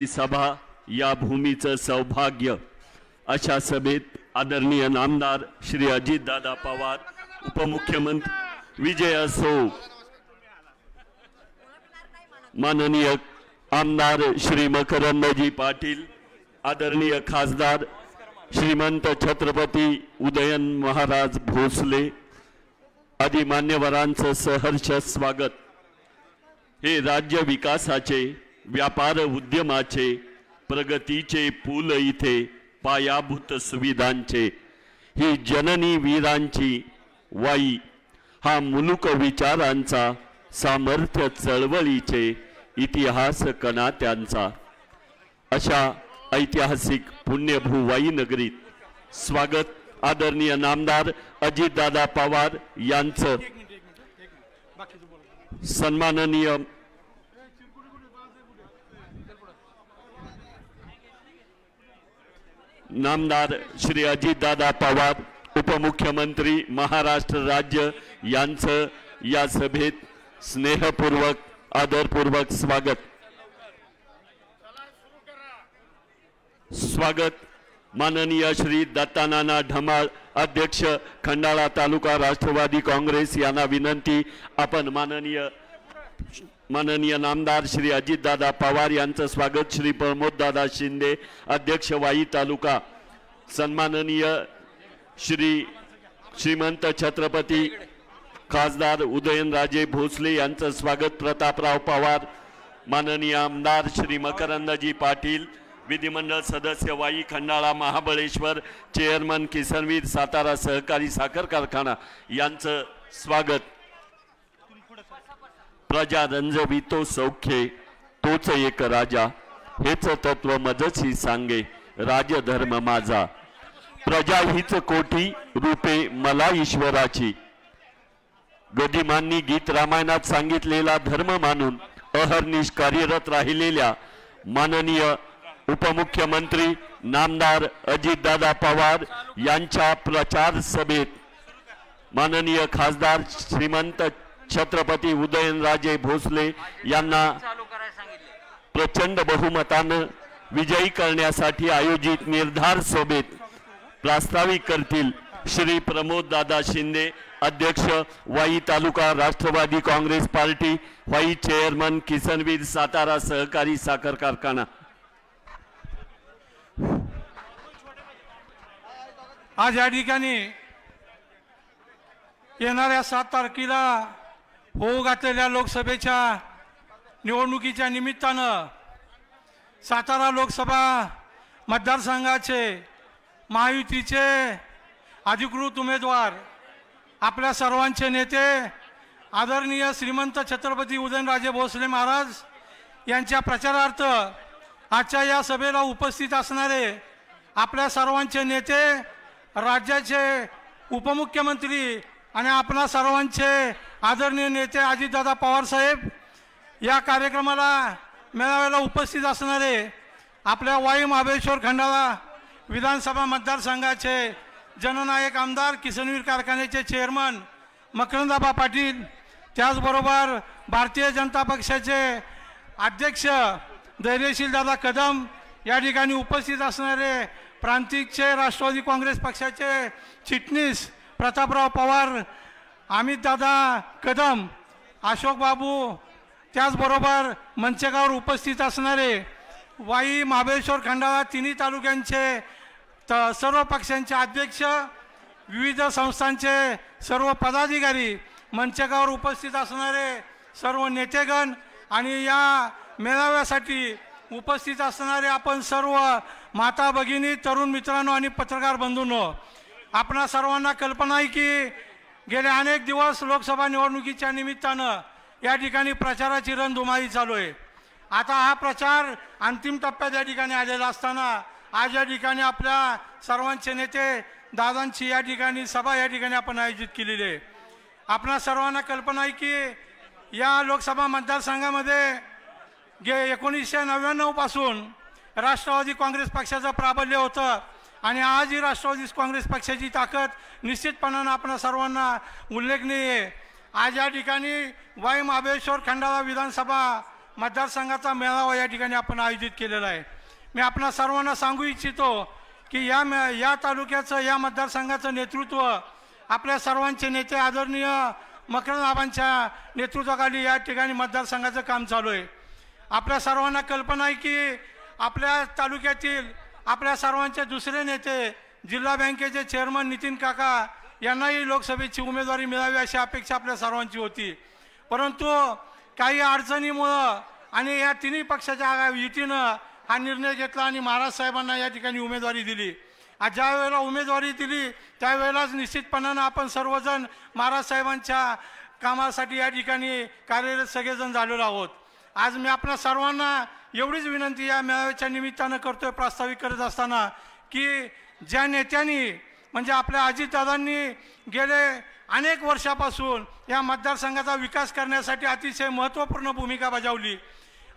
सभा या भूमीचं सौभाग्य अशा सभेत आदरणीय नामदार श्री अजितदादा पवार, उपमुख्यमंत्री विजय असो, माननीय आमदार श्री मकरंदजी पाटील, आदरणीय खासदार श्रीमंत छत्रपती उदयन महाराज भोसले आदी मान्यवरांचं सहर्ष स्वागत। हे राज्य विकासाचे, व्यापार उद्यमाचे, प्रगतीचे पूल इथे पायाभूत सुविधांचे, ही जननी वीरांची वाई, हा मुलुक विचारांचा, सामर्थ्य चळवळीचे इतिहास कणा त्यांचा, अशा ऐतिहासिक पुण्यभू वाई नगरीत स्वागत आदरणीय नामदार अजितदादा पवार यांचं। सन्माननीय नामदार श्री अजितदादा पवार, उपमुख्यमंत्री महाराष्ट्र राज्य यांचं या सभेत स्नेहपूर्वक आदरपूर्वक स्वागत। स्वागत माननीय श्री दत्तानाना ढमाळ, अध्यक्ष खंडाळा तालुका राष्ट्रवादी काँग्रेस यांना विनंती, आपण माननीय नामदार श्री अजितदादा पवार यांचं स्वागत। श्री प्रमोददादा शिंदे, अध्यक्ष वाई तालुका, सन्माननीय श्रीमंत छत्रपती खासदार उदयनराजे भोसले यांचं स्वागत। प्रतापराव पवार, माननीय आमदार श्री मकरंदजी पाटील, विधिमंडळ सदस्य वाई खंडाळा महाबळेश्वर, चेअरमन किसनवीर सातारा सहकारी साखर कारखाना यांचं स्वागत। प्रजा रंजवितो सौख्ये तोच एक राजा, हेच तत्व मजसी सांगे राजधर्म माझा। प्रजा हीच कोटी रूपे मला ईश्वराची, गदिमांनी गीत रामायणात सांगितलेला धर्म मानून अहर्निश कार्यरत राहिलेल्या माननीय उपमुख्यमंत्री नामदार अजितदादा पवार यांच्या प्रचार सभेत माननीय खासदार श्रीमंत छत्रपती उदयनराजे भोसले यांना प्रचंड बहुमताने विजयी करण्यासाठी आयोजित निर्धार सभेत प्रास्ताविक करतील श्री प्रमोददादा शिंदे, अध्यक्ष वाई तालुका राष्ट्रवादी काँग्रेस पार्टी, वाई चेअरमन किसनवीर सातारा सहकारी साखर कारखाना। आज या ठिकाणी येणाऱ्या 7 तारखेला होऊ घातलेल्या लोकसभेच्या निवडणुकीच्या निमित्तानं सातारा लोकसभा मतदारसंघाचे महायुतीचे अधिकृत उमेदवार, आपल्या सर्वांचे नेते आदरणीय श्रीमंत छत्रपती उदयनराजे भोसले महाराज यांच्या प्रचारार्थ आजच्या या सभेला उपस्थित असणारे आपल्या सर्वांचे नेते, राज्याचे उपमुख्यमंत्री आणि आपणा सर्वांचे आदरणीय नेते अजितदादा पवार साहेब, या कार्यक्रमाला मेळाव्याला उपस्थित असणारे आपल्या वाई महाबळेश्वर खंडाळा विधानसभा मतदारसंघाचे जननायक आमदार, किसनवीर कारखान्याचे चेअरमन मकरंदाबा पाटील, त्याचबरोबर भारतीय जनता पक्षाचे अध्यक्ष धैर्यशील दादा कदम, या ठिकाणी उपस्थित असणारे प्रांतिकचे राष्ट्रवादी काँग्रेस पक्षाचे चिटणीस प्रतापराव पवार, अमितदादा कदम, अशोक बाबू, त्याचबरोबर मंचकावर उपस्थित असणारे वाई महाबळेश्वर खंडाळा तिन्ही तालुक्यांचे सर्व पक्षांचे अध्यक्ष, विविध संस्थांचे सर्व पदाधिकारी, मंचकावर उपस्थित असणारे सर्व नेतेगण आणि या मेळाव्यासाठी उपस्थित असणारे आपण सर्व माता भगिनी, तरुण मित्रांनो आणि पत्रकार बंधूंनो, आपणा सर्वांना कल्पना आहे की गेले अनेक दिवस लोकसभा निवडणुकीच्या निमित्तानं या ठिकाणी प्रचाराची रणधुमाळी चालू आहे। आता हा प्रचार अंतिम टप्प्यात या ठिकाणी आलेला असताना आज या ठिकाणी आपल्या सर्वांचे नेते दादांची या ठिकाणी सभा या ठिकाणी आपण आयोजित केलेली आहे। आपणा सर्वांना कल्पना आहे की या लोकसभा मतदारसंघामध्ये 1999 पासून राष्ट्रवादी काँग्रेस पक्षाचं प्राबल्य होतं आणि आज ही राष्ट्रवादी काँग्रेस पक्षाची ताकद निश्चितपणाने आपण सर्वांना उल्लेखनीय आहे। आज या ठिकाणी वाई महाबळेश्वर खंडाळा विधानसभा मतदारसंघाचा मेळावा या ठिकाणी आपण आयोजित केलेला आहे। मी आपणा सर्वांना सांगू इच्छितो की या तालुक्याचं या मतदारसंघाचं नेतृत्व आपल्या सर्वांचे नेते आदरणीय मकरंदाबांच्या नेतृत्वाखाली या ठिकाणी मतदारसंघाचं काम चालू आहे। आपल्या सर्वांना कल्पना आहे की आपल्या तालुक्यातील आपल्या सर्वांचे दुसरे नेते जिल्हा बँकेचे चेअरमन नितीन काका यांनाही लोकसभेची उमेदवारी मिळावी अशी अपेक्षा आपल्या सर्वांची होती, परंतु काही अडचणीमुळं आणि या तिन्ही पक्षाच्या युतीनं हा निर्णय घेतला आणि महाराज साहेबांना या ठिकाणी उमेदवारी दिली। आज ज्या वेळेला उमेदवारी दिली त्यावेळेलाच निश्चितपणानं आपण सर्वजण महाराज साहेबांच्या कामासाठी या ठिकाणी कार्यरत सगळेजण झालेलो आहोत। आज मी आपल्या सर्वांना एवढीच विनंती या मेळाव्याच्या निमित्तानं करतोय, प्रास्ताविक करत असताना की ज्या नेत्यांनी म्हणजे आपल्या अजितदादांनी गेले अनेक वर्षापासून या मतदारसंघाचा विकास करण्यासाठी अतिशय महत्त्वपूर्ण भूमिका बजावली।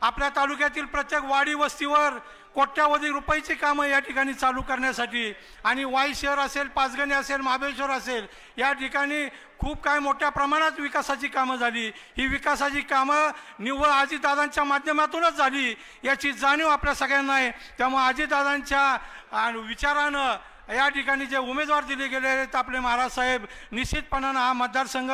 आपल्या तालुक्यातील प्रत्येक वाडी वस्तीवर कोट्यावधी रुपयाची कामं या ठिकाणी चालू करण्यासाठी आणि वाई शहर असेल, पाचगणी असेल, महाबळेश्वर असेल या ठिकाणी खूप काय मोठ्या प्रमाणात विकासाची कामं झाली। ही विकासाची कामं निव्वळ अजितदादांच्या माध्यमातूनच झाली याची जाणीव आपल्या सगळ्यांना आहे। त्यामुळे अजितदादांच्या विचारानं या ठिकाणी जे उमेदवार दिले गेले आहेत आपले महाराज साहेब, निश्चितपणानं हा मतदारसंघ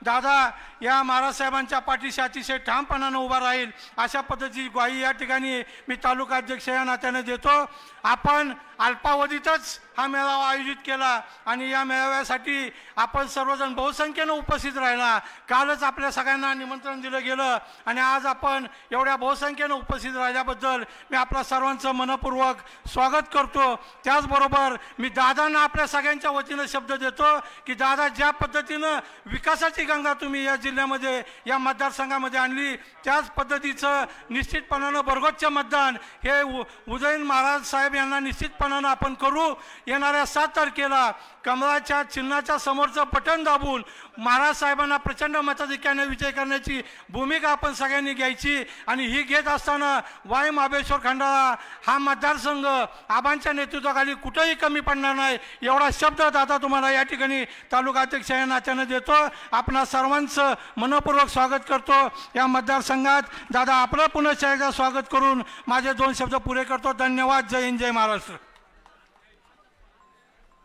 दादा या महाराज साहेबांच्या पाठीशी अतिशय ठामपणानं उभा राहील अशा पद्धतीची ग्वाही या ठिकाणी मी तालुका अध्यक्ष या नात्याने देतो। आपण अल्पावधीतच हा मेळावा आयोजित केला आणि या मेळाव्यासाठी आपण सर्वजण बहुसंख्येनं उपस्थित राहिला। कालच आपल्या सगळ्यांना निमंत्रण दिलं गेलं आणि आज आपण एवढ्या बहुसंख्येनं उपस्थित राहिल्याबद्दल मी आपल्या सर्वांचं मनपूर्वक स्वागत करतो। त्याचबरोबर मी दादांना आपल्या सगळ्यांच्या वतीनं शब्द देतो की दादा ज्या पद्धतीनं विकासाची गंगा तुम्ही या जिल्ह्यामध्ये या मतदारसंघामध्ये आणली त्याच पद्धतीचं निश्चितपणानं भरगोच्च मतदान हे उदयन महाराज साहेब यांना निश्चितपणानं आपण करू। येणाऱ्या 7 तारखेला कमळाच्या चिन्हाच्या समोरचं बटन दाबून महाराज साहेबांना प्रचंड मताधिक्याने विजय करण्याची भूमिका आपण सगळ्यांनी घ्यायची आणि ही घेत असताना वाई महाबळेश्वर खंडाळा हा मतदारसंघ आबांच्या नेतृत्वाखाली कुठेही कमी पडणार नाही एवढा शब्द दादा तुम्हाला या ठिकाणी तालुका अध्यक्ष या नात्याने देतो। आपणा सर्वांचं मनपूर्वक स्वागत करतो या मतदारसंघात। दादा आपलं पुन्हा एकदा स्वागत करून माझे 2 शब्द पुरे करतो। धन्यवाद। जय हिंद, जय महाराष्ट्र।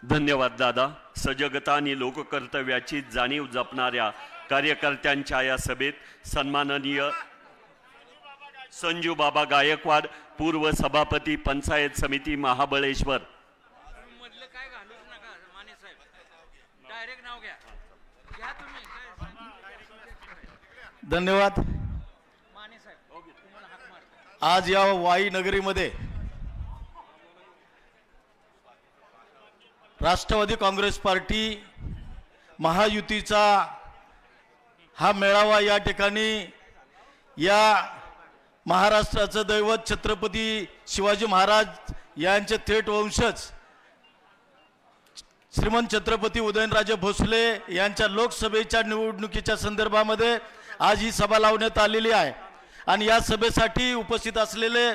धन्यवाद दादा। सजगता आणि लोककर्तव्याची जाणीव जपणाऱ्या कार्यकर्त्यांच्या या सभेत सन्माननीय संजू बाबा गायकवाड, पूर्व सभापती पंचायत समिती महाबळेश्वर। धन्यवाद। आज या वाई नगरीमध्ये राष्ट्रवादी काँग्रेस पार्टी महायुतीचा हा मेळावा या ठिकाणी या महाराष्ट्राचं दैवत छत्रपती शिवाजी महाराज यांचे थेट वंशज श्रीमंत छत्रपती उदयनराजे भोसले यांच्या लोकसभेच्या निवडणुकीच्या संदर्भामध्ये आज ही सभा लावण्यात आलेली आहे आणि या सभेसाठी उपस्थित असलेले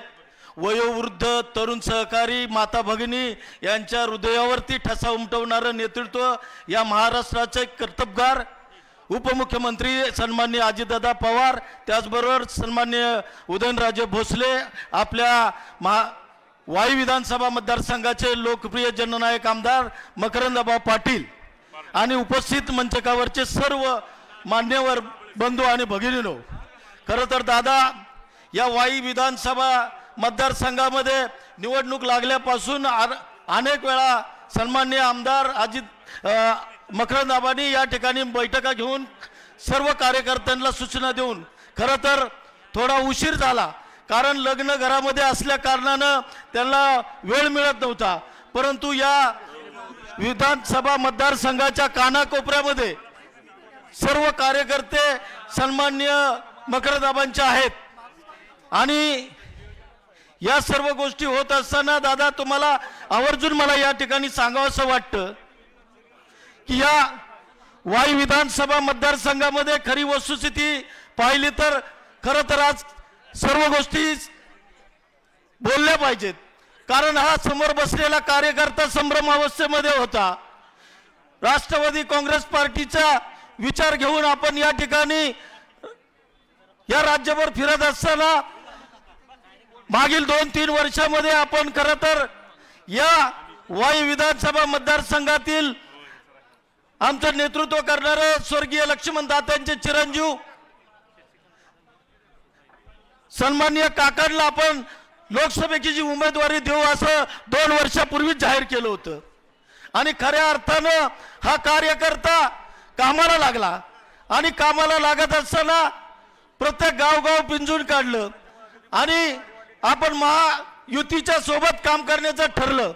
वयोवृद्ध तरुण सहकारी माता भगिनी यांच्या हृदयावरती ठसा उमटवणारं नेतृत्व या महाराष्ट्राचे कर्तबगार उपमुख्यमंत्री सन्माननीय अजितदादा पवार, त्याचबरोबर सन्माननीय उदयनराजे भोसले, आपल्या वाई विधानसभा मतदारसंघाचे लोकप्रिय जननायक आमदार मकरंदभाऊ पाटील आणि उपस्थित मंचकावरचे सर्व मान्यवर बंधू आणि भगिनींनो, खरं तर दादा या वाई विधानसभा मतदारसंघामध्ये निवडणूक लागल्यापासून अनेक वेळा सन्माननीय आमदार मकरंदभाऊंनी या ठिकाणी बैठका घेऊन सर्व कार्यकर्त्यांना सूचना देऊन खरं तर थोडा उशीर झाला, कारण लग्न घरामध्ये असल्या कारणानं त्यांना वेळ मिळत नव्हता, परंतु या विधानसभा मतदारसंघाच्या कानाकोपऱ्यामध्ये सर्व कार्यकर्ते सन्माननीय मकरंदभाऊंचे आहेत आणि या सर्व गोष्टी होत असताना दादा तुम्हाला आवर्जून मला या ठिकाणी सांगावंसं वाटतं की या वाई विधानसभा मतदारसंघामध्ये खरी वस्तुस्थिती पाहिली तर खरं तर आज सर्व गोष्टी बोलल्या पाहिजेत, कारण हा समोर बसलेला कार्यकर्ता संभ्रमावस्थेमध्ये होता। राष्ट्रवादी काँग्रेस पार्टीचा विचार घेऊन आपण या ठिकाणी या राज्यभर फिरत असताना मागील 2-3 वर्षामध्ये आपण खरं तर या वाई विधानसभा मतदारसंघातील आमचं नेतृत्व करणारे स्वर्गीय लक्ष्मण दात्यांचे चिरंजीव सन्माननीय काकांना आपण लोकसभेची जी उमेदवारी देऊ असं 2 वर्षापूर्वी जाहीर केलं होतं आणि खऱ्या अर्थानं हा कार्यकर्ता कामाला लागला आणि कामाला लागत असताना प्रत्येक गावगाव पिंजून काढलं आणि आपण महायुतीच्या सोबत काम करण्याचं ठरलं।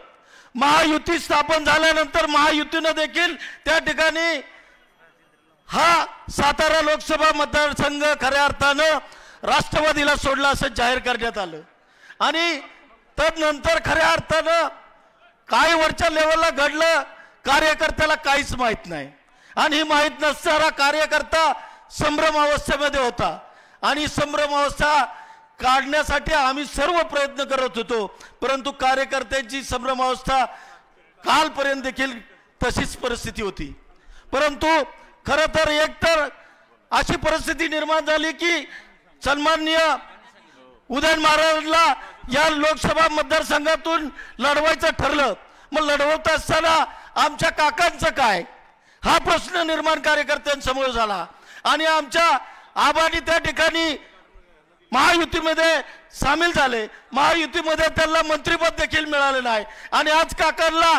महायुती स्थापन झाल्यानंतर महायुतीनं देखील त्या ठिकाणी हा सातारा लोकसभा मतदारसंघ खऱ्या अर्थानं राष्ट्रवादीला सोडला असं जाहीर करण्यात आलं आणि तदनंतर खऱ्या अर्थानं काय वरच्या लेवलला घडलं कार्यकर्त्याला काहीच माहित नाही आणि ही माहित नसणारा कार्यकर्ता संभ्रम अवस्थेमध्ये होता आणि संभ्रम अवस्था काढण्यासाठी आम्ही सर्व प्रयत्न करत होतो, परंतु कार्यकर्त्यांची संभ्रम अवस्था कालपर्यंत देखील तशीच परिस्थिती होती। परंतु खरं तर एकतर अशी परिस्थिती निर्माण झाली की सन्माननीय उदयन महाराजांना या लोकसभा मतदारसंघातून लढवायचं ठरलं। मग लढवत असताना आमच्या काकांचं काय हा प्रश्न निर्माण कार्यकर्त्यांसमोर झाला आणि आमच्या आबांनी त्या ठिकाणी महायुतीमध्ये सामील झाले। महायुतीमध्ये त्यांना मंत्रिपद देखील मिळाले नाही आणि आज काकांना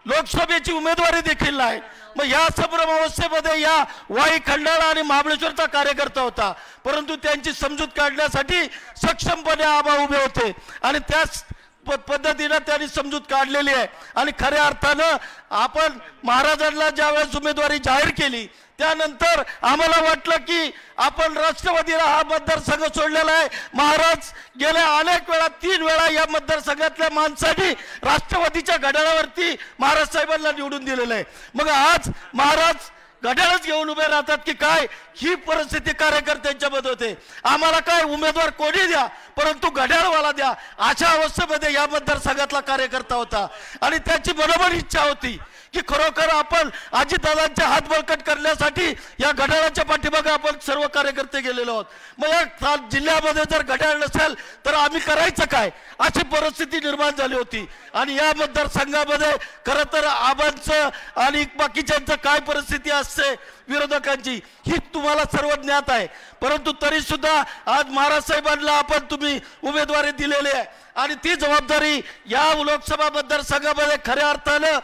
लोकसभेची उमेदवारी देखील नाही। मग या संभ्रम अवस्थेमध्ये या वाई खंडाळा आणि महाबळेश्वरचा कार्यकर्ता होता, परंतु त्यांची समजूत काढण्यासाठी सक्षमपणे आबा उभे होते आणि त्याच पद्धतीने त्यांनी समजूत काढलेली आहे आणि खऱ्या अर्थानं आपण महाराजांना ज्यावेळेस उमेदवारी जाहीर केली त्यानंतर आम्हाला वाटलं की आपण राष्ट्रवादीला हा मतदारसंघ सोडलेला आहे। महाराज गेल्या अनेक वेळा 3 वेळा या मतदारसंघातल्या माणसांनी राष्ट्रवादीच्या घड्याळावरती महाराज साहेबांना निवडून दिलेलं आहे। मग आज महाराज घड्याळच घेऊन उभे राहतात की काय ही परिस्थिती कार्यकर्त्यांच्या मध्ये होते। आम्हाला काय उमेदवार कोणी द्या परंतु घड्याळवाला द्या अशा अवस्थेमध्ये या मतदारसंघातला कार्यकर्ता होता आणि त्याची बरोबर इच्छा होती की खरोखर आपण अजितदादांचे हात बळकट करण्यासाठी या घड्याळाच्या पाठीमागे आपण सर्व कार्यकर्ते गेलेलो आहोत। मग या जिल्ह्यामध्ये जर घड्याळ नसेल तर आम्ही करायचं काय अशी परिस्थिती निर्माण झाली होती आणि या मतदारसंघामध्ये खरं तर आबांचं आणि बाकीच्यांचं काय परिस्थिती असते विरोधकांची ही तुम्हाला सर्व ज्ञात आहे, परंतु तरी सुद्धा आज महाराज साहेबांना आपण तुम्ही उमेदवारी दिलेली आहे आणि ती जबाबदारी या लोकसभा मतदारसंघामध्ये खऱ्या अर्थानं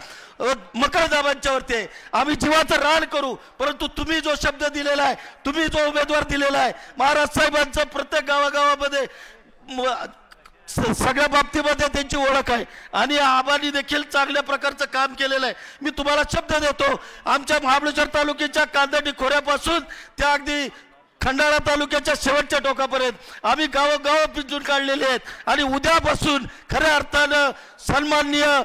मकरदाबांच्यावरती आहे। आम्ही जीवाचं रान करू, परंतु तुम्ही जो शब्द दिलेला आहे तुम्ही जो उमेदवार दिलेला आहे महाराज साहेबांचं प्रत्येक गावागावामध्ये सगळ्या बाबतीमध्ये त्यांची ओळख आहे आणि आबांनी देखील चांगल्या प्रकारचं काम केलेलं आहे। मी तुम्हाला शब्द देतो आमच्या महाबळेश्वर तालुक्याच्या कांदणी खोऱ्यापासून त्या अगदी खंडाळा तालुक्याच्या शेवटच्या टोकापर्यंत आम्ही गावोगाव पिंजून काढलेले आहेत आणि उद्यापासून खऱ्या अर्थानं सन्माननीय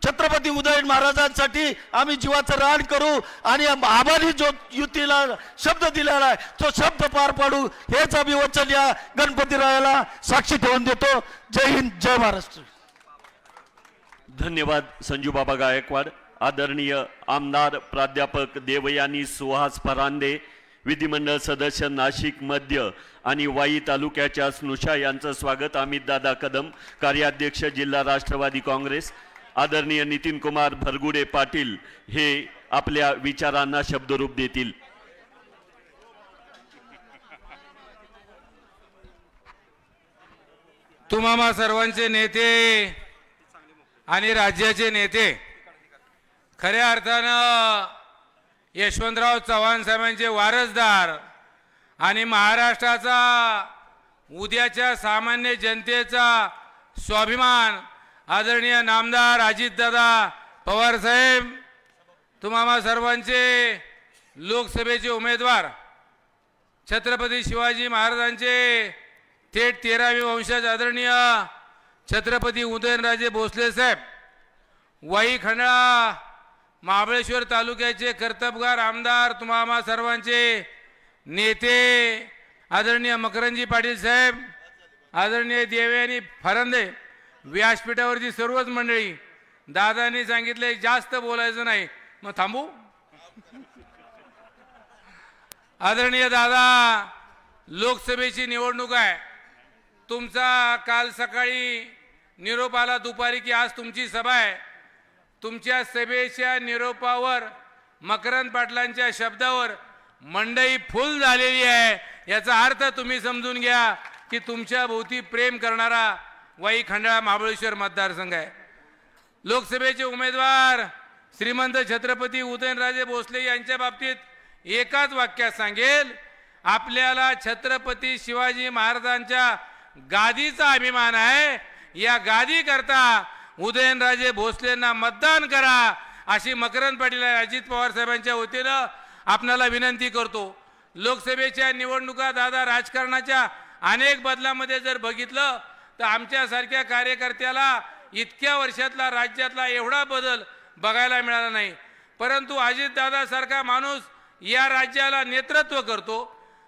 छत्रपती उदयन महाराजांसाठी आम्ही जीवाचं रान करू आणि आबांनी जो युतीला शब्द दिलेला आहे तो शब्द पार पाडू हेच आम्ही वचन या गणपतीरायाला साक्षी ठेवून देतो। जय हिंद, जय महाराष्ट्र। धन्यवाद संजूबाबा गायकवाड। आदरणीय आमदार प्राध्यापक देवयानी सुहास फरांदे, विधिमंडळ सदस्य नाशिक मध्य आणि वाई तालुक्याच्या स्नुषा यांचं स्वागत। अमित दादा कदम, कार्याध्यक्ष जिल्हा राष्ट्रवादी काँग्रेस। आदरणीय नितीन कुमार भरगुडे पाटील हे आपल्या विचारांना शब्दरूप देतील। तुम्हा सर्वांचे नेते आणि राज्याचे नेते खऱ्या अर्थानं यशवंतराव चव्हाण साहेबांचे वारसदार आणि महाराष्ट्राचा उद्याच्या सामान्य जनतेचा स्वाभिमान आदरणीय नामदार अजितदादा पवार साहेब, तुम्हा सर्वांचे लोकसभेचे उमेदवार छत्रपती शिवाजी महाराजांचे थेट 13वे वंशज आदरणीय छत्रपती उदयनराजे भोसले साहेब, वाई खंडाळा महाबळेश्वर तालुक्याचे कर्तबगार आमदार तुम्हा सर्वांचे नेते आदरणीय मकरंदजी पाटील साहेब, आदरणीय देवयानी फरांदे, व्यासपीठावरची सर्वच मंडळी। दादांनी सांगितले जास्त बोलायचं नाही, मग थांबू। आदरणीय दादा लोकसभेची निवडणूक आहे. तुमचा काल सकाळी निरोप आला दुपारी की आज तुमची सभा आहे. तुमच्या सभेच्या निरोपावर मकरंद पाटलांच्या शब्दावर मंडई फुल झालेली आहे. याचा अर्थ तुम्ही समजून घ्या की तुमच्या भोवती प्रेम करणारा वाई खंडाळा महाबळेश्वर मतदारसंघ आहे. लोकसभेचे उमेदवार श्रीमंत छत्रपती उदयनराजे भोसले यांच्या बाबतीत एकाच वाक्यात सांगेल, आपल्याला छत्रपती शिवाजी महाराजांच्या गादीचा अभिमान आहे. या गादी करता उदयनराजे भोसलेंना मतदान करा अशी मकरंद पाटील अजित पवार साहेबांच्या वतीनं आपणाला विनंती करतो. लोकसभेच्या निवडणुका दादा राजकारणाच्या अनेक बदलामध्ये जर बघितलं तर आमच्यासारख्या कार्यकर्त्याला इतक्या वर्षातला राज्यातला एवढा बदल बघायला मिळाला नाही. परंतु अजितदादासारखा माणूस या राज्याला नेतृत्व करतो.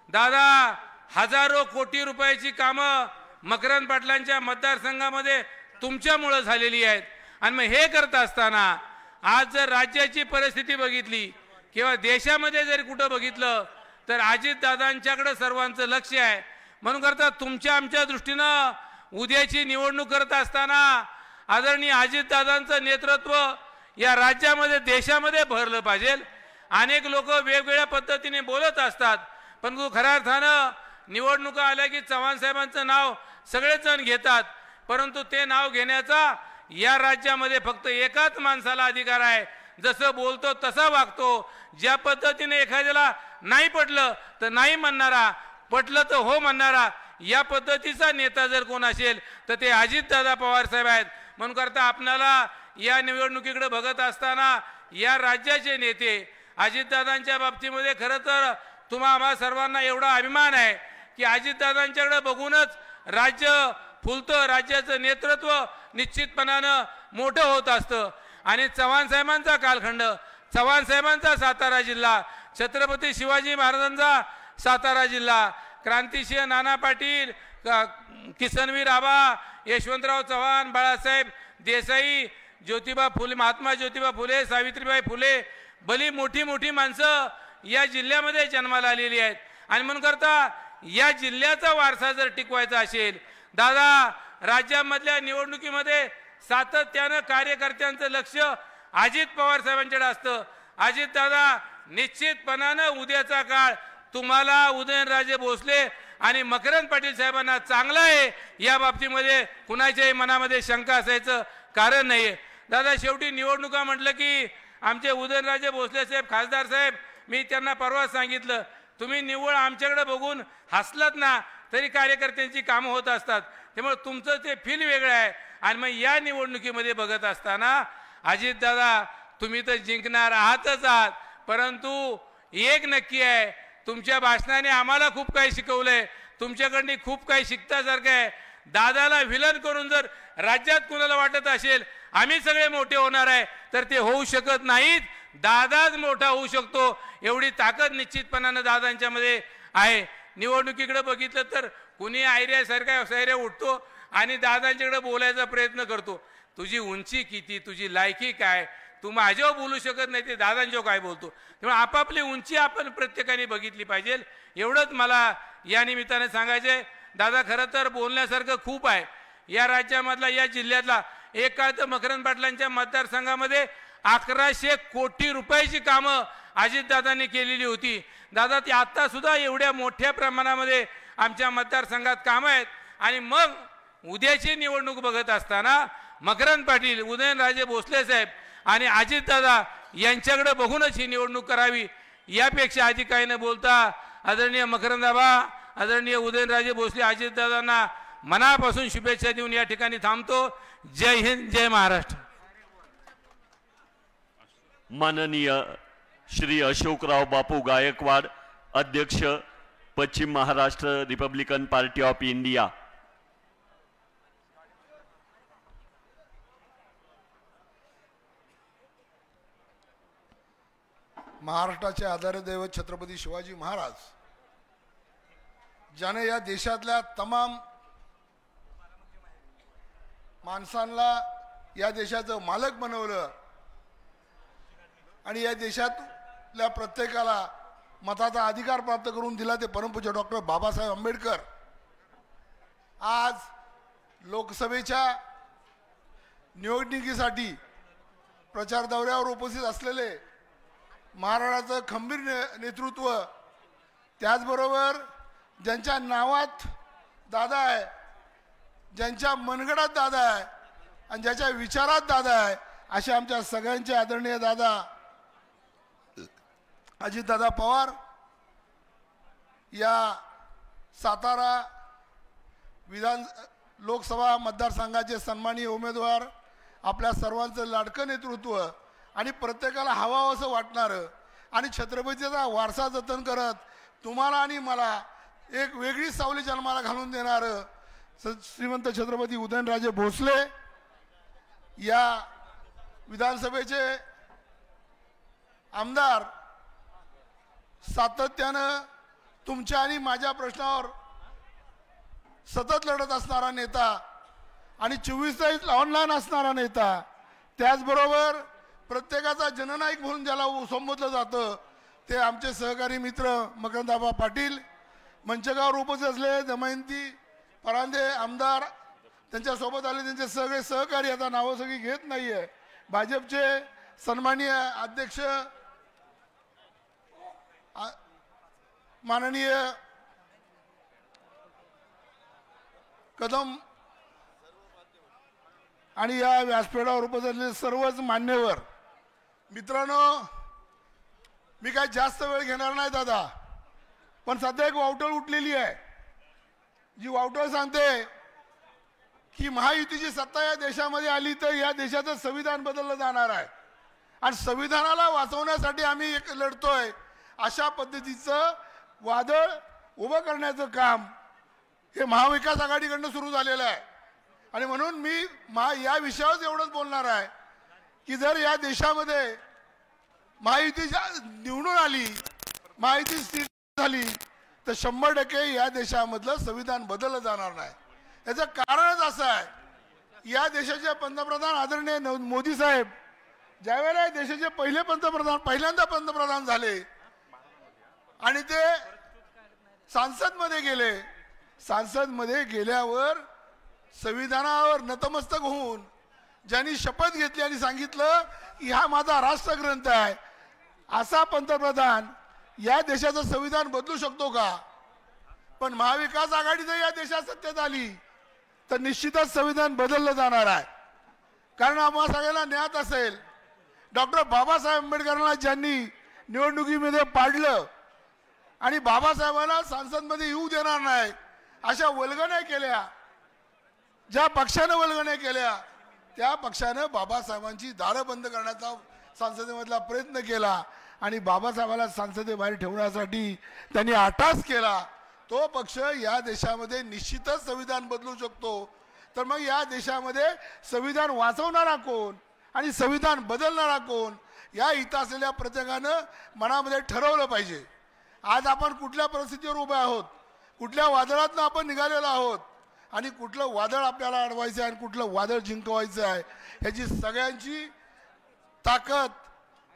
दादा हजारो कोटी रुपयाची कामं मकरंद पाटलांच्या मतदारसंघामध्ये तुमच्यामुळं झालेली आहेत. आणि मग हे करत असताना आज जर राज्याची परिस्थिती बघितली किंवा देशामध्ये जर कुठं बघितलं तर अजितदादांच्याकडे सर्वांचं लक्ष आहे. म्हणून करता तुमच्या आमच्या दृष्टीनं उद्याची निवडणूक करत असताना आदरणीय अजितदादांचं नेतृत्व या राज्यामध्ये देशामध्ये भरलं पाहिजे. अनेक लोक वेगवेगळ्या पद्धतीने बोलत असतात, परंतु खऱ्या अर्थानं निवडणुका आल्या की चव्हाण साहेबांचं नाव सगळेच जण घेतात. परंतु ते नाव घेण्याचा या राज्यामध्ये फक्त एकाच माणसाला अधिकार आहे. जसं बोलतो तसा वागतो. ज्या पद्धतीने एखाद्याला नाही पटलं तर नाही म्हणणारा, पटलं तर हो म्हणणारा, या पद्धतीचा नेता जर कोण असेल तर ते अजितदादा पवार साहेब आहेत. म्हणून करता आपणाला या निवडणुकीकडे बघत असताना या राज्याचे नेते अजितदादांच्या बाबतीमध्ये खरं तर आम्हा सर्वांना एवढा अभिमान आहे की अजितदादांच्याकडे बघूनच राज्य फुलतं, राज्याचं नेतृत्व निश्चितपणानं मोठं होत असतं. आणि चव्हाण साहेबांचा कालखंड, चव्हाण साहेबांचा सातारा जिल्हा, छत्रपती शिवाजी महाराजांचा सातारा जिल्हा, क्रांतिसिंह नाना पाटील, किसनवीर आबा, यशवंतराव चव्हाण, बाळासाहेब देसाई, ज्योतिबा फुले, महात्मा ज्योतिबा फुले, सावित्रीबाई फुले, भली मोठी मोठी माणसं या जिल्ह्यामध्ये जन्माला आलेली आहेत. आणि म्हणून करता या जिल्ह्याचा वारसा जर टिकवायचा असेल, दादा राज्यामधल्या निवडणुकीमध्ये सातत्यानं कार्यकर्त्यांचं लक्ष अजित पवार साहेबांच्याकडे असतं. अजितदादा निश्चितपणानं उद्याचा काळ तुम्हाला उदयनराजे भोसले आणि मकरंद पाटील साहेबांना चांगला आहे, या बाबतीमध्ये कुणाच्याही मनामध्ये शंका असायचं कारण नाही आहे. दादा शेवटी निवडणुका म्हटलं की आमचे उदयनराजे भोसले साहेब, खासदार साहेब, मी त्यांना परवा सांगितलं, तुम्ही निव्वळ आमच्याकडे बघून हसलात ना तरी कार्यकर्त्यांची कामं होत असतात. त्यामुळे तुमचं ते फील वेगळं आहे. आणि मग या निवडणुकीमध्ये बघत असताना अजितदादा तुम्ही तर जिंकणार आहातच आहात, परंतु एक नक्की आहे, तुमच्या भाषणाने आम्हाला खूप काही शिकवलंय, तुमच्याकडनी खूप काही शिकतासारखं आहे. दादाला विलन करून जर राज्यात कुणाला वाटत असेल आम्ही सगळे मोठे होणार आहे तर ते होऊ शकत नाहीत. दादाच मोठा होऊ शकतो एवढी ताकद निश्चितपणानं दादांच्यामध्ये आहे. निवडणुकीकडे बघितलं तर कुणी आयऱ्यासारखा सैर्या उठतो आणि दादांच्याकडे बोलायचा प्रयत्न करतो. तुझी उंची किती, तुझी लायकी काय, तू माझ्यावर बोलू शकत नाही ते दादांच्यावर काय बोलतो. त्यामुळे आपापली उंची आपण प्रत्येकाने बघितली पाहिजे. एवढंच मला या निमित्ताने सांगायचे. दादा खरं तर बोलण्यासारखं खूप आहे. या राज्यामधला, या जिल्ह्यातला एक काळ तर मकरंद पाटलांच्या मतदारसंघामध्ये 1100 कोटी रुपयाची कामं अजितदादांनी केलेली होती. दादा ती आत्ता सुद्धा एवढ्या मोठ्या प्रमाणामध्ये आमच्या मतदारसंघात कामं आहेत. आणि मग उद्याची निवडणूक बघत असताना मकरंद पाटील, उदयनराजे भोसले साहेब आणि अजितदादा यांच्याकडे बघूनच ही निवडणूक करावी. यापेक्षा आधी काही न बोलता आदरणीय मकरंदाबा, आदरणीय उदयनराजे भोसले, अजितदादांना मनापासून शुभेच्छा देऊन या ठिकाणी थांबतो. जय हिंद, जय महाराष्ट्र. माननीय श्री अशोकराव बापू गायकवाड, अध्यक्ष पश्चिम Maharashtra Republican party of India. महाराष्ट्राचे आधार दैवत छत्रपती शिवाजी महाराज, ज्याने या देशातल्या तमाम माणसांना या देशाचं मालक बनवलं आणि या देशातल्या प्रत्येकाला मताचा अधिकार प्राप्त करून दिला ते परमपूज्य डॉक्टर बाबासाहेब आंबेडकर आज लोकसभेच्या निवडणुकीसाठी प्रचार दौऱ्यावर उपस्थित असलेले महाराष्ट्राचं खंबीर नेतृत्व, त्याचबरोबर ज्यांच्या नावात दादा आहे, ज्यांच्या मनगडात दादा आहे आणि ज्याच्या विचारात दादा आहे, असे आमच्या सगळ्यांचे आदरणीय दादा अजितदादा पवार या सातारा लोकसभा मतदारसंघाचे सन्माननीय उमेदवार, आपल्या सर्वांचं लाडकं नेतृत्व आणि प्रत्येकाला हवं असं वाटणारं आणि छत्रपतीचा वारसा जतन करत तुम्हाला आणि मला एक वेगळी सावली जन्माला घालून देणारं श्रीमंत छत्रपती उदयनराजे भोसले या विधानसभेचे आमदार, सातत्यानं तुमच्या आणि माझ्या प्रश्नावर सतत लढत असणारा नेता आणि 24 तास ऑनलाईन असणारा नेता, त्याचबरोबर प्रत्येकाचा जननायक म्हणून ज्याला संबोधलं जातं ते आमचे सहकारी मित्र मकरंदाबा पाटील, मंचगावर उपस्थित असलेले दमयंती परांदे आमदार, त्यांच्यासोबत आले त्यांचे सगळे सहकारी, आता नावं सगळी घेत नाही आहे, भाजपचे सन्माननीय अध्यक्ष माननीय कदम आणि या व्यासपीठावर उपस्थित असलेले सर्वच मान्यवर मित्रांनो, मी काय जास्त वेळ घेणार नाही दादा, पण सध्या एक वावटळ उठलेली आहे जी वावटळ सांगते की महायुतीची सत्ता या देशामध्ये आली तर या देशाचं संविधान बदललं जाणार आहे आणि संविधानाला वाचवण्यासाठी आम्ही एक लढतोय, अशा पद्धतीचं वादळ उभं करण्याचं काम हे महाविकास आघाडीकडनं सुरू झालेलं आहे. आणि म्हणून मी या विषयावर एवढंच बोलणार आहे की जर या देशामध्ये महायुती निवडून आली, महायुती स्थिर झाली तर 100% या देशामधलं संविधान बदललं जाणार नाही. याचं कारणच असं आहे, या देशाचे पंतप्रधान आदरणीय मोदी साहेब ज्यावेळेला देशाचे पहिल्यांदा पंतप्रधान झाले आणि ते संसदमध्ये गेले, संसदमध्ये गेल्यावर संविधानावर नतमस्तक होऊन ज्यांनी शपथ घेतली आणि सांगितलं की हा माझा राष्ट्रग्रंथ आहे, असा पंतप्रधान या देशाचं संविधान बदलू शकतो का? पण महाविकास आघाडी जर या देशात सत्तेत आली तर निश्चितच संविधान बदललं जाणार आहे. कारण आम्हाला सगळ्यांना ज्ञात असेल, डॉक्टर बाबासाहेब आंबेडकरांना ज्यांनी निवडणुकीमध्ये पाडलं आणि बाबासाहेबांना संसदमध्ये येऊ देणार नाही अशा वल्गण्या केल्या, ज्या पक्षानं वल्गण्या केल्या त्या पक्षानं बाबासाहेबांची दारं बंद करण्याचा संसदेमधला प्रयत्न केला आणि बाबासाहेबांना संसदेबाहेर ठेवण्यासाठी त्यांनी अट्टास केला. तो पक्ष या देशामध्ये निश्चितच संविधान बदलू शकतो. तर मग या देशामध्ये संविधान वाचवणारा कोण आणि संविधान बदलणारा कोण, या हित असलेल्या प्रत्येकानं मनामध्ये ठरवलं पाहिजे. आज आपण कुठल्या परिस्थितीवर उभे आहोत, कुठल्या वादळातनं आपण निघालेलो आहोत आणि कुठलं वादळ आपल्याला अडवायचं आहे आणि कुठलं वादळ जिंकवायचं आहे, ह्याची सगळ्यांची ताकद,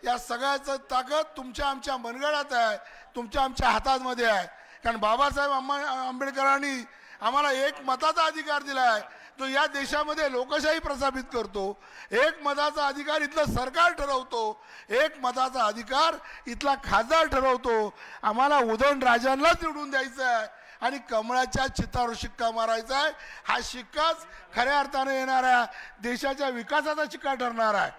या सगळ्याचं ताकद तुमच्या आमच्या मनगडात आहे, तुमच्या आमच्या हातामध्ये आहे. कारण बाबासाहेब आंबेडकरांनी आम्हाला एक मताचा अधिकार दिला आहे, तो या देशामध्ये लोकशाही प्रस्थापित करतो. एक मताचा अधिकार इथलं सरकार ठरवतो, एक मताचा अधिकार इथला खासदार ठरवतो. आम्हाला उदयनराजांनाच निवडून द्यायचं आहे आणि कमळाच्या चित्रावर शिक्का मारायचा आहे. हा शिक्काच खऱ्या अर्थाने येणाऱ्या देशाच्या विकासाचा शिक्का ठरणार आहे.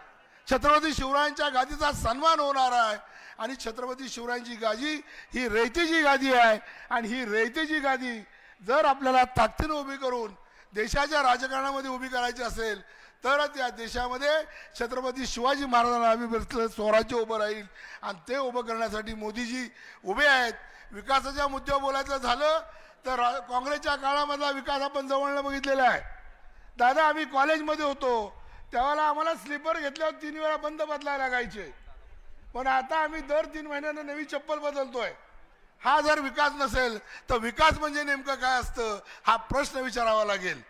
छत्रपती शिवरायांच्या गादीचा सन्मान होणार आहे आणि छत्रपती शिवरायांची गादी ही रयतेची गादी आहे आणि ही रयतेची गादी जर आपल्याला ताकदीने उभी करून देशाच्या राजकारणामध्ये उभी करायची असेल तरच या देशामध्ये छत्रपती शिवाजी महाराजांना अभिप्रेत स्वराज्य उभं राहील आणि ते उभं करण्यासाठी मोदीजी उभे आहेत. विकासाच्या मुद्द्यावर बोलायचं झालं तर काँग्रेसच्या काळामधला विकास आपण जवळनं बघितलेला आहे. दादा, आम्ही कॉलेजमध्ये होतो त्यावेळेला आम्हाला स्लीपर घेतल्यावर 3 वेळा बंद बदलायला लागायचे, पण आता आम्ही दर 3 महिन्यानं नवी चप्पल बदलतोय. हा जर विकास नसेल तर विकास म्हणजे नेमकं काय असतं हा प्रश्न विचारावा लागेल.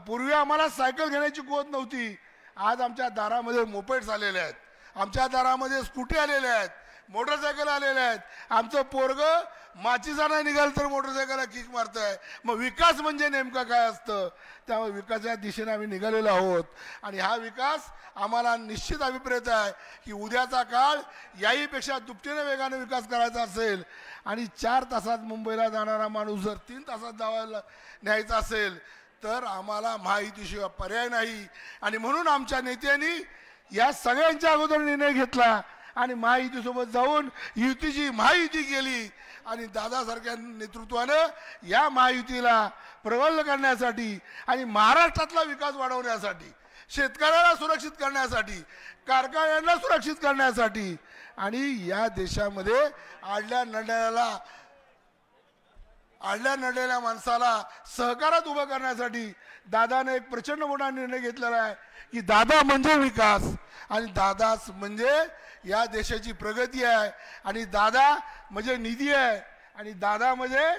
पूर्वी आम्हाला सायकल घेण्याची कुवत नव्हती, आज आमच्या दारामध्ये मोपेड्स आलेले आहेत, आमच्या दारामध्ये स्कूटी आलेल्या आहेत. मोटरसायकल आलेल्या आहेत. आमचं पोरगं माचीसाना निघाल तर मोटरसायकलला किक मारतंय. मग विकास म्हणजे नेमका काय असतं? त्यामुळे विकासाच्या दिशेने आम्ही निघालेलो आहोत आणि हा विकास आम्हाला निश्चित अभिप्रेत आहे की उद्याचा काळ याहीपेक्षा दुपटीने वेगाने विकास करायचा असेल आणि 4 तासात मुंबईला जाणारा माणूस जर 3 तासात जावायला न्यायचा असेल तर आम्हाला महायुतीशिवाय पर्याय नाही. आणि म्हणून आमच्या नेत्यांनी या सगळ्यांच्या अगोदर निर्णय घेतला आणि महायुतीसोबत जाऊन युतीची महायुती केली आणि दादासारख्या नेतृत्वानं या महायुतीला प्रबल करण्यासाठी आणि महाराष्ट्रातला विकास वाढवण्यासाठी, शेतकऱ्याला सुरक्षित करण्यासाठी, कारखान्यांना सुरक्षित करण्यासाठी आणि या देशामध्ये आडल्या नडलेल्या माणसाला सहकारात उभं करण्यासाठी दादाने एक प्रचंड मोठा निर्णय घेतलेला आहे की दादा म्हणजे विकास आणि दादाच म्हणजे या देशाची प्रगती आहे आणि दादा म्हणजे निधी आहे आणि दादा म्हणजे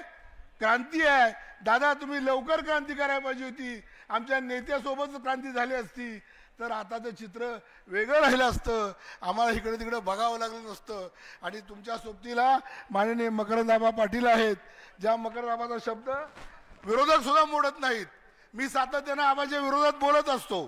क्रांती आहे. दादा तुम्ही लवकर क्रांती करायला पाहिजे होती. आमच्या नेत्यासोबत क्रांती झाली असती तर आता ते चित्र वेगळं राहिलं असतं. आम्हाला इकडे तिकडे बघावं लागलं नसतं. आणि तुमच्या सोबतीला माननीय मकरंदाबा पाटील आहेत, ज्या मकरंदाबाचा शब्द विरोधक सुद्धा मोडत नाहीत. मी सातत्यानं आबाच्या विरोधात बोलत असतो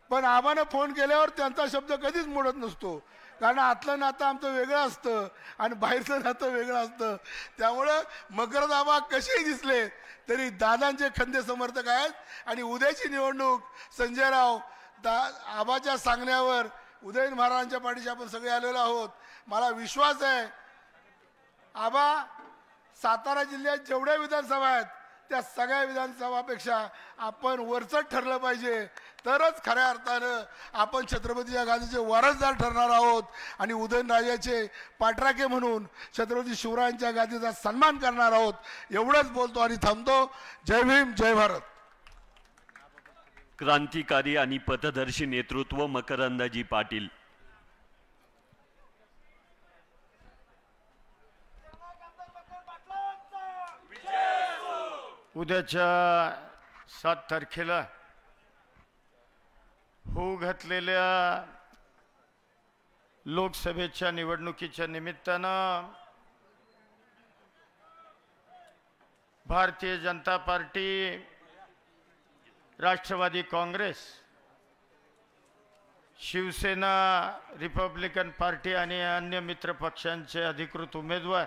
पण आबानं फोन केल्यावर त्यांचा शब्द कधीच मोडत नसतो. कारण आतलं नातं आमचं वेगळं असतं आणि बाहेरचं नातं वेगळं असतं. त्यामुळं मकरंदाबा कसेही दिसले तरी दादांचे खंदे समर्थक आहेत. आणि उद्याची निवडणूक संजयराव आबाच्या सांगण्यावर उदयन महाराजांच्या पाठीशी आपण सगळे आलेलो आहोत. मला विश्वास आहे आबा सातारा जिल्ह्यात जेवढ्या विधानसभा आहेत त्या सगळ्या विधानसभापेक्षा आपण वरचढ ठरलं पाहिजे तरच खऱ्या अर्थानं आपण छत्रपतीच्या गादीचे वारसदार ठरणार आहोत आणि उदयनराजाचे पाठराखे म्हणून छत्रपती शिवरायांच्या गादीचा सन्मान करणार आहोत. एवढंच बोलतो आणि थांबतो. जय भीम, जय भारत. क्रांतिकारी आणि पथदर्शी नेतृत्व मकरंदजी पाटील. उद्याच्या 7 तारखेला होऊ घातलेल्या लोकसभेच्या निवडणुकीच्या निमित्तानं Bharatiya Janata party, Rashtravadi Congress, Shivsena, Republican party आणि अन्य मित्र पक्षांचे अधिकृत उमेदवार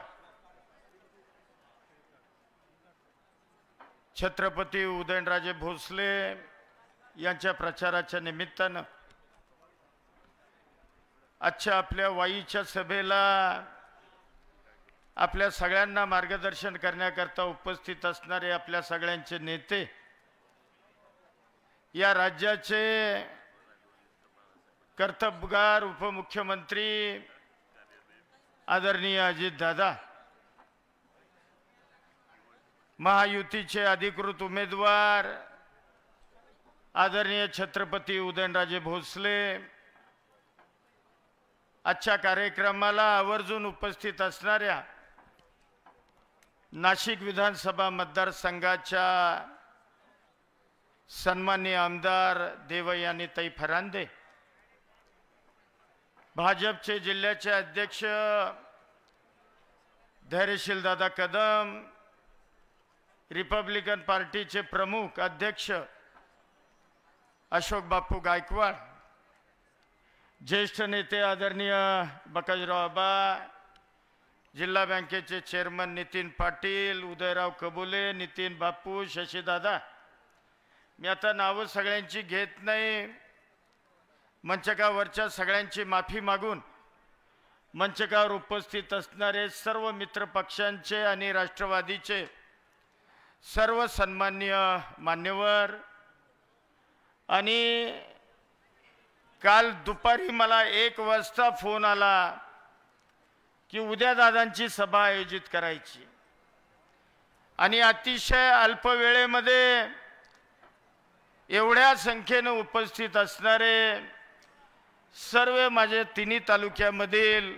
छत्रपती उदयनराजे भोसले यांच्या प्रचाराच्या निमित्तानं आजच्या आपल्या वाईच्या सभेला आपल्या सगळ्यांना मार्गदर्शन करण्याकरता उपस्थित असणारे आपल्या सगळ्यांचे नेते, या राज्याचे कर्तबगार उपमुख्यमंत्री आदरणीय अजितदादा, महायुतीचे अधिकृत उमेदवार आदरणीय छत्रपती उदयनराजे भोसले, आजच्या कार्यक्रमाला आवर्जून उपस्थित असणाऱ्या नाशिक विधानसभा मतदारसंघाच्या सन्माननीय आमदार देवयानीताई फरांदे, भाजपचे जिल्ह्याचे अध्यक्ष धैर्यशील दादा कदम, रिपब्लिकन पार्टीचे प्रमुख अध्यक्ष अशोक बापू गायकवाड, ज्येष्ठ नेते आदरणीय बकाजीराव आबा, जिल्हा बँकेचे चेअरमन नितीन पाटील, उदयराव कबुले, नितीन बापू, शशीदादा, मी आता नावं सगळ्यांची घेत नाही. मंचकावरच्या सगळ्यांची माफी मागून मंचकावर उपस्थित असणारे सर्व मित्र पक्षांचे आणि राष्ट्रवादीचे सर्व सन्माननीय मान्यवर, आणि काल दुपारी मला 1 वाजता फोन आला की उद्या दादांची सभा आयोजित करायची आणि अतिशय अल्प वेळेमध्ये एवढ्या संख्येने उपस्थित असणारे सर्व माझे 3 तालुक्यामधील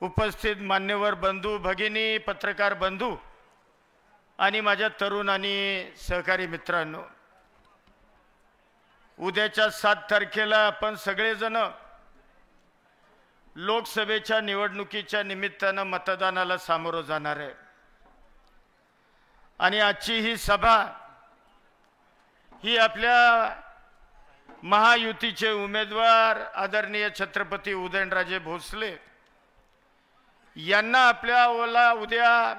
उपस्थित मान्यवर बंधू भगिनी, पत्रकार बंधू आणि माझ्या तरुण आणि सहकारी मित्रांनो, उद्याच्या 7 तारखेला आपण सगळेजण लोकसभेच्या निवडणुकीच्या निमित्तानं मतदानाला सामोरं जाणार आहे आणि आजची ही सभा ही आपल्या महायुतीचे उमेदवार आदरणीय छत्रपती उदयनराजे भोसले यांना आपल्या उद्या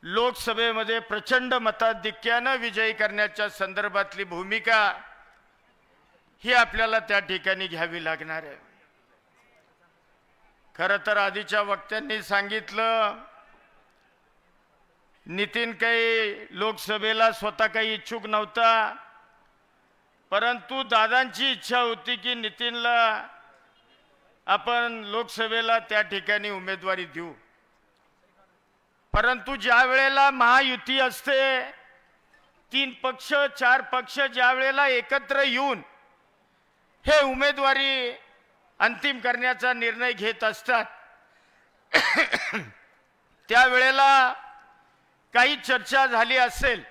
लोकसभेमध्ये प्रचंड मताधिक्यानं विजयी करण्याच्या संदर्भातली भूमिका ही आपल्याला त्या ठिकाणी घ्यावी लागणार आहे. खरं तर आधीच्या वक्त्यांनी सांगितलं नितीन काही लोकसभेला स्वतः काही इच्छुक नव्हता, परंतु दादांची इच्छा होती की नितीनला आपण लोकसभेला त्या ठिकाणी उमेदवारी देऊ. परंतु ज्या वेळेला महायुती असते 3 पक्ष 4 पक्ष ज्या वेळेला एकत्र येऊन हे उमेदवारी अंतिम करण्याचा निर्णय घेत असतात त्यावेळेला काही चर्चा झाली असेल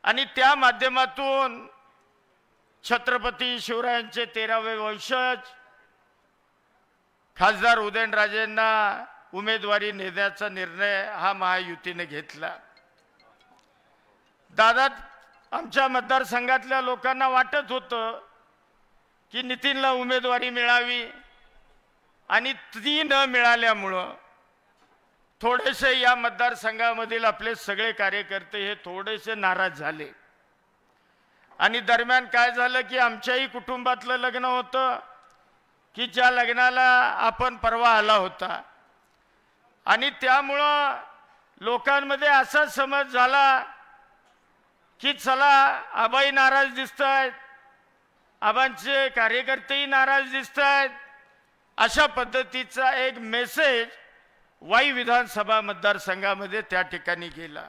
आणि त्या माध्यमातून छत्रपती शिवरायांचे 13वे वंशज खासदार उदयनराजेंना उमेदवारी देण्याचा निर्णय हा महायुतीने घेतला. दादा आमच्या मतदारसंघातल्या लोकांना वाटत होतं की नितीनला उमेदवारी मिळावी आणि ती न मिळाल्यामुळं थोडेसे या मतदारसंघामधील आपले सगळे कार्यकर्ते हे थोडेसे नाराज झाले आणि दरम्यान काय झालं की आमच्याही कुटुंबातलं लग्न होतं की ज्या लग्नाला आपण परवा आला होता आणि त्यामुळं लोकांमध्ये असा समज झाला की चला आबाई नाराज दिसतायत, आबांचे कार्यकर्तेही नाराज दिसतायत, अशा पद्धतीचा एक मेसेज वाई विधानसभा मतदारसंघामध्ये त्या ठिकाणी गेला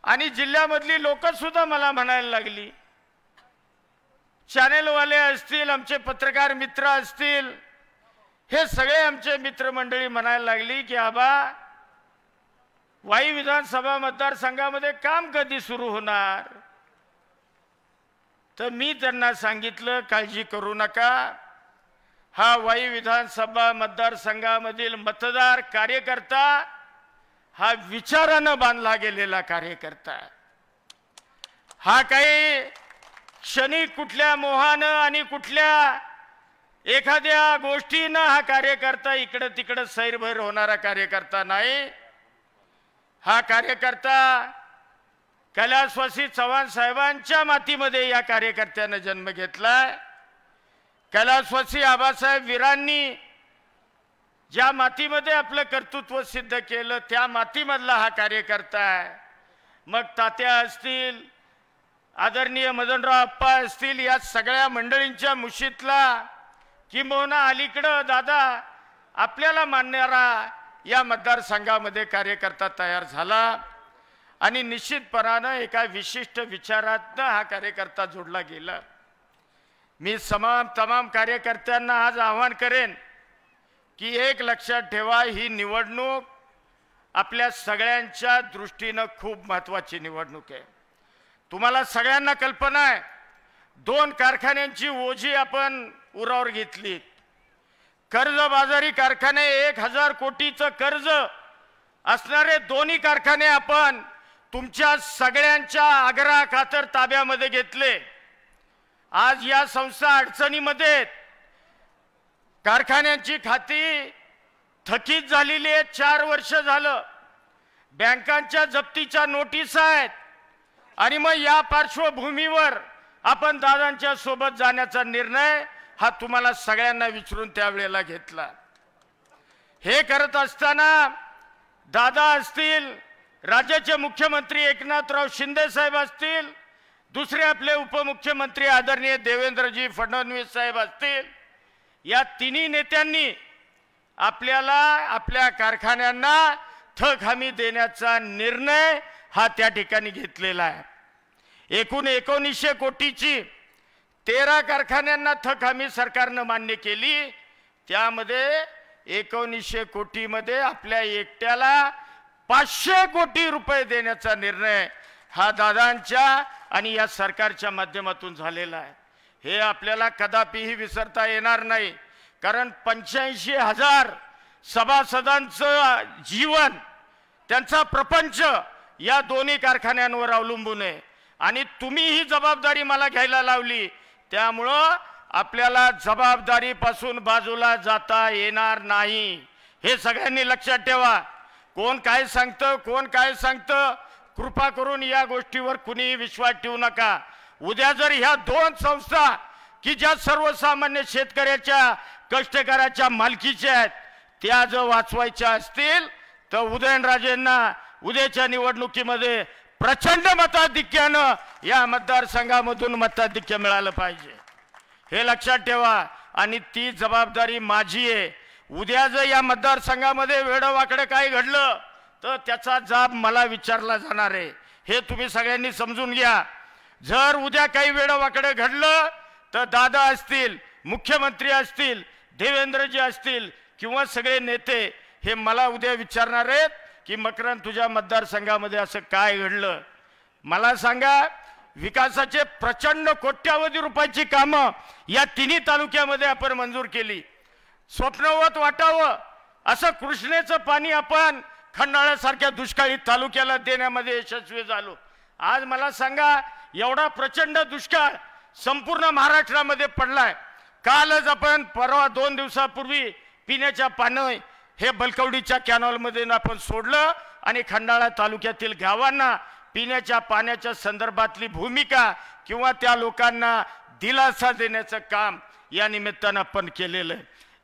आणि जिल्ह्यामधली लोक सुद्धा मला म्हणायला लागली, चॅनेलवाले असतील, आमचे पत्रकार मित्र असतील, हे सगळे आमचे मित्रमंडळी म्हणायला लागली की आबा वाई विधानसभा मतदारसंघामध्ये काम कधी सुरू होणार. तर मी त्यांना सांगितलं काळजी करू नका, हा वाई विधानसभा मतदारसंघामधील मतदार कार्यकर्ता हा विचारानं बांधला गेलेला कार्यकर्ता, हा काही क्षणिक कुठल्या मोहानं आणि कुठल्या एखाद्या गोष्टीनं हा कार्यकर्ता इकडं तिकडं सैरभैर होणारा कार्यकर्ता नाही. हा कार्यकर्ता कैलासवासी चव्हाण साहेबांच्या मातीमध्ये या कार्यकर्त्यानं जन्म घेतलाय. कैलासवासी आबासाहेब वीरांनी ज्या मातीमध्ये आपलं कर्तृत्व सिद्ध केलं त्या मातीमधला हा कार्यकर्ता आहे. मग तात्या असतील, आदरणीय मदनराव अप्पा असतील, या सगळ्या मंडळींच्या मुशीतला किंबहुना अलीकडं दादा आपल्याला मानणारा या मतदारसंघामध्ये कार्यकर्ता तयार झाला आणि निश्चितपणानं एका विशिष्ट विचारातनं हा कार्यकर्ता जोडला गेला. मी तमाम कार्यकर्त्यांना आज आवाहन करेन की एक लक्षात ठेवा, ही निवडणूक आपल्या सगळ्यांच्या दृष्टीनं खूप महत्त्वाची निवडणूक आहे. तुम्हाला सगळ्यांना कल्पना आहे 2 कारखान्यांची ओझी आपण उरावर घेतली. कर्जबाजारी कारखाने 1000 कोटीचं कर्ज असणारे दोन्ही कारखाने आपण तुमच्या सगळ्यांच्या आग्रहाखातर ताब्यामध्ये घेतले. आज या संस्था अडचणीमध्ये, कारखान्यांची खाती थकीत झालेली आहेत, 4 वर्ष झालं, बँकांच्या जप्तीच्या नोटीस आहेत आणि मग या पार्श्वभूमीवर आपण दादांच्या सोबत जाण्याचा निर्णय हा तुम्हाला सगळ्यांना विचारून त्यावेळेला घेतला. हे करत असताना दादा असतील, राज्याचे मुख्यमंत्री एकनाथराव शिंदे साहेब असतील, दुसरे आपले उपमुख्यमंत्री आदरणीय देवेंद्रजी फडणवीस साहेब असतील, या तिन्ही नेत्यांनी आपल्याला आपल्या कारखान्यांना थक हमी देण्याचा निर्णय हा त्या ठिकाणी घेतलेला आहे. एकूण 1900 कोटीची 13 कारखान्यांना थक हमी सरकारनं मान्य केली. त्यामध्ये 1900 कोटीमध्ये आपल्या एकट्याला 500 कोटी रुपये देण्याचा निर्णय हा दादांच्या आणि या सरकारच्या माध्यमातून झालेला आहे. हे आपल्याला कदापिही विसरता येणार नाही. कारण 85,000 सभासदांचं जीवन, त्यांचा प्रपंच या दोन्ही कारखान्यांवर अवलंबून आहे आणि तुम्ही ही जबाबदारी मला घ्यायला लावली, त्यामुळं आपल्याला जबाबदारीपासून बाजूला जाता येणार नाही, हे सगळ्यांनी लक्षात ठेवा. कोण काय सांगतं, कोण काय सांगतं, कृपा करून या गोष्टीवर कुणीही विश्वास ठेवू नका. उद्या जर ह्या दोन संस्था की ज्या सर्वसामान्य शेतकऱ्याच्या कष्टकऱ्याच्या मालकीच्या आहेत त्या जर वाचवायच्या असतील तर उदयनराजेंना उद्याच्या निवडणुकीमध्ये प्रचंड मताधिक्यानं या मतदारसंघामधून मताधिक्य मिळालं पाहिजे, हे लक्षात ठेवा. आणि ती जबाबदारी माझी आहे. उद्या जर या मतदारसंघामध्ये वेडवाकडे काय घडलं तर त्याचा जाब मला विचारला जाणार आहे, हे तुम्ही सगळ्यांनी समजून घ्या. जर उद्या काही वेडवाकडे घडलं तर दादा असतील, मुख्यमंत्री असतील, देवेंद्रजी असतील किंवा सगळे नेते हे मला उद्या विचारणार आहेत की मकरंद तुझ्या मतदारसंघामध्ये असं काय घडलं. मला सांगा, विकासाचे प्रचंड कोट्यावधी रुपयाची कामं या तिन्ही तालुक्यामध्ये आपण मंजूर केली. स्वप्नवत वाटावं असं कृष्णेचं पाणी आपण खंडाळ्यासारख्या दुष्काळी तालुक्याला देण्यामध्ये यशस्वी झालो. आज मला सांगा, एवढा प्रचंड दुष्काळ संपूर्ण महाराष्ट्रामध्ये पडलाय. कालच आपण परवा 2 दिवसापूर्वी पिण्याच्या पाणी हे बलकवडीच्या कॅनॉलमध्ये आपण सोडलं आणि खंडाळा तालुक्यातील गावांना पिण्याच्या पाण्याच्या संदर्भातली भूमिका किंवा त्या लोकांना दिलासा देण्याचं काम या निमित्तानं आपण केलेलं आहे.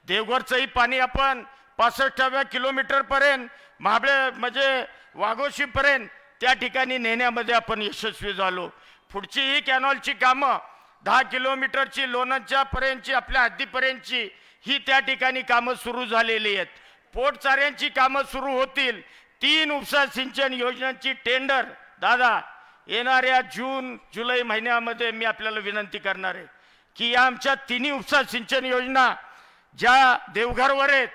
देवघरचंही पाणी आपण 65व्या किलोमीटरपर्यंत महाबळे म्हणजे वाघोशीपर्यंत त्या ठिकाणी नेण्यामध्ये आपण यशस्वी झालो. पुढची ही कॅनॉलची कामं 10 किलोमीटरची लोणंदच्या पर्यंतची आपल्या हद्दीपर्यंतची ही त्या ठिकाणी कामं सुरू झालेली आहेत. पोटचाऱ्यांची कामं सुरू होतील. 3 उपसा सिंचन योजनांची टेंडर दादा येणाऱ्या जून जुलै महिन्यामध्ये मी आपल्याला विनंती करणार आहे की या आमच्या 3 उपसा सिंचन योजना ज्या देवघरवर आहेत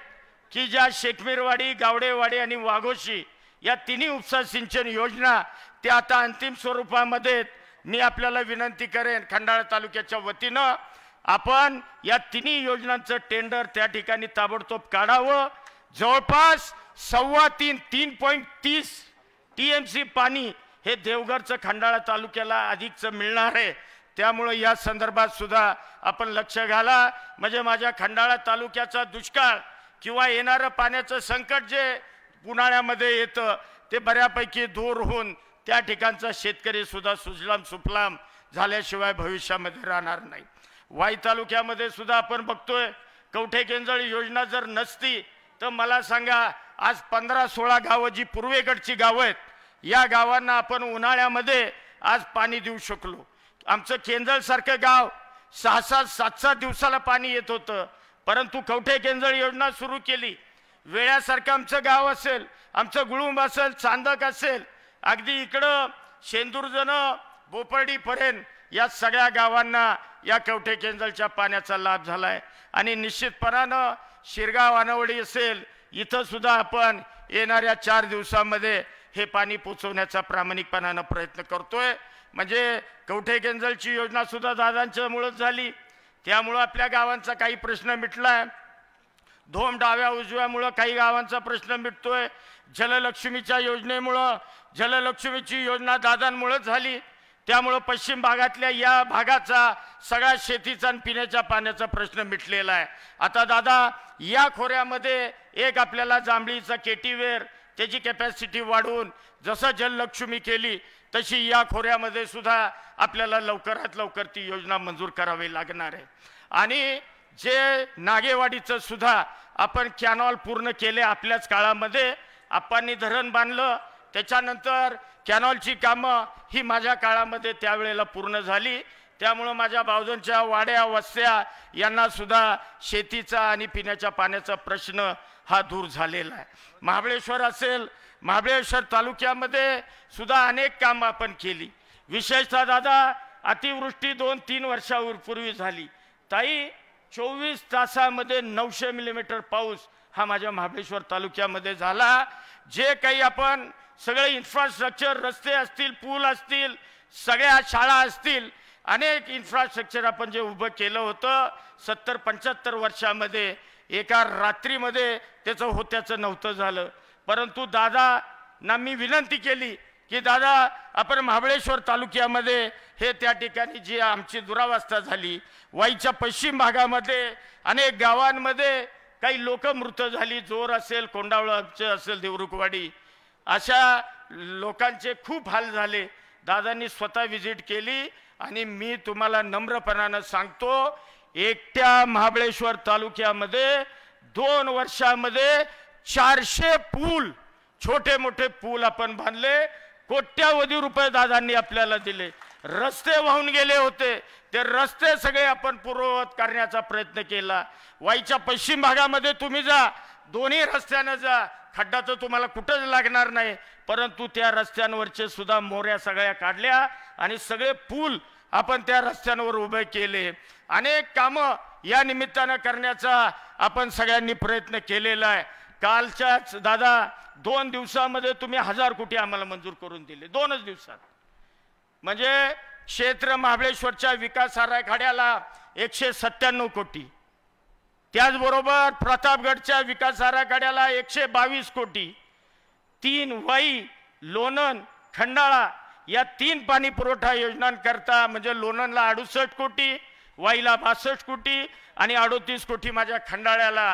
की ज्या शेखमीरवाडी, गावडेवाडी आणि वाघोशी या 3 उपसा सिंचन योजना त्या आता अंतिम स्वरूपामध्ये मी आपल्याला विनंती करेन खंडाळा तालुक्याच्या वतीनं आपण या 3 योजनांचं टेंडर त्या ठिकाणी ताबडतोब काढावं. जवळपास 3.30 TMC पाणी हे देवघरचं खंडाळा तालुक्याला अधिकचं मिळणार आहे. त्यामुळे या संदर्भात सुद्धा आपण लक्ष घाला, म्हणजे माझ्या खंडाळा तालुक्याचा दुष्काळ किंवा येणारं पाण्याचं संकट जे उन्हाळ्यामध्ये येतं ते बऱ्यापैकी दूर होऊन त्या ठिकाणचा शेतकरी सुद्धा सुजलाम सुफलाम झाल्याशिवाय भविष्यामध्ये राहणार नाही. वाई तालुक्यामध्ये सुद्धा आपण बघतोय कवठे केंजळ योजना जर नसती तर मला सांगा आज 15-16 गावं जी पूर्वेकडची गावं आहेत या गावांना आपण उन्हाळ्यामध्ये आज पाणी देऊ शकलो. आमचं केंजळसारखं गाव 6-7 दिवसाला पाणी येत होतं, परंतु कवठे केंजळ योजना सुरू केली. वेळ्यासारखं आमचं गाव असेल, आमचं गुळुंब असेल, चांदक असेल, अगदी इकडं शेंदूरजणं बोपर्डीपर्यंत या सगळ्या गावांना या कवठे केंजळच्या पाण्याचा लाभ झाला आहे. आणि निश्चितपणानं शिरगाव आनवडी असेल इथं सुद्धा आपण येणाऱ्या 4 दिवसामध्ये हे पाणी पोचवण्याचा प्रामाणिकपणानं प्रयत्न करतोय. म्हणजे कवठे केंजळची योजना सुद्धा दादांच्यामुळेच झाली, त्यामुळं आपल्या गावांचा काही प्रश्न मिटलाय. धोम डाव्या उजव्यामुळं काही गावांचा प्रश्न मिटतोय. जललक्ष्मीच्या योजनेमुळं जललक्ष्मीची योजना दादांमुळेच झाली, त्यामुळं पश्चिम भागातल्या या भागाचा सगळ्या शेतीचा आणि पिण्याच्या पाण्याचा प्रश्न मिटलेला आहे. आता दादा या खोऱ्यामध्ये एक आपल्याला जांभळीचा केटीवेर त्याची कॅपॅसिटी वाढवून जसं जललक्ष्मी केली तशी या खोऱ्यामध्ये सुद्धा आपल्याला लवकरात लवकर ती योजना मंजूर करावी लागणार आहे. आणि जे नागेवाडीचं सुद्धा आपण कॅनॉल पूर्ण केले आपल्याच काळामध्ये, आप्पांनी धरण बांधलं, त्याच्यानंतर कॅनॉलची कामं ही माझ्या काळामध्ये त्यावेळेला पूर्ण झाली. त्यामुळं माझ्या भावजांच्या वाड्या वस्त्या यांना सुद्धा शेतीचा आणि पिण्याच्या पाण्याचा प्रश्न हा दूर झालेला आहे. महाबळेश्वर असेल, महाबळेश्वर तालुक्यामध्ये सुद्धा अनेक कामं आपण केली. विशेषतः दादा अतिवृष्टी 2-3 वर्षापूर्वी झाली. ताई 24 तासामध्ये 900 मिलीमीटर पाऊस हा माझ्या महाबळेश्वर तालुक्यामध्ये झाला. जे काही आपण सगळे इन्फ्रास्ट्रक्चर, रस्ते असतील, पूल असतील, सगळ्या शाळा असतील, अनेक इन्फ्रास्ट्रक्चर आपण जे उभं केलं होतं 70-75 वर्षामध्ये, एका रात्रीमध्ये त्याचं होत्याचं नव्हतं झालं. परंतु दादांना मी विनंती केली की दादा, आपण महाबळेश्वर तालुक्यामध्ये हे त्या ठिकाणी जी आमची दुरावस्था झाली, वाईच्या पश्चिम भागामध्ये अनेक गावांमध्ये काही लोक मृत झाली, जोर असेल, कोंडावळचे असेल, देवरुखवाडी, अशा लोकांचे खूप हाल झाले. दादांनी स्वतः व्हिजिट केली आणि मी तुम्हाला नम्रपणानं सांगतो, एकट्या महाबळेश्वर तालुक्यामध्ये 2 वर्षामध्ये 400 पूल, छोटे मोठे पूल आपण बांधले. कोट्यावधी रुपये दादांनी आपल्याला दिले. रस्ते वाहून गेले होते, ते रस्ते सगळे आपण पूर्ववत करण्याचा प्रयत्न केला. वाईच्या पश्चिम भागामध्ये तुम्ही जा, दोन्ही रस्त्यानं जा, खड्डा तर तुम्हाला कुठंच लागणार नाही. परंतु त्या रस्त्यांवरचे सुद्धा मोऱ्या सगळ्या काढल्या आणि सगळे पूल आपण त्या रस्त्यांवर उभे केले. अनेक कामं या निमित्तानं करण्याचा आपण सगळ्यांनी प्रयत्न केलेला आहे. कालच्याच दादा 2 दिवसामध्ये तुम्ही 1000 कोटी आम्हाला मंजूर करून दिले, 2च दिवसात. म्हणजे क्षेत्र महाबळेश्वरच्या विकास आराखड्याला 197 कोटी, त्याचबरोबर प्रतापगडच्या विकास आराखड्याला 122 कोटी, 3 वाई, लोणंद, खंडाळा या 3 पाणी पुरवठा योजनांकरता म्हणजे लोणंदला 68 कोटी, वाईला 62 कोटी आणि 38 कोटी माझ्या खंडाळ्याला.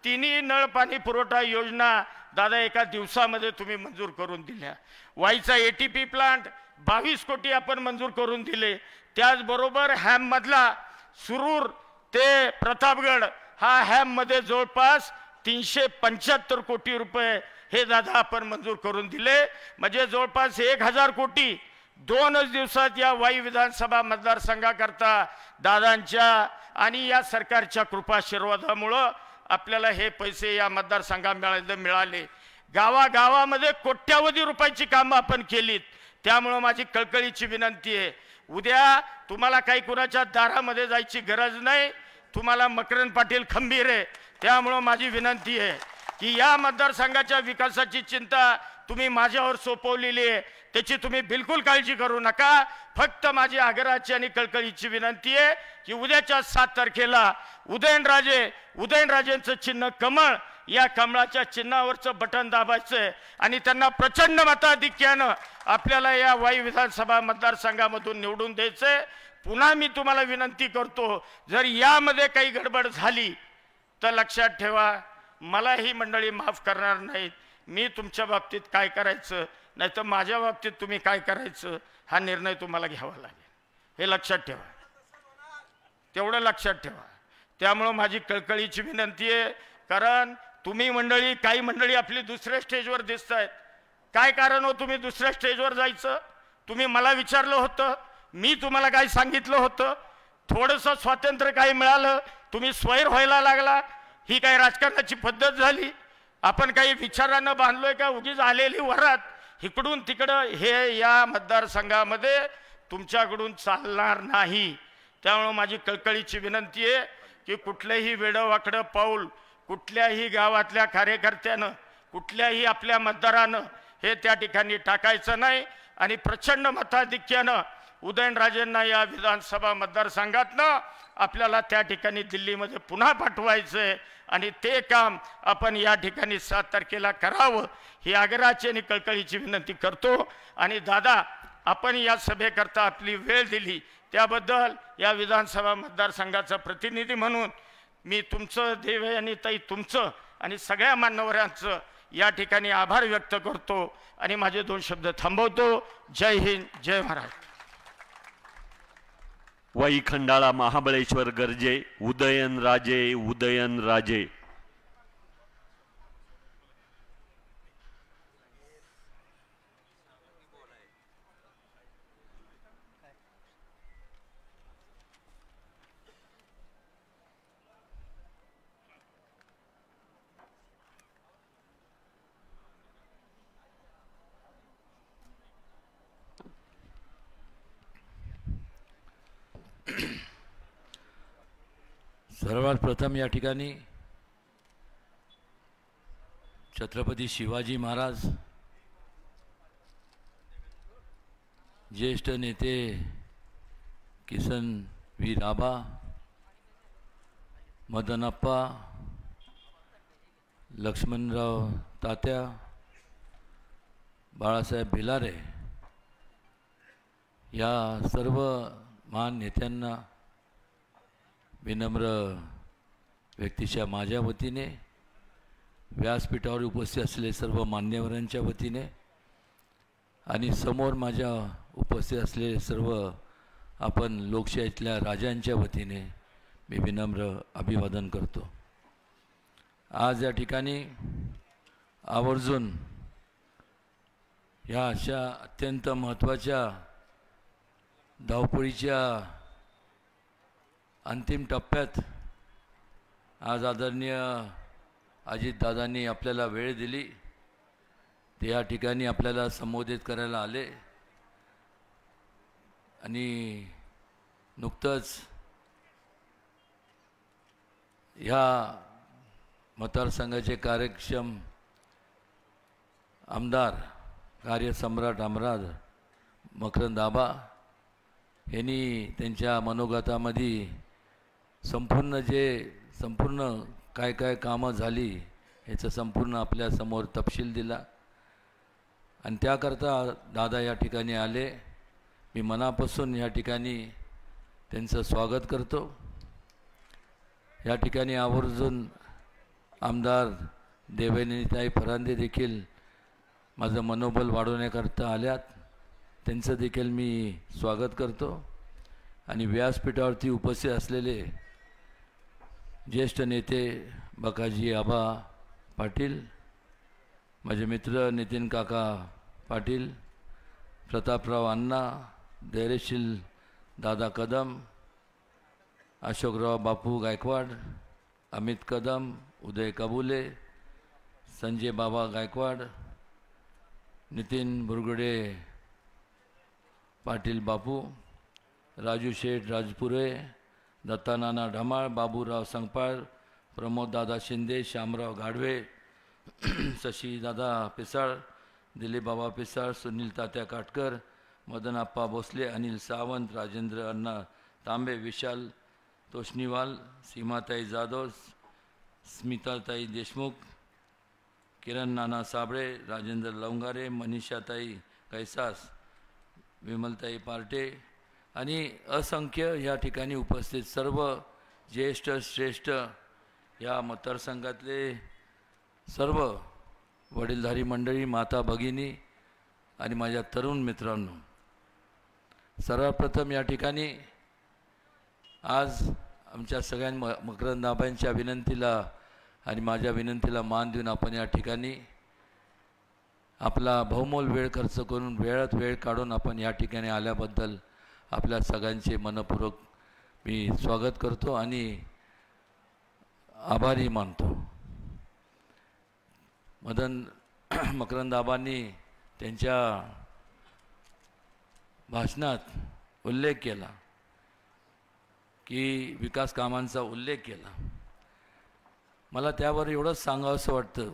3 नळ पाणी पुरवठा योजना दादा एका दिवसामध्ये तुम्ही मंजूर करून दिल्या. वाईचा ATP प्लांट 22 कोटी आपण मंजूर करून दिले. त्याचबरोबर हॅममधला सुरूर ते प्रतापगड हा हॅममध्ये जवळपास 375 कोटी रुपये हे दादा आपण मंजूर करून दिले. म्हणजे जवळपास 1000 कोटी 2च दिवसात या वाई विधानसभा मतदारसंघाकरता दादांच्या आणि या सरकारच्या कृपाशीर्वादामुळं आपल्याला हे पैसे या मतदारसंघात मिळाले. गावागावामध्ये कोट्यावधी रुपयाची कामं आपण केलीत. त्यामुळं माझी कळकळीची विनंती आहे, उद्या तुम्हाला काही कुणाच्या दारामध्ये जायची गरज नाही. तुम्हाला मकरंद पाटील खंबीर आहे. त्यामुळं माझी विनंती आहे की या मतदारसंघाच्या विकासाची चिंता तुम्ही माझ्यावर सोपवलेली आहे, त्याची तुम्ही बिलकुल काळजी करू नका. फक्त माझी आग्रहाची आणि कळकळीची विनंती आहे की उद्याच्या 7 तारखेला उदयनराजेंचं चिन्ह कमळ, या कमळाच्या चिन्हावरचं बटन दाबायचं आणि त्यांना प्रचंड मताधिक्यानं आपल्याला या वाई विधानसभा मतदारसंघामधून निवडून द्यायचंय. पुन्हा मी तुम्हाला विनंती करतो, जर यामध्ये काही गडबड झाली तर लक्षात ठेवा, मला ही मंडळी माफ करणार नाहीत. मी तुमच्या बाबतीत काय करायचं, नाही तर माझ्या बाबतीत तुम्ही काय करायचं हा निर्णय तुम्हाला घ्यावा लागेल. हे लक्षात ठेवा, तेवढं लक्षात ठेवा. त्यामुळं माझी कळकळीची विनंती आहे, कारण तुम्ही मंडळी, काही मंडळी आपली दुसऱ्या स्टेजवर दिसत आहेत. काय कारण हो तुम्ही दुसऱ्या स्टेजवर जायचं? तुम्ही मला विचारलं होतं, मी तुम्हाला काय सांगितलं होतं? थोडंसं स्वातंत्र्य काही मिळालं, तुम्ही स्वैर व्हायला लागला. ही काही राजकारणाची पद्धत झाली? आपण काही विचारानं बांधलोय का? उगीच आलेली वरात इकडून तिकडं हे या मतदारसंघामध्ये तुमच्याकडून चालणार नाही. त्यामुळं माझी कळकळीची विनंती आहे की कुठलंही वेडवाकडं पाऊल कुठल्याही गावातल्या कार्यकर्त्यानं, कुठल्याही आपल्या मतदारानं हे त्या ठिकाणी टाकायचं नाही. आणि प्रचंड मताधिक्यानं उदयनराजेंना या विधानसभा मतदारसंघातनं आपल्याला त्या ठिकाणी दिल्लीमध्ये पुन्हा पाठवायचं आहे आणि ते काम आपण या ठिकाणी 7 तारखेला करावं ही आग्रहाची आणि कळकळीची विनंती करतो. आणि दादा, आपण या सभेकरता आपली वेळ दिली त्याबद्दल या विधानसभा मतदारसंघाचा प्रतिनिधी म्हणून मी तुमचं, देवयानी ताई तुमचं आणि सगळ्या मान्यवरांचं या ठिकाणी आभार व्यक्त करतो आणि माझे 2 शब्द थांबवतो. जय हिंद, जय महाराष्ट्र. वाई खंडाळा महाबळेश्वर गर्जे, उदयनराजे उदयनराजे. सर्वात प्रथम या ठिकाणी छत्रपती शिवाजी महाराज, ज्येष्ठ नेते किसन व्ही राभा, मदनप्पा, लक्ष्मणराव तात्या, बाळासाहेब भिलारे या सर्व महान नेत्यांना विनम्र व्यक्तीच्या माझ्या वतीने, व्यासपीठावर उपस्थित असलेले सर्व मान्यवरांच्या वतीने आणि समोर माझ्या उपस्थित असलेले सर्व आपण लोकशाहीतल्या राजांच्या वतीने मी विनम्र अभिवादन करतो. आज या ठिकाणी आवर्जून ह्या अशा अत्यंत महत्त्वाच्या धावपळीच्या अंतिम टप्प्यात आज आदरणीय अजितदादांनी आपल्याला वेळ दिली, ते या ठिकाणी आपल्याला संबोधित करायला आले आणि नुकतंच ह्या मतदारसंघाचे कार्यक्षम आमदार, कार्यसम्राट आमदार मकरंद आबा यांनी त्यांच्या मनोगतामध्ये संपूर्ण काय काय कामं झाली याचं संपूर्ण आपल्यासमोर तपशील दिला आणि त्याकरता दादा या ठिकाणी आले. मी मनापासून या ठिकाणी त्यांचं स्वागत करतो. या ठिकाणी आवर्जून आमदार देवयानीताई फरांदे देखील माझं मनोबल वाढवण्याकरता आल्यात, त्यांचं देखील मी स्वागत करतो. आणि व्यासपीठावरती उपस्थित असलेले ज्येष्ठ नेते बकाजी आबा पाटील, माझे मित्र नितीन काका पाटील, प्रतापराव अण्णा, धैर्यशील दादा कदम, अशोकराव बापू गायकवाड, अमित कदम, उदय कबुले, संजय बाबा गायकवाड, नितीन बुरगडे पाटील बापू, राजू शेठ राजपुरे, दत्तानाना ढमाळ, बाबूराव संगपाळ, प्रमोददादा शिंदे, श्यामराव गाढवे, शशीदादा पिसाळ, दिलीप बाबा पिसाळ, सुनील तात्या काटकर, मदनप्पा भोसले, अनिल सावंत, राजेंद्र अण्णा तांबे, विशाल तोष्णीवाल, सीमाताई जाधव, स्मिताताई देशमुख, किरण नाना साबळे, राजेंद्र लवंगारे, मनीषाताई कैसास, विमलताई पार्टे आणि असंख्य या ठिकाणी उपस्थित सर्व ज्येष्ठ श्रेष्ठ या मतदारसंघातले सर्व वडीलधारी मंडळी, माता भगिनी आणि माझ्या तरुण मित्रांनो, सर्वप्रथम या ठिकाणी आज आमच्या सगळ्या मकरंद आबांच्या विनंतीला आणि माझ्या विनंतीला मान देऊन आपण या ठिकाणी आपला बहुमोल वेळ खर्च करून वेळात वेळ काढून आपण या ठिकाणी आल्याबद्दल आपल्या सगळ्यांचे मनपूर्वक मी स्वागत करतो आणि आभारी मानतो. मकरंद आबांनी त्यांच्या भाषणात उल्लेख केला की विकास कामांचा उल्लेख केला. मला त्यावर एवढंच सांगावंसं वाटतं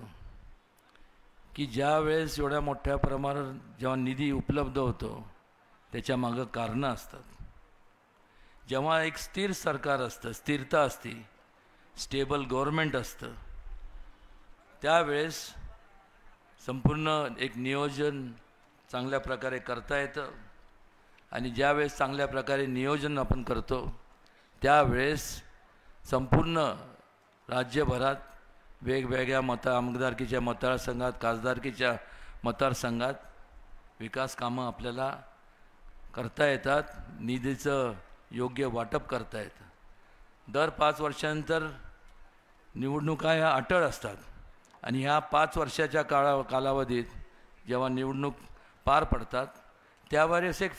की ज्या वेळेस एवढ्या मोठ्या प्रमाणात जेव्हा निधी उपलब्ध होतो त्याच्या मागं कारणं असतात. जेव्हा एक स्थिर सरकार असतं, स्थिरता असते, स्टेबल गव्हर्नमेंट असतं, त्यावेळेस संपूर्ण एक नियोजन चांगल्या प्रकारे करता येतं आणि ज्यावेळेस चांगल्या प्रकारे नियोजन आपण करतो त्यावेळेस संपूर्ण राज्यभरात वेगवेगळ्या आमदारकीच्या मतदारसंघात, खासदारकीच्या मतदारसंघात विकास कामं आपल्याला करता येतात, निधीचं योग्य वाटप करता येतं. दर 5 वर्षांनंतर निवडणुका ह्या अटळ असतात आणि ह्या 5 वर्षाच्या कालावधीत जेव्हा निवडणूक पार पडतात त्यावेळेस एक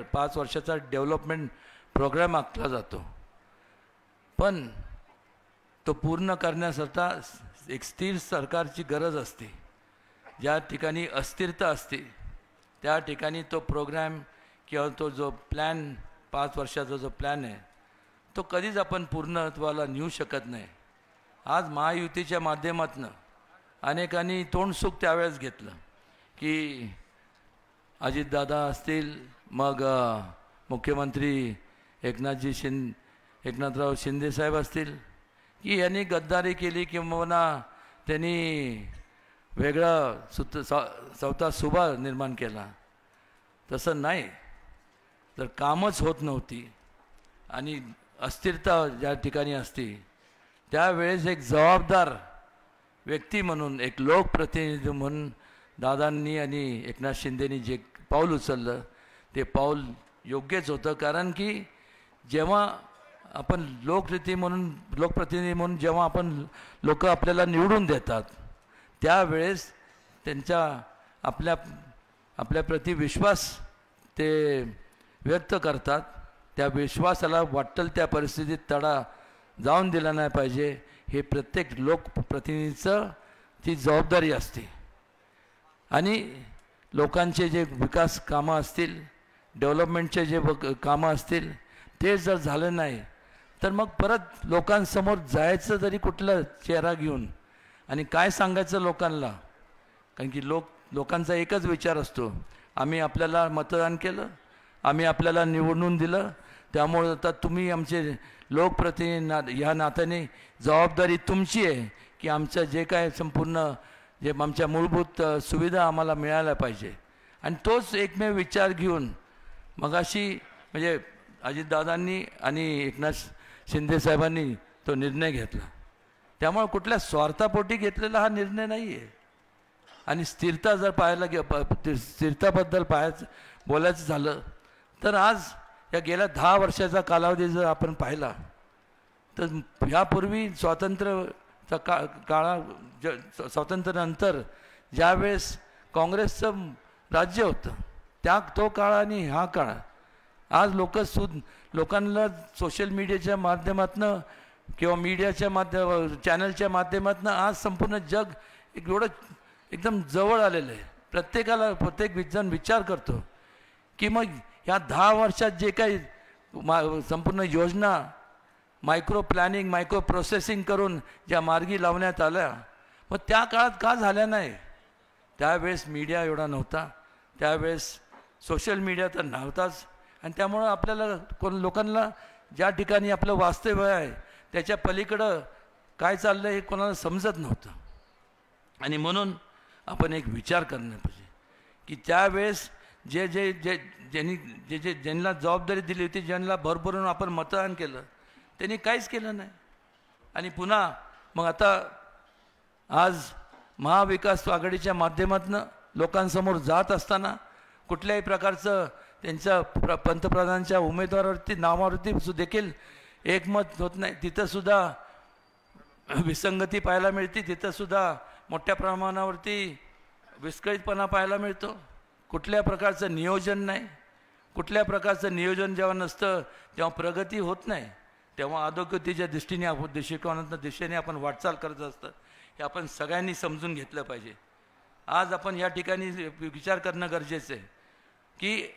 5 वर्षाचा डेव्हलपमेंट प्रोग्राम आखला जातो. पण तो पूर्ण करण्यासाठी एक स्थिर सरकारची गरज असते. ज्या ठिकाणी अस्थिरता असते त्या ठिकाणी तो प्रोग्राम किंवा तो जो प्लॅन 5 वर्षाचा जो प्लॅन आहे तो कधीच आपण पूर्णत्वाला नेऊ शकत नाही. आज महायुतीच्या माध्यमातून अनेकांनी तोंडसुख त्यावेळेस घेतलं की अजितदादा असतील, मग मुख्यमंत्री एकनाथराव शिंदे साहेब असतील की यांनी गद्दारी केली किंवा त्यांनी वेगळा चौथा सुभा निर्माण केला. तसं नाही. जर कामच होत नव्हती आणि अस्थिरता ज्या ठिकाणी असती त्यावेळेस एक जबाबदार व्यक्ती म्हणून एक लोकप्रतिनिधी म्हणून दादांनी आणि एकनाथ शिंदेनी जे पाऊल उचललं ते पाऊल योग्यच होतं. कारण की जेव्हा आपण लोकप्रतिनिधी म्हणून जेव्हा आपण लोक आपल्याला निवडून देतात त्यावेळेस त्यांच्या आपल्याप्रती विश्वास ते व्यक्त करतात. त्या विश्वासाला वाटेल त्या परिस्थितीत तडा जाऊन दिला नाही पाहिजे. हे प्रत्येक लोकप्रतिनिधीचं ती जबाबदारी असते. आणि लोकांचे जे विकास कामं असतील, डेव्हलपमेंटचे जे कामं असतील ते जर झालं नाही तर मग परत लोकांसमोर जायचं जरी कुठला चेहरा घेऊन आणि काय सांगायचं लोकांना. कारण की लोकांचा एकच विचार असतो, आम्ही आपल्याला मतदान केलं, आम्ही आपल्याला निवडून दिलं, त्यामुळे आता तुम्ही आमचे लोकप्रतिनिधी ह्या नात्याने जबाबदारी तुमची आहे की आमचं जे काय संपूर्ण जे आमच्या मूलभूत सुविधा आम्हाला मिळायला पाहिजे. आणि तोच एकमेव विचार घेऊन मगाशी म्हणजे अजितदादांनी आणि एकनाथ शिंदे साहेबांनी तो निर्णय घेतला. त्यामुळे कुठल्या स्वार्थापोटी घेतलेला हा निर्णय नाही आहे. आणि स्थिरता जर स्थिरताबद्दल बोलायचं झालं तर आज या गेल्या 10 वर्षाचा कालावधी जर आपण पाहिला तर ह्यापूर्वी स्वातंत्र्यानंतर ज्यावेळेस काँग्रेसचं राज्य होतं तो काळ आणि हा काळ आज लोकांना सोशल मीडियाच्या माध्यमातून किंवा मीडियाच्या चॅनलच्या माध्यमातून आज संपूर्ण जग एवढं एकदम जवळ आलेलं आहे. प्रत्येक जण विचार करतो की मग ह्या 10 वर्षात जे काही संपूर्ण योजना मायक्रो प्लॅनिंग मायक्रो प्रोसेसिंग करून ज्या मार्गी लावण्यात आल्या मग त्या काळात का झाल्या नाही. त्यावेळेस मीडिया एवढा नव्हता, त्यावेळेस सोशल मीडिया तर नव्हताच. आणि त्यामुळं आपल्याला लोकांना ज्या ठिकाणी आपलं वास्तव्य आहे त्याच्या पलीकडं काय चाललं हे कोणाला समजत नव्हतं. आणि म्हणून आपण एक विचार करणं पाहिजे की त्यावेळेस ज्यांना जबाबदारी दिली होती, ज्यांना भरभरून आपण मतदान केलं त्यांनी काहीच केलं नाही. आणि पुन्हा मग आता आज महाविकास आघाडीच्या माध्यमातून लोकांसमोर जात असताना कुठल्याही प्रकारचं त्यांच्या पंतप्रधानांच्या उमेदवारावरती नावावरती देखील एकमत होत नाही. तिथंसुद्धा विसंगती पाहायला मिळते, तिथंसुद्धा मोठ्या प्रमाणावरती विस्कळीतपणा पाहायला मिळतो. कुठल्या प्रकारचं नियोजन नाही. कुठल्या प्रकारचं नियोजन जेव्हा नसतं तेव्हा प्रगती होत नाही, तेव्हा अधोगतीच्या दिशेने आपण वाटचाल करत असतं. हे आपण सगळ्यांनी समजून घेतलं पाहिजे. आज आपण या ठिकाणी विचार करणं गरजेचं आहे की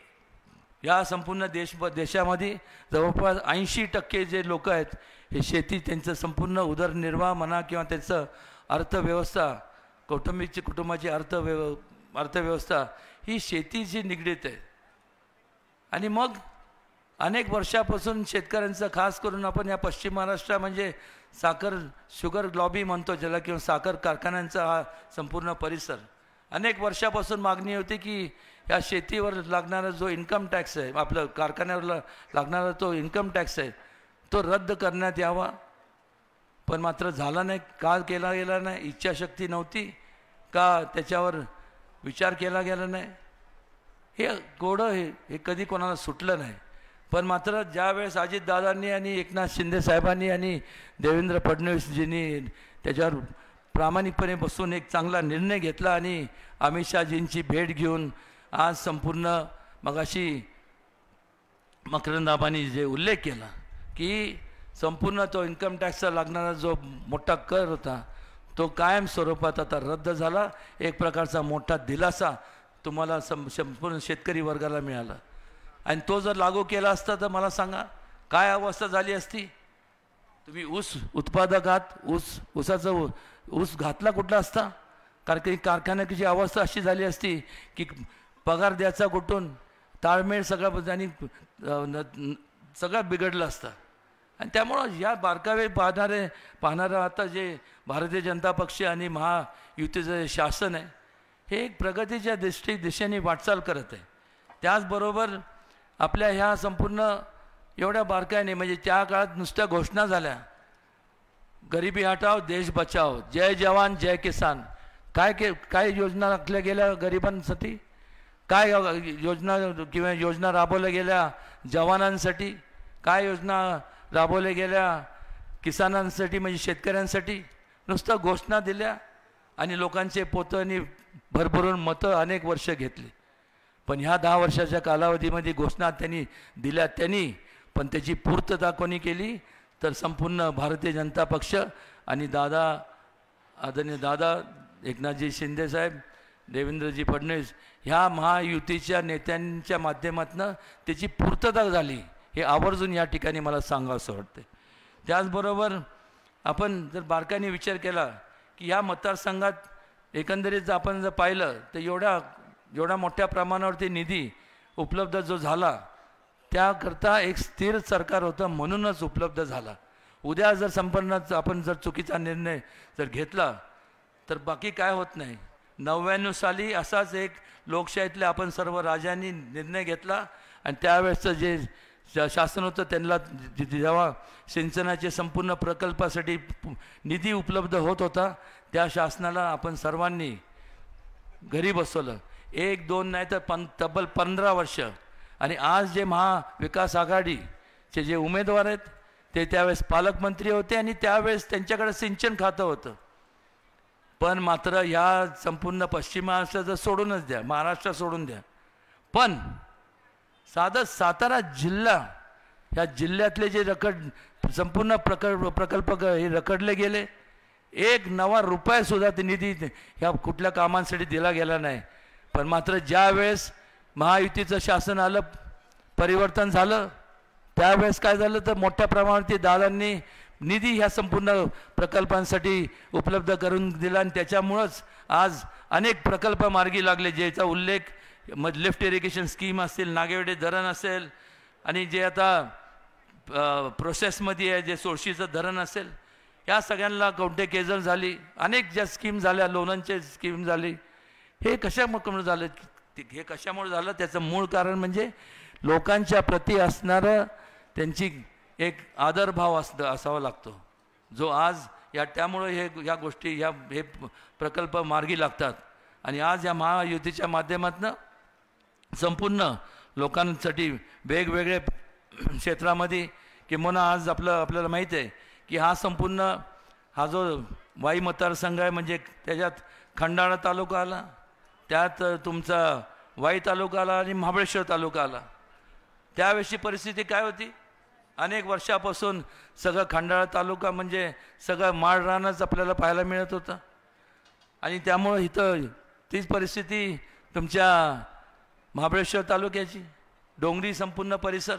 या संपूर्ण देशामध्ये जवळपास 80% जे लोक आहेत हे शेती, त्यांचं संपूर्ण उदरनिर्वाह म्हणा किंवा त्यांचं अर्थव्यवस्था, कुटुंबाची अर्थव्यवस्था ही शेतीशी निगडीत आहे. आणि मग अनेक वर्षापासून शेतकऱ्यांचं खास करून आपण या पश्चिम महाराष्ट्र म्हणजे शुगर लॉबी म्हणतो ज्याला, किंवा साखर कारखान्यांचा हा संपूर्ण परिसर, अनेक वर्षापासून मागणी होती की या शेतीवर लागणारा जो इन्कम टॅक्स आहे, आपलं कारखान्यावर लागणारा तो इन्कम टॅक्स आहे तो रद्द करण्यात यावा. पण मात्र झाला नाही. का केला गेला नाही? इच्छाशक्ती नव्हती का त्याच्यावर विचार केला गेला नाही? हे कोडं हे कधी कोणाला सुटलं नाही. पण मात्र ज्यावेळेस अजितदादांनी आणि एकनाथ शिंदे साहेबांनी आणि देवेंद्र फडणवीसजींनी त्याच्यावर प्रामाणिकपणे बसून एक चांगला निर्णय घेतला आणि अमित शहाजींची भेट घेऊन आज संपूर्ण मगाशी मकरंदाबांनी जे उल्लेख केला की संपूर्ण तो इन्कम टॅक्सचा लागणारा जो मोठा कर होता तो कायम स्वरूपात आता रद्द झाला. एक प्रकारचा मोठा दिलासा तुम्हाला संपूर्ण शेतकरी वर्गाला मिळाला. आणि तो जर लागू केला असता तर मला सांगा काय अवस्था झाली असती. तुम्ही ऊस उत्पादक आहात, ऊस घातला कुठला असता? कारण की कारखान्याची अवस्था अशी झाली असती की पगार द्यायचा कुठून, ताळमेळ सगळा आणि सगळं बिघडलं असतं. आणि त्यामुळं या बारकावे पाहणारं आता जे भारतीय जनता पक्ष आणि महायुतीचं शासन आहे हे एक प्रगतीच्या दिशेने वाटचाल करत आहे. त्याचबरोबर आपल्या ह्या संपूर्ण एवढ्या बारकाईने म्हणजे त्या काळात नुसत्या घोषणा झाल्या, गरिबी हटाव देश बचाव, जय जवान जय किसान. काय योजना आखल्या गेल्या गरिबांसाठी, काय योजना किंवा योजना राबवल्या गेल्या जवानांसाठी, काय योजना राबवल्या गेल्या किसानांसाठी म्हणजे शेतकऱ्यांसाठी. नुसतं घोषणा दिल्या आणि लोकांचे पोतांनी भरभरून मतं अनेक वर्ष घेतली. पण ह्या 10 वर्षाच्या कालावधीमध्ये घोषणा त्यांनी दिल्या पण त्याची पूर्तता कोणी केली तर संपूर्ण भारतीय जनता पक्ष आणि आदरणीय दादा एकनाथजी शिंदेसाहेब, देवेंद्रजी फडणवीस ह्या महायुतीच्या नेत्यांच्या माध्यमातून त्याची पूर्तता झाली हे आवर्जून या ठिकाणी मला सांगावंसं वाटते. त्याचबरोबर आपण जर बारकाईने विचार केला की ह्या मतदारसंघात एकंदरीत आपण जर पाहिलं तर एवढ्या मोठ्या प्रमाणावरती निधी उपलब्ध जो झाला त्याकरता एक स्थिर सरकार होतं म्हणूनच उपलब्ध झाला. उद्या जर संपन्नात आपण जर चुकीचा निर्णय जर घेतला तर बाकी काय होत नाही. 99 साली असाच एक लोकशाहीतले आपण सर्व राजांनी निर्णय घेतला आणि त्यावेळेसचं जे शासन होतं त्यांना जेव्हा सिंचनाचे संपूर्ण प्रकल्पासाठी निधी उपलब्ध होत होता त्या शासनाला आपण सर्वांनी घरी बसवलं. 1-2 नाही तर तब्बल 15 वर्ष. आणि आज जे महाविकास आघाडीचे जे उमेदवार आहेत ते त्यावेळेस पालकमंत्री होते आणि त्यावेळेस त्यांच्याकडे सिंचन खातं होतं. पण मात्र ह्या संपूर्ण पश्चिम महाराष्ट्राचं सोडूनच द्या, महाराष्ट्र सोडून द्या, पण साधं सातारा जिल्हा ह्या जिल्ह्यातले जे संपूर्ण प्रकल्प हे रखडले गेले. एक नवा रुपयासुद्धा ते निधी ह्या कुठल्या कामांसाठी दिला गेला नाही. पण मात्र ज्या वेळेस महायुतीचं शासन आलं, परिवर्तन झालं, त्यावेळेस काय झालं तर मोठ्या प्रमाणात दादांनी निधी ह्या संपूर्ण प्रकल्पांसाठी उपलब्ध करून दिला आणि त्याच्यामुळंच आज अनेक प्रकल्प मार्गी लागले ज्याचा उल्लेख लिफ्ट इरिगेशन स्कीम असेल, नागेवाडी धरण असेल आणि जे आता प्रोसेसमध्ये आहे जे सोळशीचं धरण असेल, या सगळ्यांना कवठे केजल झाली, अनेक ज्या स्कीम झाल्या, लोणांचे स्कीम झाली. हे कशामुळे झालं? हे कशामुळे झालं? त्याचं मूळ कारण म्हणजे लोकांच्या प्रती असणारं त्यांची एक आदरभाव असावा लागतो जो आज त्यामुळे ह्या गोष्टी हे प्रकल्प मार्गी लागतात. आणि आज या महायुतीच्या माध्यमातून संपूर्ण लोकांसाठी वेगवेगळे क्षेत्रामध्ये किंवा आज आपल्याला माहीत आहे की हा जो वाई मतदारसंघ आहे म्हणजे त्याच्यात खंडाळा तालुका आला, त्यात तुमचा वाई तालुका आला आणि महाबळेश्वर तालुका आला. त्यावेळेची परिस्थिती काय होती? अनेक वर्षापासून सगळं खंडाळा तालुका म्हणजे सगळं माळरानच आपल्याला पाहायला मिळत होतं आणि त्यामुळं इथं तीच परिस्थिती तुमच्या महाबळेश्वर तालुक्याची, डोंगरी संपूर्ण परिसर.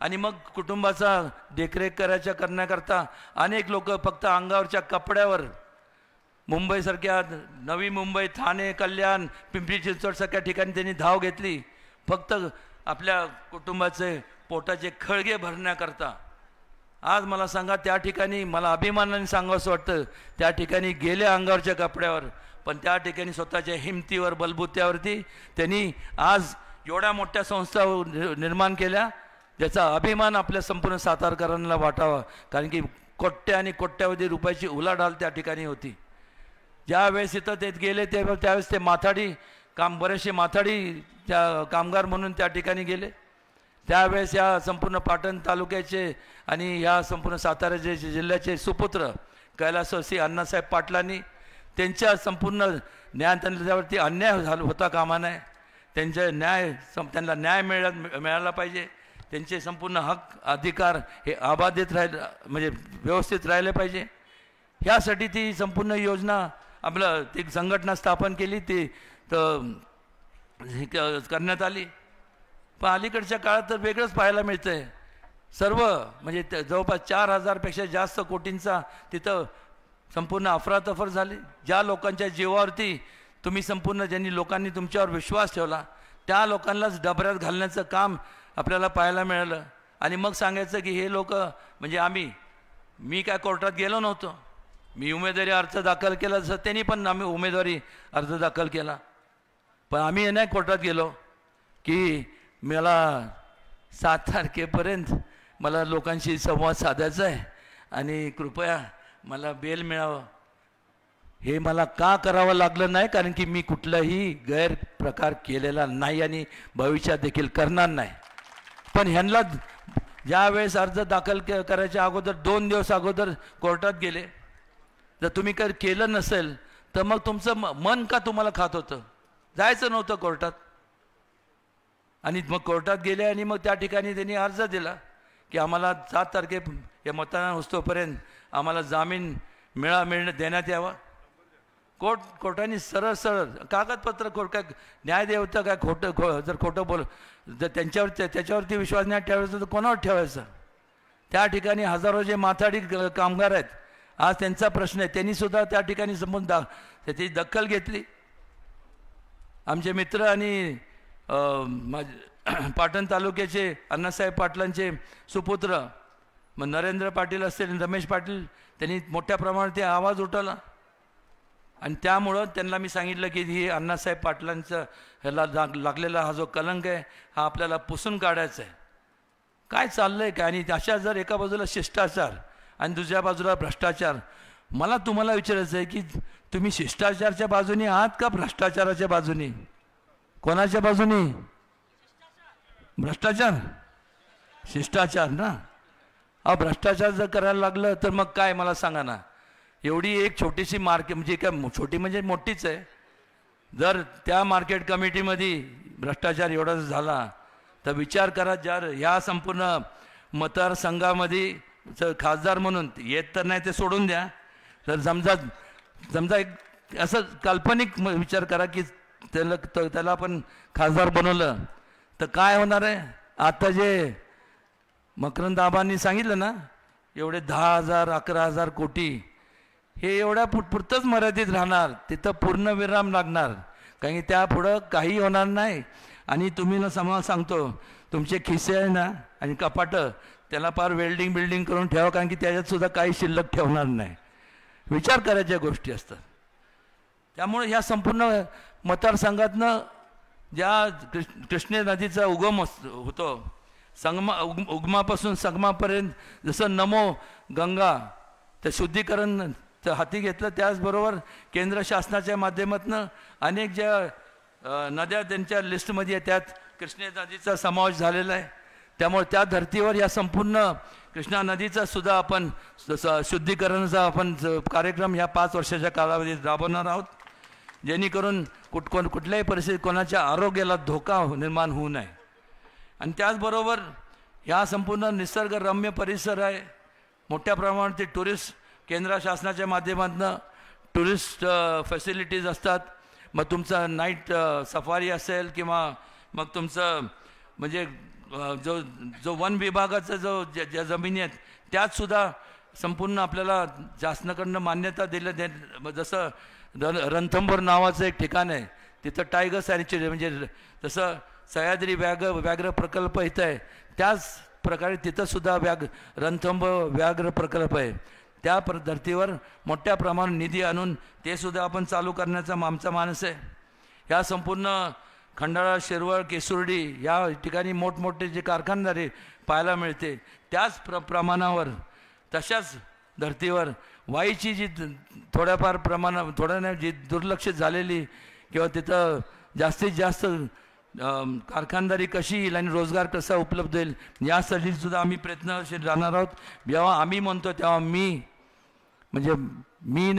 आणि मग कुटुंबाचा देखरेख करण्याकरता अनेक लोक फक्त अंगावरच्या कपड्यावर मुंबईसारख्या नवी मुंबई, ठाणे, कल्याण, पिंपरी चिंचवडसारख्या ठिकाणी त्यांनी धाव घेतली फक्त आपल्या कुटुंबाचे पोटाचे खळगे भरण्याकरता. आज मला सांगा त्या ठिकाणी मला अभिमानाने सांगावंसं वाटतं त्या ठिकाणी गेले अंगावरच्या कपड्यावर, पण त्या ठिकाणी स्वतःच्या हिमतीवर बलबुत्यावरती त्यांनी आज एवढ्या मोठ्या संस्था निर्माण केल्या ज्याचा अभिमान आपल्या संपूर्ण सातारकरांना वाटावा. कारण की कोट्या आणि कोट्यावधी रुपयाची उलाढाल त्या ठिकाणी होती. ज्यावेळेस इथं ते गेले त्यावेळेस ते बरेचसे माथाडी त्या कामगार म्हणून त्या ठिकाणी गेले. त्यावेळेस या संपूर्ण पाटण तालुक्याचे आणि या संपूर्ण सातारा जिल्ह्याचे सुपुत्र कैलासवासी अण्णासाहेब पाटलांनी त्यांच्या संपूर्ण त्यांच्यावरती अन्याय होता कामा नये. त्यांना न्याय मिळाला पाहिजे. त्यांचे संपूर्ण हक अधिकार हे अबाधित म्हणजे व्यवस्थित राहिले पाहिजे. ह्यासाठी ती संपूर्ण योजना ती संघटना स्थापन केली, ती करण्यात आली. पण अलीकडच्या काळात तर वेगळंच पाहायला मिळतं आहे. सर्व म्हणजे जवळपास 4,000पेक्षा जास्त कोटींचा तिथं संपूर्ण अफरातफर झाली. ज्या लोकांच्या जीवावरती ज्यांनी लोकांनी तुमच्यावर विश्वास ठेवला त्या लोकांनाच डबऱ्यात घालण्याचं काम आपल्याला पाहायला मिळालं. आणि मग सांगायचं की हे लोक म्हणजे मी काय कोर्टात गेलो नव्हतो, मी उमेदवारी अर्ज दाखल केला जसं त्यांनी पण आम्ही उमेदवारी अर्ज दाखल केला, पण आम्ही हे नाही कोर्टात गेलो की मला 7 तारखेपर्यंत मला लोकांशी संवाद साधायचा आहे आणि कृपया मला बेल मिळावं. हे मला का करावं लागलं नाही, कारण की मी कुठलाही गैरप्रकार केलेला नाही आणि भविष्यात देखील करणार नाही. पण ह्यांना ज्या वेळेस अर्ज दाखल करायच्या अगोदर 2 दिवस अगोदर कोर्टात गेले, जर तुम्ही केलं नसेल तर मग तुमचं मन का तुम्हाला खात होतं, जायचं नव्हतं कोर्टात. आणि मग कोर्टात गेले आणि मग त्या ठिकाणी त्यांनी अर्ज दिला की आम्हाला 7 तारखे हे मतदान होतोपर्यंत आम्हाला जामीन देण्यात यावा. कोर्टाने सरळ कागदपत्र काय न्यायदेवता काय जर खोटं जर त्याच्यावरती विश्वास नाही ठेवायचा तर कोणावर ठेवायचा. त्या ठिकाणी हजारो जे माथाडी कामगार आहेत, आज त्यांचा प्रश्न आहे, त्यांनी सुद्धा त्या ठिकाणी संबंध त्याची दखल घेतली. आमचे मित्र आणि पाटण तालुक्याचे अण्णासाहेब पाटलांचे सुपुत्र मग नरेंद्र पाटील असतील, रमेश पाटील, त्यांनी मोठ्या प्रमाणात ते आवाज उठवला आणि त्यामुळं त्यांना मी सांगितलं की ही अण्णासाहेब पाटलांचं ह्याला लागलेला हा जो कलंक आहे हा आपल्याला पुसून काढायचा आहे. काय चाललं आहे काय, आणि अशा जर एका बाजूला शिष्टाचार आणि दुसऱ्या बाजूला भ्रष्टाचार, मला तुम्हाला विचारायचं आहे की तुम्ही शिष्टाचाराच्या बाजूने आहात का भ्रष्टाचाराच्या बाजूने? कोणाच्या बाजूने? भ्रष्टाचार, शिष्टाचार ना. भ्रष्टाचार जर करायला लागलं तर मग काय मला सांगा ना. एवढी एक छोटीशी मार्केट म्हणजे काय छोटी म्हणजे मोठीच आहे, जर त्या मार्केट कमिटीमध्ये भ्रष्टाचार एवढा झाला तर विचार करा, जर ह्या संपूर्ण मतदारसंघामध्ये खासदार म्हणून येत तर नाही ते सोडून द्या, तर समजा एक असं काल्पनिक विचार करा की त्याला आपण खासदार बनवलं तर काय होणार आहे. आता जे मकरंद आबांनी सांगितलं ना, एवढे 10,000 11,000 कोटी हे एवढ्या पुरतंच मर्यादित राहणार, तिथं पूर्ण विराम लागणार, कारण की त्यापुढं काही होणार नाही. आणि तुम्ही ना सांगतो तुमचे खिसे आहे ना आणि कपाटं त्याला फार बिल्डिंग करून ठेवा, कारण की त्याच्यात सुद्धा काही शिल्लक ठेवणार नाही. विचार करायच्या गोष्टी असतात. त्यामुळे ह्या संपूर्ण मतदारसंघातनं ज्या कृष्णे नदीचा उगम होतो, उगमापासून संगमापर्यंत जसं नमो गंगा ते शुद्धीकरण हाती घेतलं, त्याचबरोबर केंद्र शासनाच्या माध्यमातून अनेक ज्या नद्या त्यांच्या लिस्टमध्ये आहे त्यात कृष्णे नदीचा समावेश झालेला आहे. त्यामुळे त्या धर्तीवर या संपूर्ण कृष्णा नदीचा सुद्धा आपण शुद्धीकरणाचा आपण कार्यक्रम ह्या 5 वर्षाच्या कालावधीत राबवणार आहोत, जेणेकरून कुठल्याही परिस्थितीत कोणाच्या आरोग्याला धोका निर्माण होऊ नये. आणि त्याचबरोबर ह्या संपूर्ण निसर्गरम्य परिसर आहे, मोठ्या प्रमाणात ते टुरिस्ट केंद्र शासनाच्या माध्यमातून टुरिस्ट फॅसिलिटीज असतात. मग तुमचं नाईट सफारी असेल किंवा मग तुमचं म्हणजे जो वन विभागाचं ज्या जमिनी आहेत त्यातसुद्धा संपूर्ण आपल्याला शासनाकडनं मान्यता दिलं. जसं रणथंभोर नावाचं एक ठिकाण आहे, तिथं टायगर सँच्युरी म्हणजे जसं सह्याद्री व्याघ्र प्रकल्प इथं आहे, त्याच प्रकारे तिथंसुद्धा रणथंभोर व्याघ्र प्रकल्प आहे. त्या धर्तीवर मोठ्या प्रमाणात निधी आणून ते सुद्धा आपण चालू करण्याचा आमचा मानस आहे. ह्या संपूर्ण खंडाळा, शिरवळ, केसुर्डी या ठिकाणी मोठमोठे जे कारखानदारी पाहायला मिळते, त्याच प्रमाणावर तशाच धर्तीवर वाईची जी थोड्याफार थोड्या जी दुर्लक्षित झालेली किंवा तिथं जास्तीत जास्त कारखानदारी कशी येईल आणि रोजगार कसा उपलब्ध होईल यासाठी सुद्धा आम्ही प्रयत्नशील राहणार आहोत. जेव्हा आम्ही म्हणतो तेव्हा मी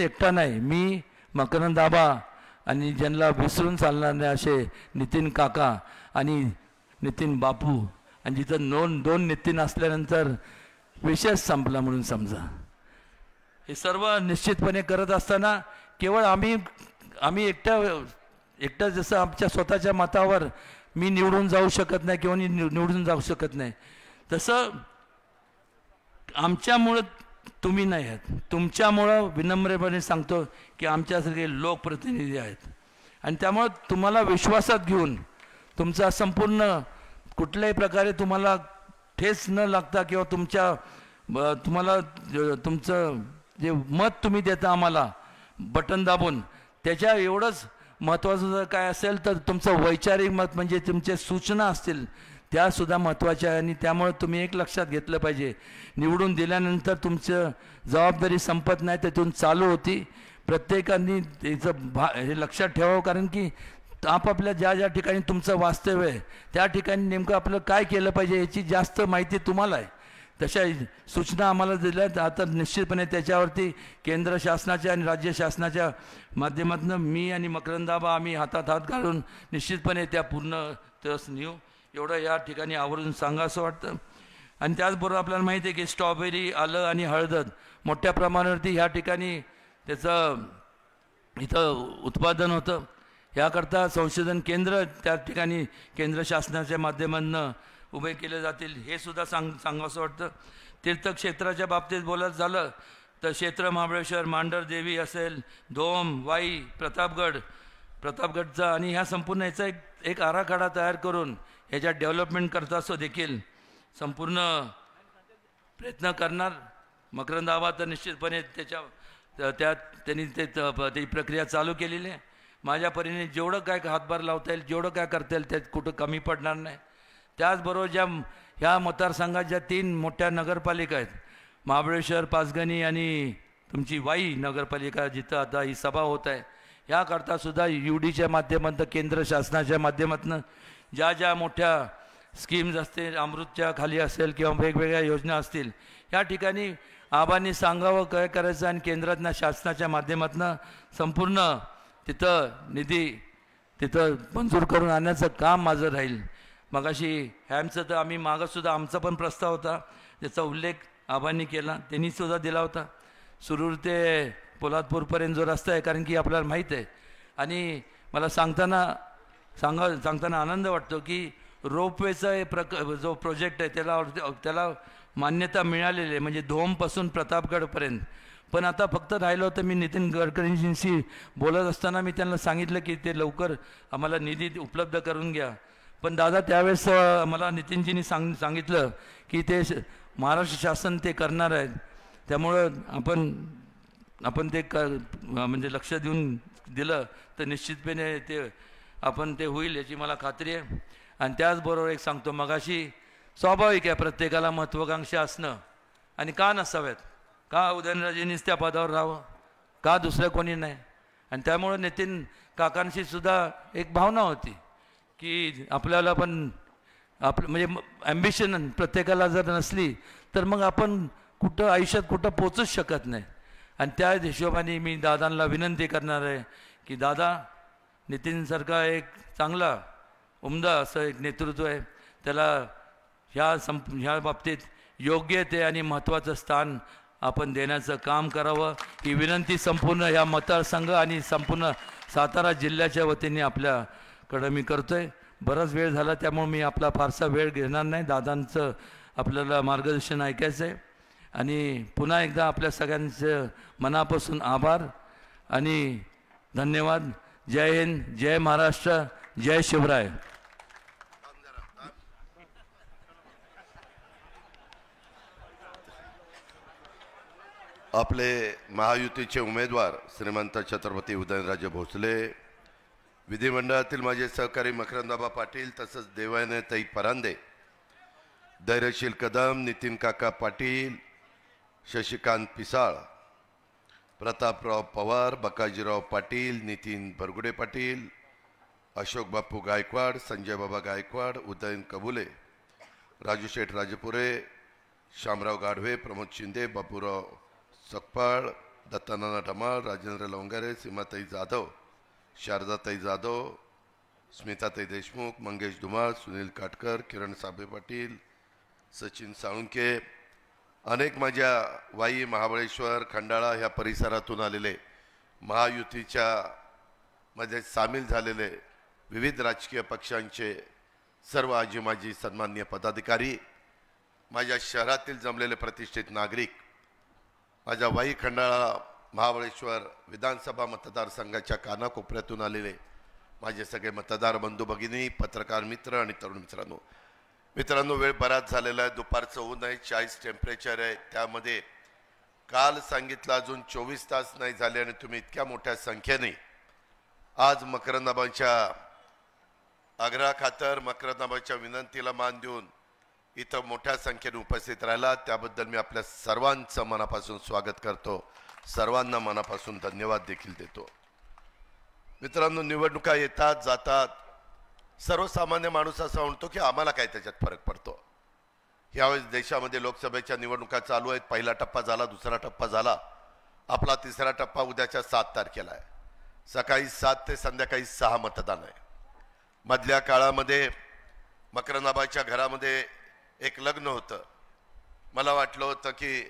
एकटा नाही, मी मकरंद आबा आणि ज्यांना विसरून चालणार नाही असे नितीन काका आणि नितीन बापू, आणि जिथं दोन नितीन असल्यानंतर विषयच संपला म्हणून समजा. हे सर्व निश्चितपणे करत असताना केवळ आम्ही एकटं जसं आमच्या स्वतःच्या मतावर मी निवडून जाऊ शकत नाही किंवा निवडून जाऊ शकत नाही, तसं आमच्यामुळं तुम्ही नाही आहात. तुमच्यामुळं विनम्रपणे सांगतो की आमच्यासारखे लोकप्रतिनिधी आहेत. आणि त्यामुळं तुम्हाला विश्वासात घेऊन तुमचा संपूर्ण कुठल्याही प्रकारे तुम्हाला ठेस न लागता किंवा तुम्हाला तुमचं जे मत तुम्ही देता आम्हाला बटन दाबून, त्याच्या एवढंच महत्त्वाचं जर काय असेल तर तुमचं वैचारिक मत म्हणजे तुमच्या सूचना असतील त्यासुद्धा महत्त्वाच्या आहे. आणि त्यामुळे तुम्ही एक लक्षात घेतलं पाहिजे, निवडून दिल्यानंतर तुमचं जबाबदारी संपत नाही, त्यातून चालू होती. प्रत्येकाने त्याचं हे लक्षात ठेवावं, कारण की आपापल्या ज्या ज्या ठिकाणी तुमचं वास्तव्य आहे त्या ठिकाणी नेमकं आपलं काय केलं पाहिजे याची जास्त माहिती तुम्हाला आहे. तशा सूचना आम्हाला दिल्यात. आता निश्चितपणे त्याच्यावरती केंद्र शासनाच्या आणि राज्य शासनाच्या माध्यमातून मी आणि मकरंदाबा आम्ही हातात हात घालून निश्चितपणे त्या पूर्ण तस नेऊ, एवढं या ठिकाणी आवर्जून सांगा असं वाटतं. आणि त्याचबरोबर आपल्याला माहिती आहे की स्ट्रॉबेरी, आलं आणि हळद मोठ्या प्रमाणावरती ह्या ठिकाणी त्याचं इथं उत्पादन होतं. याकरता संशोधन केंद्र त्या ठिकाणी केंद्र शासनाच्या माध्यमातून उभे केले जातील, हे सुद्धा सांगावंसं वाटतं. तीर्थक्षेत्राच्या बाबतीत बोलायचं झालं तर क्षेत्र महाबळेश्वर, मांढर देवी असेल, धोम, वाई, प्रतापगडचा आणि ह्या संपूर्ण याचा एक आराखडा तयार करून ह्याच्या डेव्हलपमेंट करता सो देखील संपूर्ण प्रयत्न करणार. मकरंदाबा तर निश्चितपणे त्यांनी ती प्रक्रिया चालू केलेली आहे. माझ्या परीने जेवढं काय हातभार लावता येईल, जेवढं काय करता येईल त्यात कुठं कमी पडणार नाही. त्याचबरोबर ह्या मतदारसंघात ज्या 3 मोठ्या नगरपालिका आहेत, महाबळेश्वर, पाचगणी आणि तुमची वाई नगरपालिका, जिथं आता ही सभा होत आहे, ह्याकरता सुद्धा UDच्या माध्यमातून केंद्र शासनाच्या माध्यमातून ज्या मोठ्या स्कीम्स असतील, अमृतच्या खाली असेल किंवा वेगवेगळ्या योजना असतील, या ठिकाणी आबांनी सांगावं काय करायचं आणि केंद्रातल्या शासनाच्या माध्यमातून संपूर्ण तिथं निधी तिथं मंजूर करून आणण्याचं काम माझं राहील. मगाशी हॅमचं तर आम्ही मागंसुद्धा आमचा पण प्रस्ताव होता, त्याचा उल्लेख आबांनी केला, त्यांनीसुद्धा दिला होता. सुरूर ते पोलादपूरपर्यंत जो रस्ता आहे, कारण की आपल्याला माहीत आहे. आणि मला सांगताना आनंद वाटतो की रोपवेचा जो प्रोजेक्ट आहे त्याला मान्यता मिळालेली आहे, म्हणजे धोमपासून प्रतापगडपर्यंत. पण आता फक्त राहिलं होतं, मी नितीन गडकरींशी बोलत असताना मी त्यांना सांगितलं की ते लवकर आम्हाला निधी उपलब्ध करून घ्या. पण दादा त्यावेळेस मला नितीनजींनी सांगितलं की ते महाराष्ट्र शासन ते करणार आहेत, त्यामुळं आपण ते म्हणजे लक्ष देऊन दिलं तर निश्चितपणे ते होईल याची मला खात्री आहे. आणि त्याचबरोबर एक सांगतो, मगाशी स्वाभाविक आहे प्रत्येकाला महत्त्वाकांक्षा असणं, आणि का नसाव्यात, का उदयनराजेंनीच त्या पदावर राहावं, का दुसरं कोणी नाही. आणि त्यामुळं नितीन काकांशी सुद्धा एक भावना होती की आपल्याला पण म्हणजे ॲम्बिशन प्रत्येकाला जर नसली तर मग आपण कुठं आयुष्यात कुठं पोचूच शकत नाही. आणि त्या हिशोबाने मी दादांना विनंती करणार आहे की दादा, नितीनसारखा एक चांगला उमदा असं एक नेतृत्व आहे, त्याला ह्या बाबतीत योग्य ते आणि महत्त्वाचं स्थान आपण देण्याचं काम करावं, ही विनंती संपूर्ण ह्या मतदारसंघ आणि संपूर्ण सातारा जिल्ह्याच्या वतीने आपल्याकडं मी करतोय. बराच वेळ झाला त्यामुळे मी आपला फारसा वेळ घेणार नाही. दादांचं आपल्याला मार्गदर्शन ऐकायचं आहे. आणि पुन्हा एकदा आपल्या सगळ्यांचं मनापासून आभार आणि धन्यवाद. जय हिंद, जय महाराष्ट्र, जय शिवराय. आपले महायुतीचे उमेदवार श्रीमंत छत्रपती उदयनराजे भोसले, विधिमंडळातील माझे सहकारी मकरंदाबा पाटील, तसंच देवायनताई परांदे, धैर्यशील कदम, नितीन काका पाटील, शशिकांत पिसाळ, प्रतापराव पवार, बकाजीराव पाटील, नितीन बरगुडे पाटील, अशोक बापू गायकवाड, संजय बाबा गायकवाड, उदयन कबुले, राजू शेठ राजपुरे, शामराव गाढवे, प्रमोद शिंदे, बापूराव सकपाळ, दत्तानाना ढमाळ, राजेंद्र लवंगारे, सीमाताई जाधव, शारदाताई जाधव, स्मिताताई देशमुख, मंगेश धुमाळ, सुनील काटकर, किरण साबळे पाटील, सचिन साळुंके, अनेक माझ्या वाई, महाबळेश्वर, खंडाळा ह्या परिसरातून आलेले महायुतीच्या मध्ये सामील झालेले विविध राजकीय पक्षांचे सर्व आजी माजी सन्माननीय पदाधिकारी, माझ्या शहरातील जमलेले प्रतिष्ठित नागरिक, माझ्या वाई, खंडाळा, महाबळेश्वर विधानसभा मतदारसंघाच्या कानाकोपऱ्यातून आलेले माझे सगळे मतदार बंधू भगिनी, पत्रकार मित्र आणि तरुण मित्रांनो, मित्रांनो, वेळ बराच झालेला आहे, दुपारचं ऊन आहे, 40 टेम्परेचर आहे. त्यामध्ये काल सांगितलं अजून 24 तास नाही झाले आणि तुम्ही इतक्या मोठ्या संख्येने आज मकरंदाबाईंच्या आग्रहाखातर मकरंदाबाईंच्या विनंतीला मान देऊन इथं मोठ्या संख्येने उपस्थित राहिला, त्याबद्दल मी आपल्या सर्वांचं मनापासून स्वागत करतो, सर्वांना मनापासून धन्यवाद देखील देतो. मित्रांनो, निवडणुका येतात जातात, सर्वसामान्य माणूस असा म्हणतो की आम्हाला काय त्याच्यात फरक पडतो. यावेळेस देशामध्ये लोकसभेच्या निवडणुका चालू आहेत. पहिला टप्पा झाला, दुसरा टप्पा झाला, आपला तिसरा टप्पा उद्याच्या 7 तारखेला आहे. सकाळी 7 ते संध्याकाळी 6 मतदान आहे. मधल्या काळामध्ये मकरंदाबाईच्या घरामध्ये एक लग्न होतं. मला वाटलं होतं की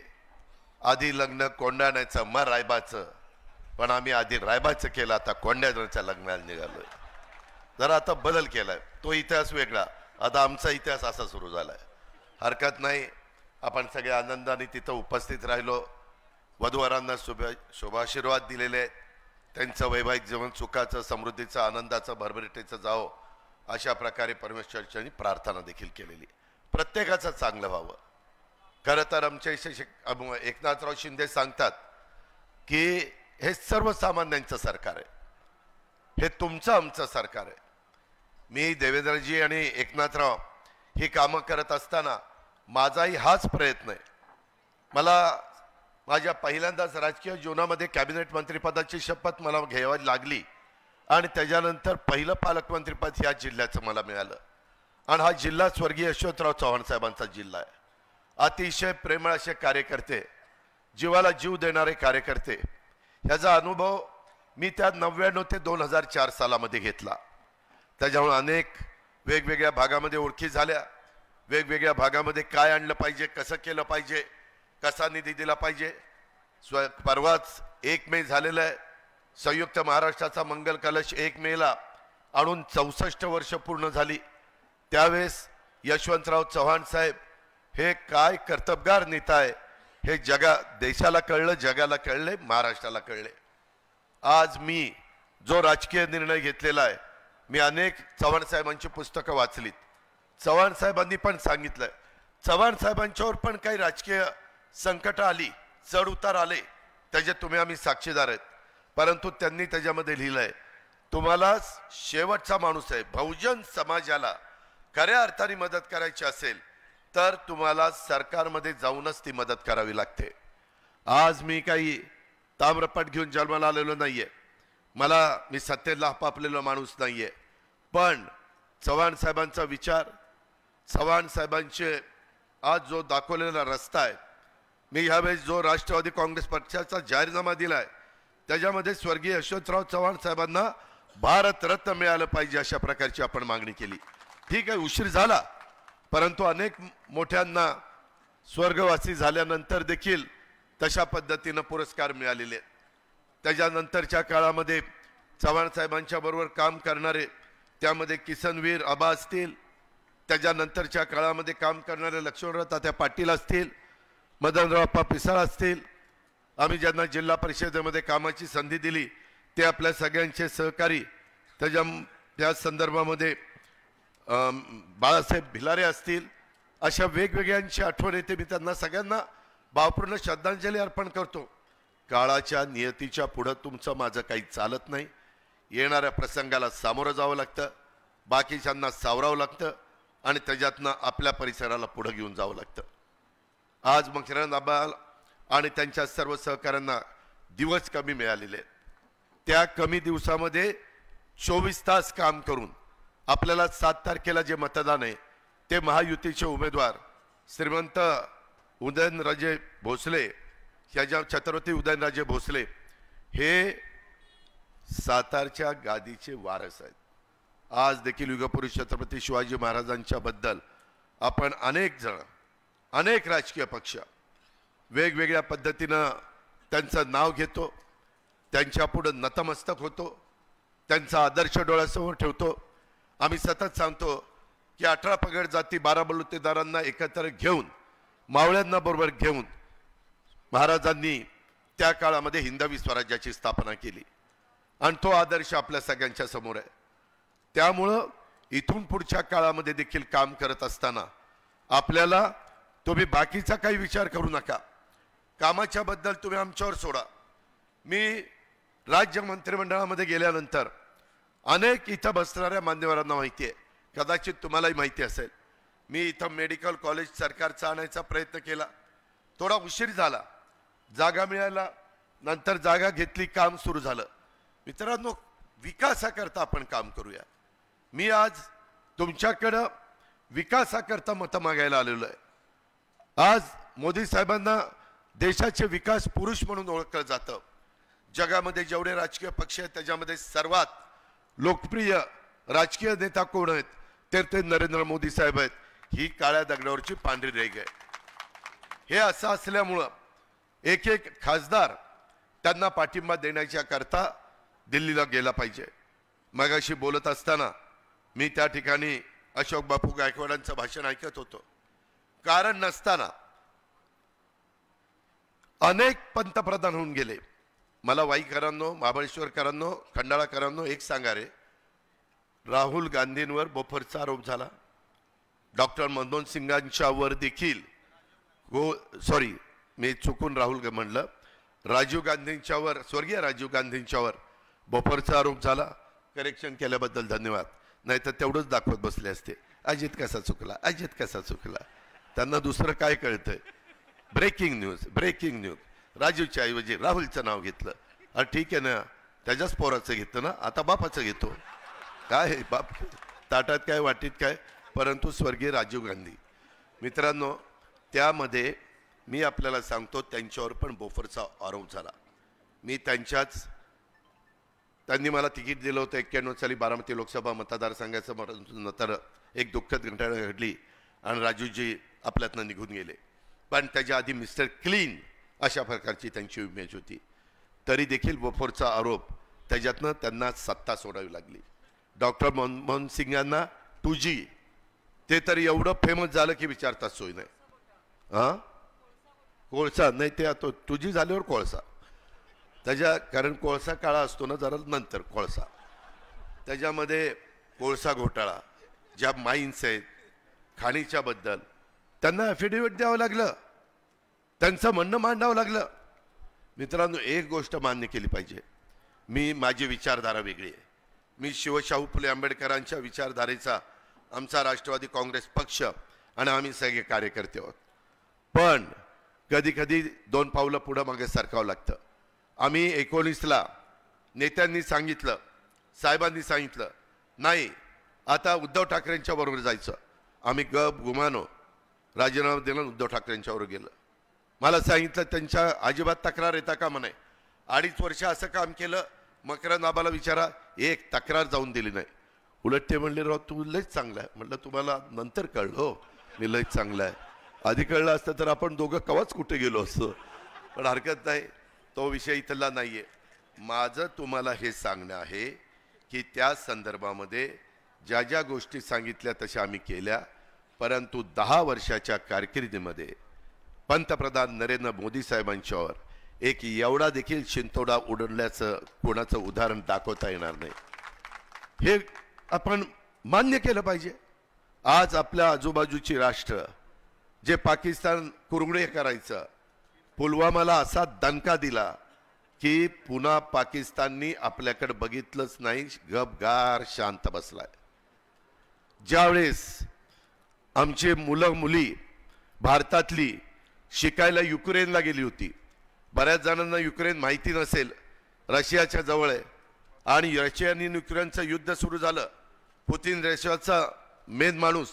आधी लग्न कोंडाण्याचं मग रायबाचं, पण आम्ही आधी रायबाचं केलं, आता कोंडाण्याच्या लग्नाला निघालोय. जरा आता बदल केलाय, तो इतिहास वेगळा, आता आमचा इतिहास असा सुरू झालाय. हरकत नाही, आपण सगळे आनंदाने तिथं उपस्थित राहिलो, वधूवरांना शुभाशीर्वाद दिलेले आहेत. त्यांचं वैवाहिक जीवन सुखाचं, समृद्धीचं, आनंदाचं, भरभराटीचं जावं अशा प्रकारे परमेश्वराची प्रार्थना देखील केलेली. प्रत्येकाचं चांगलं व्हावं. खरं तर आमचे एकनाथराव शिंदे सांगतात की हे सर्वसामान्यांचं सरकार आहे, हे तुमचं आमचं सरकार आहे. मी देवेंद्रजी आणि एकनाथराव ही कामं करत असताना माझाही हाच प्रयत्न आहे. मला माझ्या पहिल्यांदाच राजकीय जीवनामध्ये कॅबिनेट मंत्रिपदाची शपथ मला घ्यावी लागली आणि त्याच्यानंतर पहिलं पालकमंत्रीपद ह्या जिल्ह्याचं मला मिळालं. आणि हा जिल्हा स्वर्गीय यशवंतराव चव्हाण साहेबांचा जिल्हा आहे. अतिशय प्रेमळ असे कार्यकर्ते, जीवाला जीव देणारे कार्यकर्ते, ह्याचा अनुभव मी त्या 99 ते 2004 सालामध्ये घेतला. त्याच्यामुळे अनेक वेगवेगळ्या भागामध्ये ओळखी झाल्या. वेगवेगळ्या भागामध्ये काय आणलं पाहिजे, कसं केलं पाहिजे, कसा निधी दिला पाहिजे. परवाच 1 मे झालेलं आहे. संयुक्त महाराष्ट्राचा मंगल कलश 1 मेला आणून 64 वर्ष पूर्ण झाली. त्यावेळेस यशवंतराव चव्हाण साहेब हे काय कर्तबगार नेता आहे हे देशाला कळलं, जगाला कळले, महाराष्ट्राला कळले. आज मी जो राजकीय निर्णय घेतलेला आहे, मी अनेक चव्हाण साहेबांची पुस्तकं वाचलीत. चव्हाण साहेबांनी पण सांगितलं, चव्हाण साहेबांच्यावर पण काही राजकीय संकट आली, चढ उतार आले, त्याचे तुम्ही आम्ही साक्षीदार आहेत. परंतु त्यांनी त्याच्यामध्ये लिहिलंय, तुम्हाला शेवटचा माणूस आहे, बहुजन समाजाला खऱ्या अर्थाने मदत करायची असेल तर तुम्हाला सरकारमध्ये जाऊनच ती मदत करावी लागते. आज मी काही ताम्रपट घेऊन जन्माला आलेलो नाहीये, मी सत्तेला हपापलेलो माणूस नाहीये. पण चव्हाण साहेबांचा विचार, चव्हाण साहेबांचे आज जो दाखवलेला रस्ता आहे, मी ह्यावेळेस जो राष्ट्रवादी काँग्रेस पक्षाचा जाहीरनामा दिलाय त्याच्यामध्ये स्वर्गीय यशवंतराव चव्हाण साहेबांना भारतरत्न मिळालं पाहिजे अशा प्रकारची आपण मागणी केली. ठीक आहे, उशीर झाला, परंतु अनेक मोठ्यांना स्वर्गवासी झाल्यानंतर देखील तशा पद्धतीनं पुरस्कार मिळालेले आहेत. त्याच्यानंतरच्या काळामध्ये चव्हाण साहेबांच्या बरोबर काम करणारे, त्यामध्ये किसनवीर आबा असतील, त्याच्यानंतरच्या काळामध्ये काम करणारे लक्ष्मणराव तात्या पाटील असतील, मदनराव पिसाळ असतील, आम्ही ज्यांना जिल्हा परिषदेमध्ये कामाची संधी दिली ते आपल्या सगळ्यांचे सहकारी, त्या संदर्भामध्ये बाळासाहेब भिलारे असतील, अशा वेगवेगळ्यांची आठवण येते. मी त्यांना सगळ्यांना भावपूर्ण श्रद्धांजली अर्पण करतो. काळाच्या नियतीच्या पुढं तुमचं माझं काही चालत नाही. येणाऱ्या प्रसंगाला सामोरं जावं लागतं, बाकीच्यांना सावरावं लागतं आणि त्याच्यातनं आपल्या परिसराला पुढं घेऊन जावं लागतं. आज मकरंदाबा आणि त्यांच्या सर्व सहकाऱ्यांना दिवस कमी मिळालेले आहेत. त्या कमी दिवसामध्ये 24 तास काम करून आपल्याला 7 तारखेला जे मतदान आहे ते महायुतीचे उमेदवार श्रीमंत उदयनराजे भोसले, छत्रपती उदयनराजे भोसले हे सातारच्या गादीचे वारस आहेत. आज देखील युगपुरुष छत्रपती शिवाजी महाराजांच्या बद्दल आपण अनेक राजकीय पक्ष वेगवेगळ्या पद्धतीनं त्यांचं नाव घेतो, त्यांच्या पुढे नतमस्तक होतो, त्यांचा आदर्श डोळ्यासमोर ठेवतो. आम्ही सतत सांगतो की 18 पगड जाती 12 बलुतेदारांना एकत्र घेऊन, मावळ्यांना बरोबर घेऊन महाराजांनी त्या काळामध्ये हिंदवी स्वराज्याची स्थापना केली आणि तो आदर्श आपल्या सगळ्यांच्या समोर आहे. त्यामुळं इथून पुढच्या काळामध्ये देखील काम करत असताना आपल्याला तुम्ही बाकीचा काही विचार करू नका, कामाच्या बद्दल तुम्ही आमच्यावर सोडा. मी राज्य मंत्रिमंडळामध्ये गेल्यानंतर अनेक इथं बसणाऱ्या मान्यवरांना माहिती आहे, कदाचित तुम्हालाही माहिती असेल, मी इथं मेडिकल कॉलेज सरकारचा आणायचा प्रयत्न केला, थोडा उशीर झाला, जागा मिळाला, नंतर जागा घेतली, काम सुरू झालं. मित्रांनो, विकासाकरता आपण काम करूया. मी आज तुमच्याकडं विकासाकरता मतं मागायला आलेलो आहे. आज मोदी साहेबांना देशाचे विकास पुरुष म्हणून ओळखलं जातं. जगामध्ये जेवढे राजकीय पक्ष आहेत त्याच्यामध्ये सर्वात लोकप्रिय राजकीय नेता कोण आहेत तर ते नरेंद्र मोदी साहेब आहेत. ही काळ्या दगडावरची पांढरी रेघ आहे. हे असं असल्यामुळं एक एक खासदार त्यांना पाठिंबा देण्याच्या करता दिल्लीला गेला पाहिजे. मगाशी बोलत असताना मी त्या ठिकाणी अशोक बापू गायकवाडांचं भाषण ऐकत होतो. कारण नसताना अनेक पंतप्रधान होऊन गेले. मला वाईकरांनो, महाबळेश्वरकरांनो, खंडाळाकरांनो एक सांगा रे, राहुल गांधींवर बोफरचा आरोप झाला, डॉक्टर मनमोहन सिंगांच्या वर देखील सॉरी मी चुकून राहुल म्हणलं, राजीव गांधींच्यावर, स्वर्गीय राजीव गांधींच्यावर बोफरचा आरोप झाला. करेक्शन केल्याबद्दल धन्यवाद. नाही तर तेवढंच दाखवत बसले असते, अजित कसा चुकला, अजित कसा चुकला. त्यांना दुसरं काय कळतंय. Breaking news, breaking news. राजीवच्या ऐवजी राहुलचं नाव घेतलं. अरे ठीक आहे ना, त्याच्याच पोराचं घेतलं ना, आता बापाचं घेतो. काय बाप ताटात काय वाटीत काय, परंतु स्वर्गीय राजीव गांधी. मित्रांनो, त्यामध्ये मी आपल्याला सांगतो त्यांच्यावर पण बोफरचा आरोप झाला. मी त्यांनी मला तिकीट दिलं होतं 91 साली बारामती लोकसभा मतदारसंघाचं. नंतर एक दुःखद घटना घडली आणि राजूजी आपल्यातनं निघून गेले. पण त्याच्या आधी मिस्टर क्लीन अशा प्रकारची त्यांची इमेज होती. तरी देखील बोफरचा आरोप, त्याच्यातनं त्यांना सत्ता सोडावी लागली. डॉक्टर मनमोहन सिंगांना 2G ते तरी एवढं फेमस झालं की विचारताच सोय नाही. हां, कोळसा नाही, ते आता 2G झाल्यावर कोळसा, कारण कोळसा काळा असतो ना, जरा नंतर कोळसा. त्याच्यामध्ये कोळसा घोटाळा, ज्या माईन्स आहेत खाणीच्या बद्दल त्यांना ॲफिडेव्हिट द्यावं लागलं, त्यांचं म्हणणं मांडावं लागलं. मित्रांनो, एक गोष्ट मान्य केली पाहिजे, माझी विचारधारा वेगळी आहे. मी शिवशाहू फुले आंबेडकरांच्या विचारधारेचा आमचा राष्ट्रवादी काँग्रेस पक्ष आणि आम्ही सगळे कार्यकर्ते आहोत. पण कधी कधी 2 पावलं पुढं मागे सरकावं लागतं. आम्ही 19ला नेत्यांनी सांगितलं, साहेबांनी सांगितलं, नाही आता उद्धव ठाकरेंच्या बरोबर जायचं. आम्ही गुमानो राजीनामा दिला, उद्धव ठाकरेंच्यावर गेलं. मला सांगितलं त्यांच्या अजिबात तक्रार येता का म्हणे. 2.5 वर्ष असं काम केलं, मकरंद आबाला विचारा, एक तक्रार जाऊन दिली नाही. उलट ते म्हणले, राव तू लयच चांगला आहे. म्हटलं तुम्हाला नंतर कळलं हो मी लयच चांगला आहे. आधी कळलं असतं तर आपण दोघं कवाच कुठे गेलो असतो. पण हरकत नाही, तो विषय इथला नाहीये. माझं तुम्हाला हे सांगणं आहे की त्या संदर्भामध्ये ज्या ज्या गोष्टी सांगितल्या तशा आम्ही केल्या, परंतु 10 वर्षाच्या कारकिर्दीमध्ये पंतप्रधान नरेंद्र मोदी साहेबांच्यावर एक एवढा देखील शिंतोडा उडवल्याचं कोणाचं उदाहरण दाखवता येणार नाही. हे आपण मान्य केलं पाहिजे. आज आपल्या आजूबाजूची राष्ट्र जे पाकिस्तान कुरघुडे करायचं, पुलवामाला असा दणका दिला की पुन्हा पाकिस्ताननी आपल्याकडे बघितलंच नाही, गपगार शांत बसलाय. ज्यावेळेस आमचे मुलं मुली भारतातली शिकायला युक्रेनला गेली होती, बऱ्याच जणांना युक्रेन माहिती नसेल, रशियाच्या जवळ आहे, आणि रशिया आणि युक्रेनचं युद्ध सुरू झालं. पुतिन रशियाचा मेन माणूस,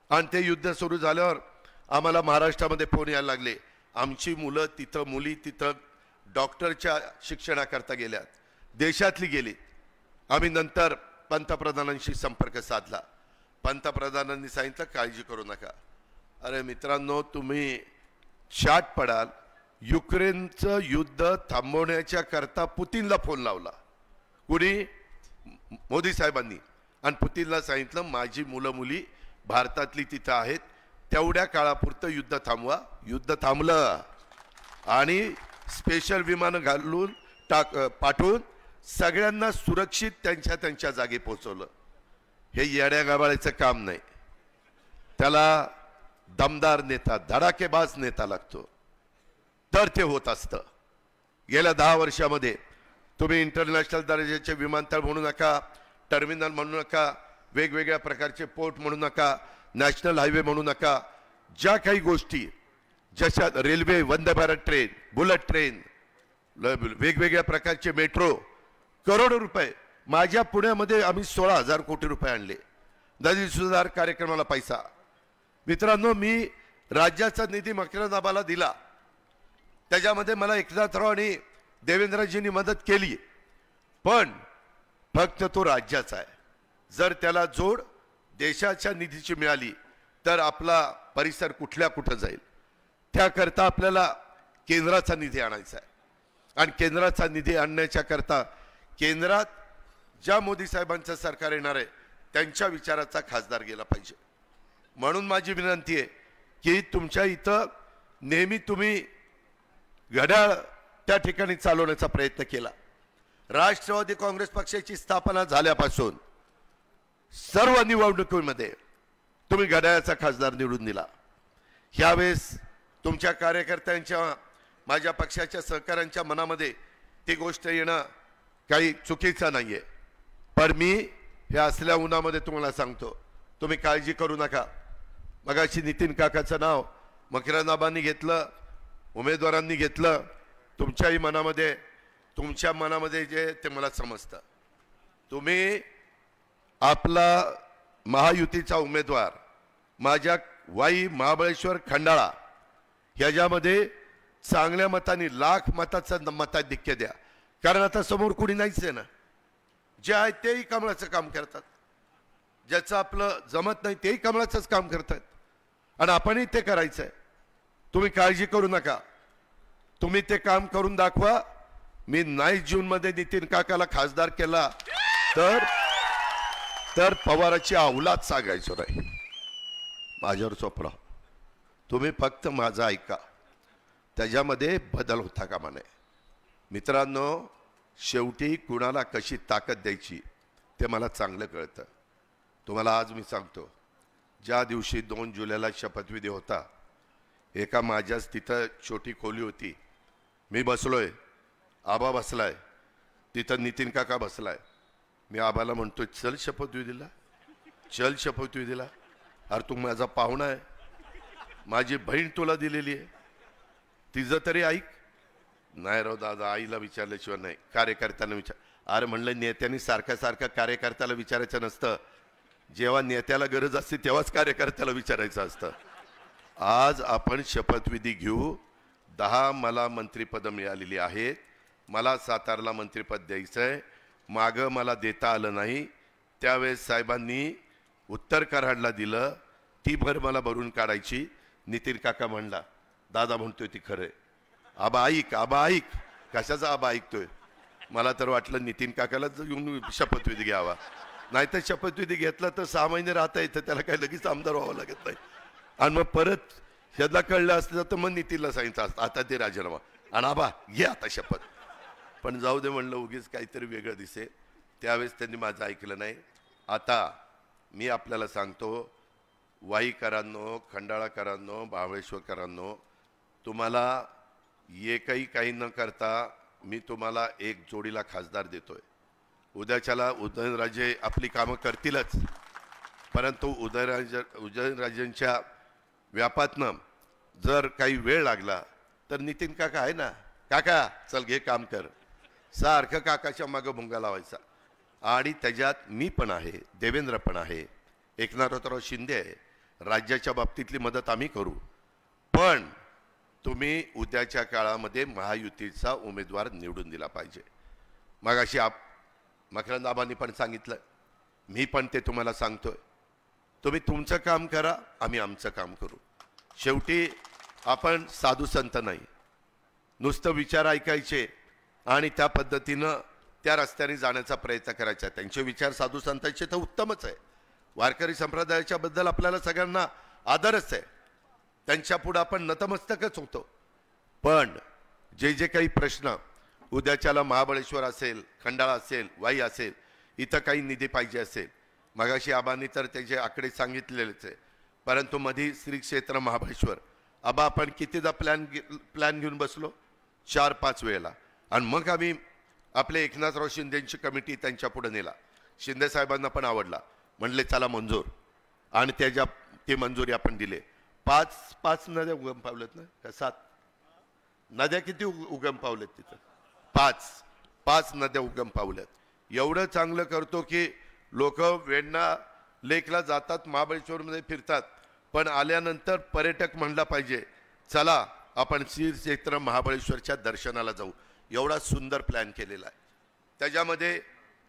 आणि ते युद्ध सुरू झाल्यावर आम्हाला महाराष्ट्रामध्ये फोन यायला लागले, आमची मुलं तिथं, मुली तिथं डॉक्टरच्या शिक्षणाकरता गेल्यात, देशातली गेली. आम्ही नंतर पंतप्रधानांशी संपर्क साधला. पंतप्रधानांनी सांगितलं काळजी करू नका. अरे मित्रांनो, तुम्ही शाट पडाल. युक्रेनचं युद्ध थांबवण्याच्या करता पुतिनला फोन लावला, कुणी? मोदी साहेबांनी. आणि पुतिनला सांगितलं माझी मुलं मुली भारतातली तिथं आहेत, तेवढ्या काळापुरतं युद्ध थांबवा. युद्ध थांबलं आणि स्पेशल विमानं घालून पाठवून सगळ्यांना सुरक्षित त्यांच्या जागी पोहोचवलं. हे येड्या गाबाळाचं काम नाही. त्याला दमदार नेता, धडाकेबाज नेता लागतो, तर ते होत असतं. गेल्या 10 वर्षामध्ये तुम्ही इंटरनॅशनल दर्जाचे विमानतळ म्हणू नका, टर्मिनल म्हणू नका, वेगवेगळ्या प्रकारचे पोर्ट म्हणू नका, नॅशनल हायवे म्हणू नका, ज्या काही गोष्टी जशा railway, Vande Bharat train, bullet train, वेगवेगळ्या प्रकारचे मेट्रो, करोडो रुपये. माझ्या पुण्यामध्ये आम्ही 16,000 कोटी रुपये आणले नदी सुधार कार्यक्रमाला पैसा. मित्रांनो, मी राज्याचा निधी मकरंदाबाला दिला, त्याच्यामध्ये मला एकनाथराव आणि देवेंद्रजींनी मदत केली, पण फक्त तो राज्याचा आहे. जर त्याला जोड देशाच्या निधीची मिळाली तर आपला परिसर कुठं जाईल. त्याकरता आपल्याला केंद्राचा निधी आणायचा आहे, आणि केंद्राचा निधी आणण्याच्या करता केंद्रात ज्या मोदी साहेबांचं सरकार येणार आहे त्यांच्या विचाराचा खासदार गेला पाहिजे. म्हणून माझी विनंती आहे की तुमच्या इथं नेहमी तुम्ही घड्याळ त्या ठिकाणी चालवण्याचा प्रयत्न केला. राष्ट्रवादी काँग्रेस पक्षाची स्थापना झाल्यापासून सर्व निवडणुकीमध्ये तुम्ही घड्याळाचा खासदार निवडून दिला. ह्यावेळेस तुमच्या कार्यकर्त्यांच्या, माझ्या पक्षाच्या सहकाऱ्यांच्या मनामध्ये ती गोष्ट येणं काही चुकीचं नाहीये. पण मी हे असल्या उन्हामध्ये तुम्हाला सांगतो, तुम्ही काळजी करू नका. मगाशी नितीन काकाचं नाव मकरंदाबांनी घेतलं, उमेदवारांनी घेतलं. तुमच्याही मनामध्ये, तुमच्या मनामध्ये जे ते मला समजतं. तुम्ही आपला महायुतीचा उमेदवार माझ्या वाई, महाबळेश्वर, खंडाळा ह्याच्यामध्ये चांगल्या मताने, लाख मताचं मताधिक्य द्या. कारण आता समोर कोणी नाहीच आहे ना. जे आहे तेही कमळाचं काम करतात, ज्याचं आपलं जमत नाही तेही कमळाचंच काम करतात, आणि आपणही ते करायचं आहे. तुम्ही काळजी करू नका, तुम्ही ते काम करून दाखवा. मी 9 जूनमध्ये नितीन काकाला खासदार केला तर पवाराची औलाद सांगायचो नाही. माझ्यावर सोपरा, तुम्ही फक्त माझं ऐका, त्याच्यामध्ये बदल होता कामा नये. मित्रांनो, शेवटी कुणाला कशी ताकद द्यायची ते मला चांगलं कळतं. तुम्हाला आज मी सांगतो, ज्या दिवशी 2 जुलैला शपथविधी होता, एका माझ्याच तिथं छोटी खोली होती, मी बसलोय, आबा बसलाय, तिथं नितीन काका बसलाय. मी आबाला म्हणतोय, चल शपथविधीला, चल शपथविधीला. अरे तू माझा पाहुणा आहे, माझी बहीण तुला दिलेली आहे, तिचं तरी ऐक. नाही राव दादा, आईला विचारल्याशिवाय नाही, कार्यकर्त्यांना विचार. अरे म्हणलं, नेत्यांनी सारखं कार्यकर्त्याला विचारायचं नसतं. जेव्हा नेत्याला गरज असते तेव्हाच कार्यकर्त्याला विचारायचं असतं. आज आपण शपथविधी घेऊ. 10 मला मंत्रिपद मिळालेली आहेत. मला सातारला मंत्रिपद द्यायचं आहे. मागं मला देता आलं नाही, त्यावेळेस साहेबांनी उत्तर कराडला दिलं, ती भर मला भरून काढायची. नितीन काका म्हणला, दादा म्हणतोय ती खरंय, आबा ऐक, आबा ऐक. कशाचा आबा ऐकतोय? मला तर वाटलं नितीन काकालाच येऊन शपथविधी घ्यावा. नाहीतर शपथविधी घेतला तर 6 महिने राहता येतं, त्याला काही लगेच आमदार व्हावं लागत नाही. आणि मग परत ह्याला कळलं असतं तर मग नितीनला सांगितलं असतं, आता ते राजीनामा, आणि आबा घे आता शपथ. पण जाऊ दे म्हणलं, उगीच काहीतरी वेगळं दिसे. त्यावेळेस त्यांनी माझं ऐकलं नाही. आता मी आपल्याला सांगतो, वाईकरांनो, खंडाळाकरांनो, महाबळेश्वरकरांनो, तुम्हाला एकही काही न करता मी तुम्हाला एक जोडीला खासदार देतोय. उद्याच्याला उदयनराजे आपली कामं करतीलच, परंतु उदयनराजेंच्या व्यापातनं जर काही वेळ लागला तर नितीन काका आहे ना, काका चल घे काम कर, सारखं काकाच्या मागं भुंगा लावायचा. आणि त्याच्यात मी पण आहे, देवेंद्र पण आहे, एकनाथराव शिंदे आहे. राज्याच्या बाबतीतली मदत आम्ही करू, पण तुम्ही उद्याच्या काळामध्ये महायुतीचा उमेदवार निवडून दिला पाहिजे. मगाशी मकरंद आबांनी पण सांगितलं, मी पण ते तुम्हाला सांगतोय, तुम्ही तुमचं काम करा, आम्ही आमचं काम करू. शेवटी आपण साधू संत नाही, नुसतं विचार ऐकायचे आणि त्या पद्धतीनं त्या रस्त्याने जाण्याचा प्रयत्न करायचा. त्यांचे विचार साधू संतांचे तर उत्तमच आहे, वारकरी संप्रदायाच्या बद्दल आपल्याला सगळ्यांना आदरच आहे, त्यांच्या पुढे आपण नतमस्तकच होतो. पण जे जे काही प्रश्न उद्याच्याला महाबळेश्वर असेल, खंडाळा असेल, वाई असेल, इथं काही निधी पाहिजे असेल, मगाशी आबांनी तर त्याचे आकडे सांगितलेलेच आहे, परंतु मधी श्री क्षेत्र महाबळेश्वर आबा आपण कितीदा प्लॅन घेऊन बसलो, 4-5 वेळेला, आणि मग आम्ही आपले एकनाथराव शिंदेची कमिटी त्यांच्या पुढे नेला. शिंदे साहेबांना पण आवडला, म्हणले चला मंजूर, आणि त्याच्या ती मंजुरी आपण दिले. 5 नद्या उगम पावल्यात ना, का 7 नद्या किती उगम पावल्यात तिथं? 5 नद्या उगम पावल्यात. एवढं चांगलं करतो की लोक वेण्णा लेकला जातात, महाबळेश्वरमध्ये फिरतात, पण आल्यानंतर पर्यटक म्हणला पाहिजे चला आपण श्री क्षेत्र महाबळेश्वरच्या दर्शनाला जाऊ. एवढा सुंदर प्लॅन केलेला आहे. त्याच्यामध्ये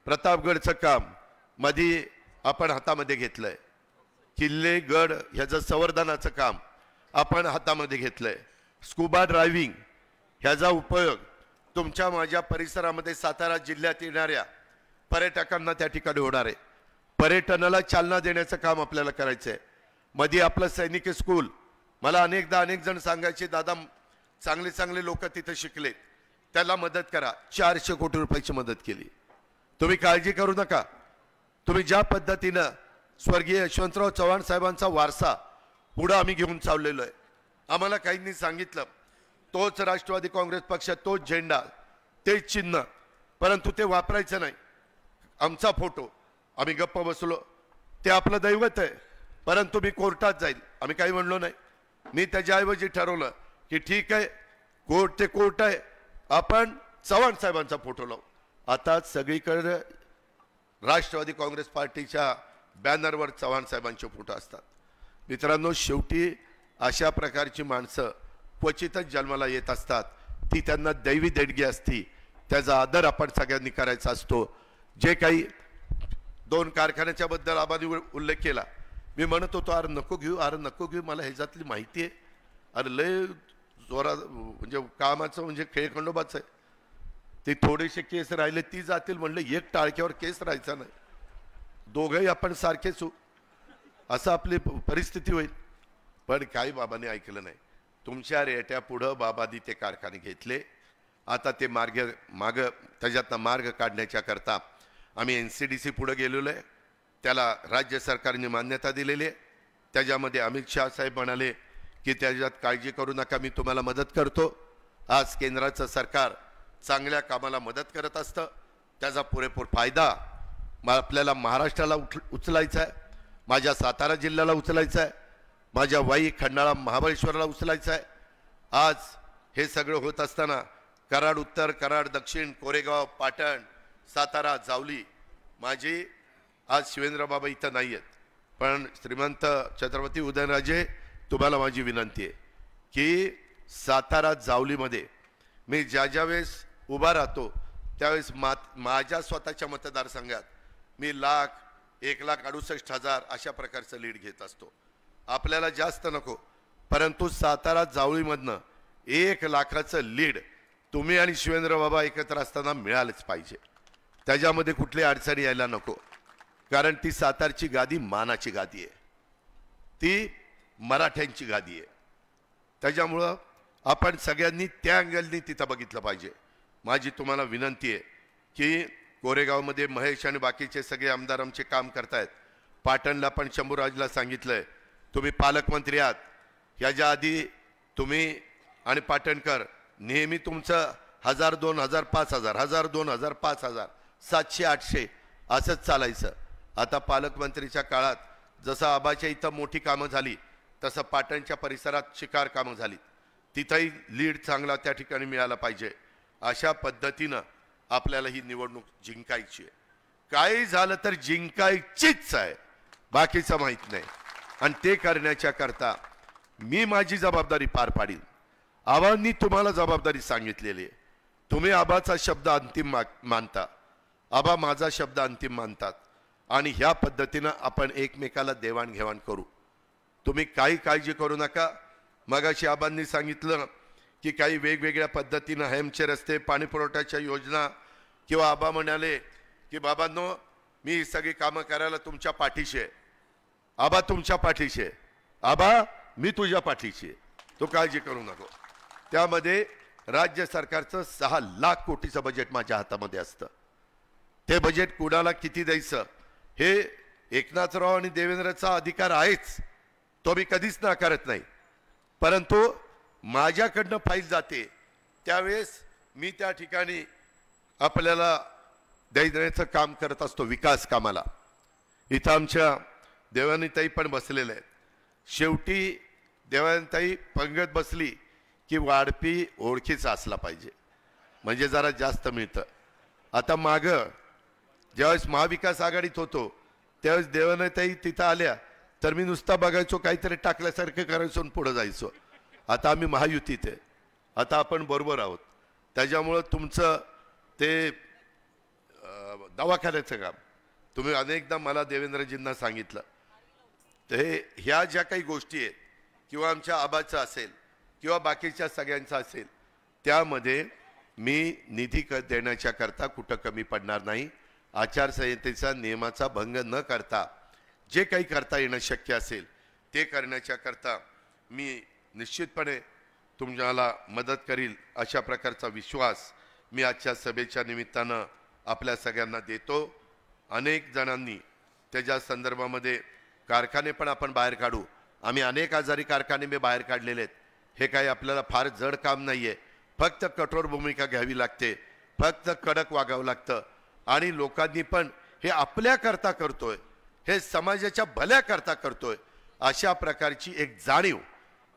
प्रतापगडचं काम मध्ये आपण हातामध्ये घेतलंय, किल्ले गड ह्याचं संवर्धनाचं काम आपण हातामध्ये घेतलंय. स्कुबा ड्रायव्हिंग ह्याचा उपयोग तुमच्या माझ्या परिसरामध्ये सातारा जिल्ह्यात येणाऱ्या पर्यटकांना त्या ठिकाणी होणार आहे. पर्यटनाला चालना देण्याचं काम आपल्याला करायचं आहे. मध्ये आपलं सैनिक स्कूल, मला अनेक जण सांगायचे दादा चांगले लोक तिथे शिकले, त्याला मदत करा. 400 कोटी रुपयाची मदत केली. तुम्ही काळजी करू नका. तुम्ही ज्या पद्धतीनं स्वर्गीय यशवंतराव चव्हाण साहेबांचा वारसा पुढे आम्ही घेऊन चाललेलो आहे. आम्हाला काहींनी सांगितलं तोच राष्ट्रवादी काँग्रेस पक्ष, तोच झेंडा, तेच चिन्ह, परंतु ते वापरायचं नाही. आमचा फोटो, आम्ही गप्प बसलो. ते आपलं दैवत आहे, परंतु मी कोर्टात जाईल, आम्ही काही म्हणलो नाही. मी त्याच्याऐवजी ठरवलं की ठीक आहे, कोर्ट ते कोर्ट आहे, आपण चव्हाण साहेबांचा फोटो लावू. आता सगळीकडे राष्ट्रवादी काँग्रेस पार्टीच्या बॅनरवर चव्हाण साहेबांचे फोटो असतात. मित्रांनो, शेवटी अशा प्रकारची माणसं क्वचितच जन्माला येत असतात. ती त्यांना दैवी देणगी असती, त्याचा आदर आपण सगळ्यांनी करायचा असतो. जे काही 2 कारखान्याच्या बद्दल आबांनी उल्लेख केला, मी म्हणत होतो अरे नको घेऊ, मला ह्याच्यातली माहिती आहे. अरे लय जोरात म्हणजे कामाचं म्हणजे खेळखंडोबाच आहे. ते थोडेसे केस राहिले ती जातील, म्हणलं एक टाळक्यावर केस राहायचा नाही, दोघंही आपण सारखेच होऊ, असं आपली परिस्थिती होईल. पण काही बाबांनी ऐकलं नाही. तुमच्या रेट्या पुढं बाबांनी ते कारखाने घेतले. आता ते माग त्याच्यातनं मार्ग काढण्याच्या करता आम्ही NCDC पुढे गेलेलो आहे. त्याला राज्य सरकारने मान्यता दिलेली आहे. त्याच्यामध्ये अमित शाह साहेब म्हणाले की त्याच्यात काळजी करू नका, मी तुम्हाला मदत करतो. आज केंद्राचं सरकार चांगल्या कामाला मदत करत असतं. त्याचा पुरेपूर फायदा आपल्याला महाराष्ट्राला उचलायचा आहे, माझ्या सातारा जिल्ह्याला उचलायचा आहे, माझ्या वाई खंडाळा महाबळेश्वरला उचलायचा आहे. आज हे सगळं होत असताना कराड उत्तर, कराड दक्षिण, कोरेगाव, पाटण, सातारा, जावली, माझी आज शिवेंद्र बाबा इथं नाही आहेत, पण श्रीमंत छत्रपती उदयनराजे तुम्हाला माझी विनंती आहे की सातारा जावलीमध्ये मी ज्या वेळेस उभा राहतो त्यावेळेस माझ्या स्वतःच्या मतदारसंघात मी 1,68,000 अशा प्रकारचं लीड घेत असतो. आपल्याला जास्त नको, परंतु सातारा जावळीमधनं 1 लाखाचं लीड तुम्ही आणि शिवेंद्र बाबा एकत्र असताना मिळालंच पाहिजे. त्याच्यामध्ये कुठली अडचणी यायला नको, कारण ती सातारची गादी मानाची गादी आहे, ती मराठ्यांची गादी आहे. त्याच्यामुळं आपण सगळ्यांनी त्या अँगलनी तिथं बघितलं पाहिजे. माझी तुम्हाला विनंती आहे की कोरेगावमध्ये महेश आणि बाकीचे सगळे आमदार आमचे काम करतायत. पाटणला पण शंभूराजला सांगितलंय, तुम्ही पालकमंत्री आहात, याच्या आधी तुम्ही आणि पाटणकर नेहमी तुमचं 1000, 2000, 5000, 1000, 2000, 5000, 700, 800 असंच चालायचं. आता पालकमंत्रीच्या काळात जसं आबाच्या इथं मोठी कामं झाली तसं पाटणच्या परिसरात शिकार कामं झाली, तिथंही लीड चांगला त्या ठिकाणी मिळाला पाहिजे. अशा पद्धतीनं आपल्याला ही निवडणूक जिंकायची आहे. काही झालं तर जिंकायचीच आहे, बाकीचं माहीत नाही. आणि ते करण्याच्या करता मी माझी जबाबदारी पार पाडीन. आबांनी तुम्हाला जबाबदारी सांगितलेली आहे. तुम्ही आबाचा शब्द अंतिम मानता, आबा माझा शब्द अंतिम मानतात, आणि ह्या पद्धतीनं आपण एकमेकाला देवाणघेवाण करू. तुम्ही काही काळजी करू नका. मगाशी आबांनी सांगितलं की काही वेगवेगळ्या पद्धतीनं हेमचे रस्ते, पाणी पुरवठ्याच्या योजना, किंवा आबा म्हणाले की बाबांनो मी ही सगळी कामं करायला तुमच्या पाठीशी आहे. आबा तुमच्या पाठीशी आहे, आबा मी तुझ्या पाठीशी आहे, तो काळजी करू नको. त्यामध्ये राज्य सरकारचं 6 लाख कोटीचं बजेट माझ्या हातामध्ये असतं. ते बजेट कुणाला किती द्यायचं हे एकनाथराव आणि देवेंद्रचा अधिकार आहेच, तो मी कधीच नाकारत नाही, परंतु माझ्याकडनं फाईल जाते त्यावेळेस मी त्या ठिकाणी आपल्याला देण्याचं काम करत असतो, विकास कामाला. इथं आमच्या देवानीताई पण बसलेल्या आहेत. शेवटी देवानीताई पंगत बसली की वाढपी ओळखीचा असला पाहिजे, म्हणजे जरा जास्त मिळतं. आता मागं ज्यावेळेस महाविकास आघाडीत होतो त्यावेळेस देवानीताई तिथं आल्या तर मी नुसता बघायचो, काहीतरी टाकल्यासारखं करायचो आणि पुढं जायचो. आता आम्ही महायुतीत आहे, आता आपण बरोबर आहोत. त्याच्यामुळं तुमचं ते दवाखान्याचं काम तुम्ही अनेकदा मला देवेंद्रजींना सांगितलं, तर ह्या ज्या काही गोष्टी आहेत किंवा आमच्या आबाचं असेल किंवा बाकीच्या सगळ्यांचं असेल, त्यामध्ये मी निधी देण्याच्या करता कुठं कमी पडणार नाही. आचारसंहितेचा नियमाचा भंग न करता जे काही करता येणं शक्य असेल ते करण्याच्या करता मी निश्चितपणे तुम्हाला मदत करील, अशा प्रकारचा विश्वास मी आजच्या सभेच्या निमित्तानं आपल्या सगळ्यांना देतो. अनेक जणांनी त्याच्या संदर्भामध्ये कारखाने पण आपण बाहेर काढू. आम्ही अनेक आजारी कारखाने मी बाहेर काढलेले आहेत. हे काही आपल्याला फार जड काम नाही आहे, फक्त कठोर भूमिका घ्यावी लागते, फक्त कडक वागावं लागतं. आणि लोकांनी पण हे आपल्याकरता करतोय, हे समाजाच्या भल्याकरता करतोय, अशा प्रकारची एक जाणीव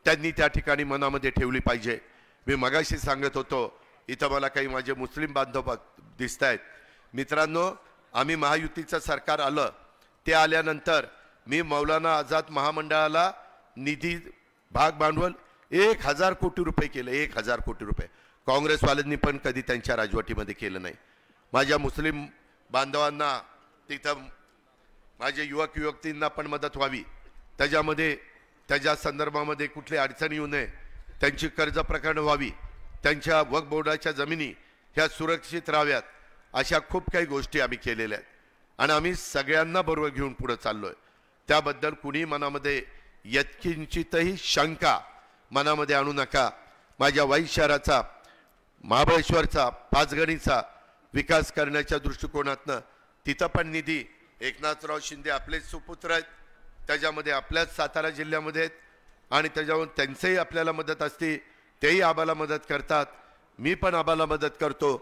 त्यांनी त्या ठिकाणी मनामध्ये ठेवली पाहिजे. मी मगाशी सांगत होतो, इथं मला काही माझे मुस्लिम बांधव दिसत आहेत. मित्रांनो, आम्ही महायुतीचं सरकार आलं, ते आल्यानंतर मी मौलाना आझाद महामंडळाला निधी भाग भांडवल 1000 कोटी रुपये केलं. 1000 कोटी रुपये काँग्रेसवाल्यांनी पण कधी त्यांच्या राजवटीमध्ये केलं नाही. माझ्या मुस्लिम बांधवांना तिथं माझे युवक युवतींना पण मदत व्हावी, त्याच्यामध्ये त्याच्या संदर्भामध्ये कुठली अडचण येऊ नये, त्यांची कर्ज प्रकरण व्हावी, त्यांच्या वक्फ बोर्डाच्या जमिनी ह्या सुरक्षित राहाव्यात, अशा खूप काही गोष्टी आम्ही केलेल्या आहेत. आणि आम्ही सगळ्यांना बरोबर घेऊन पुढे चाललोय. त्याबद्दल कुणी मनामध्ये यत्किंचितही शंका मनामध्ये आणू नका. माझ्या वाई शहराचा, महाबळेश्वरचा, पाचगणीचा विकास करण्याच्या दृष्टिकोनातनं तिथं पण निधी एकनाथराव शिंदे आपलेच सुपुत्र आहेत, त्याच्यामध्ये आपल्याच सातारा जिल्ह्यामध्ये आहेत, आणि त्याच्यावर त्यांचंही आपल्याला मदत असते, तेही आबाला मदत करतात, मी पण आबाला मदत करतो.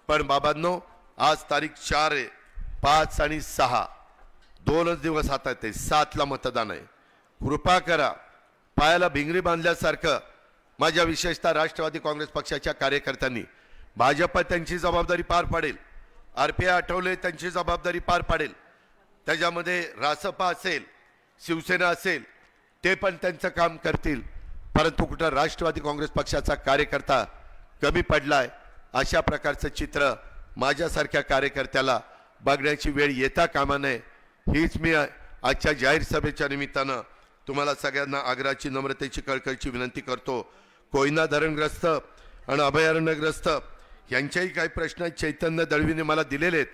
पण बाबांनो, आज तारीख 4 आहे, 5 आणि 6 2च दिवस हातात आहे, 7ला मतदान आहे. कृपा करा, पायाला भिंगरी बांधल्यासारखं माझ्या विशेषतः राष्ट्रवादी काँग्रेस पक्षाच्या कार्यकर्त्यांनी, भाजप त्यांची जबाबदारी पार पाडेल, RPI आठवले त्यांची जबाबदारी पार पाडेल, त्याच्यामध्ये रासपा असेल, शिवसेना असेल, ते पण त्यांचं काम करतील. परंतु कुठं राष्ट्रवादी काँग्रेस पक्षाचा कार्यकर्ता कमी पडलाय, अशा प्रकारचं चित्र माझ्यासारख्या कार्यकर्त्याला बघण्याची वेळ येता कामा नये, हीच मी आजच्या जाहीर सभेच्या निमित्तानं तुम्हाला सगळ्यांना आग्रहाची, नम्रतेची, कळकळीची विनंती करतो. कोयना धरणग्रस्त आणि अभयारण्यग्रस्त यांच्याही काही प्रश्न चैतन्य दळवीने मला दिलेले आहेत,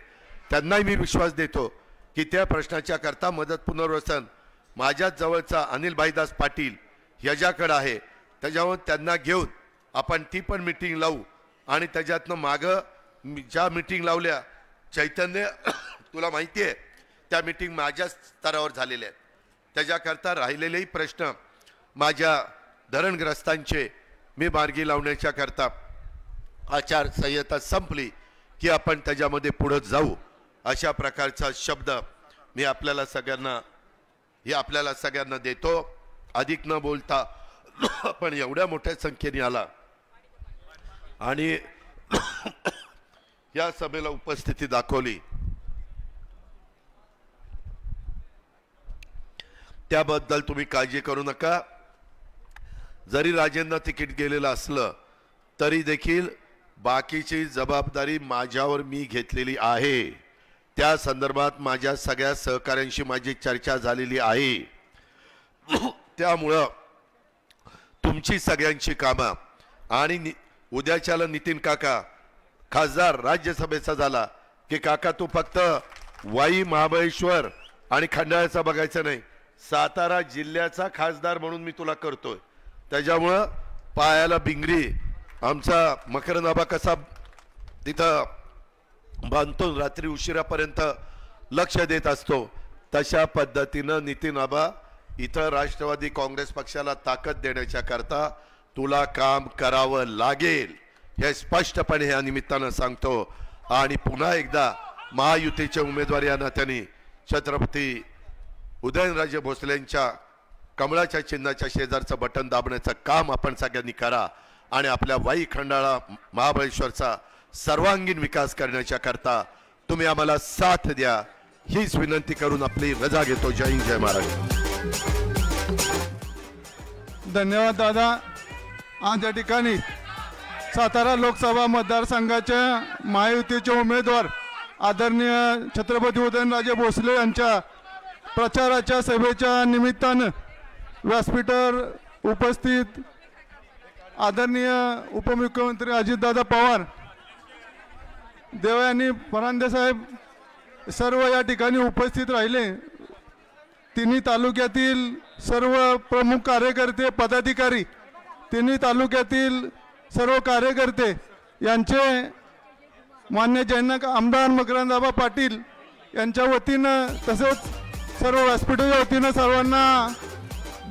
त्यांनाही मी विश्वास देतो की त्या प्रश्नाच्या करता मदत पुनर्वसन माझ्याच जवळचा अनिल भाईदास पाटील ह्याच्याकडे आहे, त्याच्यावर त्यांना घेऊन आपण ती पण मीटिंग लावू. आणि त्याच्यातनं मागं ज्या मीटिंग लावल्या, चैतन्य तुला माहिती आहे, त्या मीटिंग माझ्या स्तरावर झालेल्या आहेत. त्याच्याकरता राहिलेलेही प्रश्न माझ्या धरणग्रस्तांचे मी मार्गी लावण्याच्या करता आचारसंहिता संपली की आपण त्याच्यामध्ये पुढे जाऊ, अशा प्रकारचा शब्द मी आपल्याला सगळ्यांना देतो. अधिक न बोलता पण एवढ्या मोठ्या संख्येने आला आणि या सभेला उपस्थिती दाखवली, त्याबद्दल तुम्ही काळजी करू नका. जरी राजेंना तिकीट गेलेलं असलं तरी देखील बाकीची जबाबदारी माझ्यावर मी घेतलेली आहे. त्या संदर्भात माझ्या सगळ्या सहकाऱ्यांशी माझी चर्चा झालेली आहे. त्यामुळं तुमची सगळ्यांची कामं, आणि उद्याच्याला नितीन काका खासदार राज्यसभेचा झाला की काका तू फक्त वाई, महाबळेश्वर आणि खंडाळ्याचा बघायचं नाही, सातारा जिल्ह्याचा खासदार म्हणून मी तुला करतोय. त्याच्यामुळं पायाला भिंगरी आमचा मकरंद आबा कसा तिथं बांधतो, रात्री उशिरापर्यंत लक्ष देत असतो, तशा पद्धतीनं नितीन आबा इथं राष्ट्रवादी काँग्रेस पक्षाला ताकद देण्याच्या करता तुला काम करावं लागेल हे स्पष्टपणे या निमित्तानं सांगतो। आणि पुन्हा एकदा महायुतीचे उमेदवार या नात्याने छत्रपती उदयनराजे भोसलेंच्या कमळाच्या चिन्हाच्या शेजारचं बटन दाबण्याचं काम आपण सगळ्यांनी करा आणि आपल्या वाई खंडाळा महाबळेश्वरचा सर्वांगीण विकास करण्याच्या करता तुम्ही आम्हाला साथ द्या हीच विनंती करून आपली रजा घेतो। जय हिंद जय महाराष्ट्र। धन्यवाद दादा। आज या ठिकाणी सातारा लोकसभा मतदारसंघाचे महायुतीचे उमेदवार आदरणीय छत्रपती उदयनराजे भोसले यांच्या प्रचाराच्या सभेच्या निमित्तानं व्यासपीठावर उपस्थित आदरणीय उपमुख्यमंत्री अजितदादा पवार, देवयानी फरांदे साहेब सर्व या ठिकाणी उपस्थित राहिले। तिन्ही तालुक्यातील सर्व प्रमुख कार्यकर्ते पदाधिकारी, तिन्ही तालुक्यातील सर्व कार्यकर्ते यांचे मान्य जैनक आमदार मकरंदाबा पाटील यांच्या वतीनं तसेच सर्व व्यासपीठाच्या वतीनं सर्वांना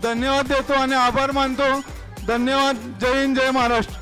धन्यवाद देतो आणि आभार मानतो। धन्यवाद। जय हिंद जय महाराष्ट्र।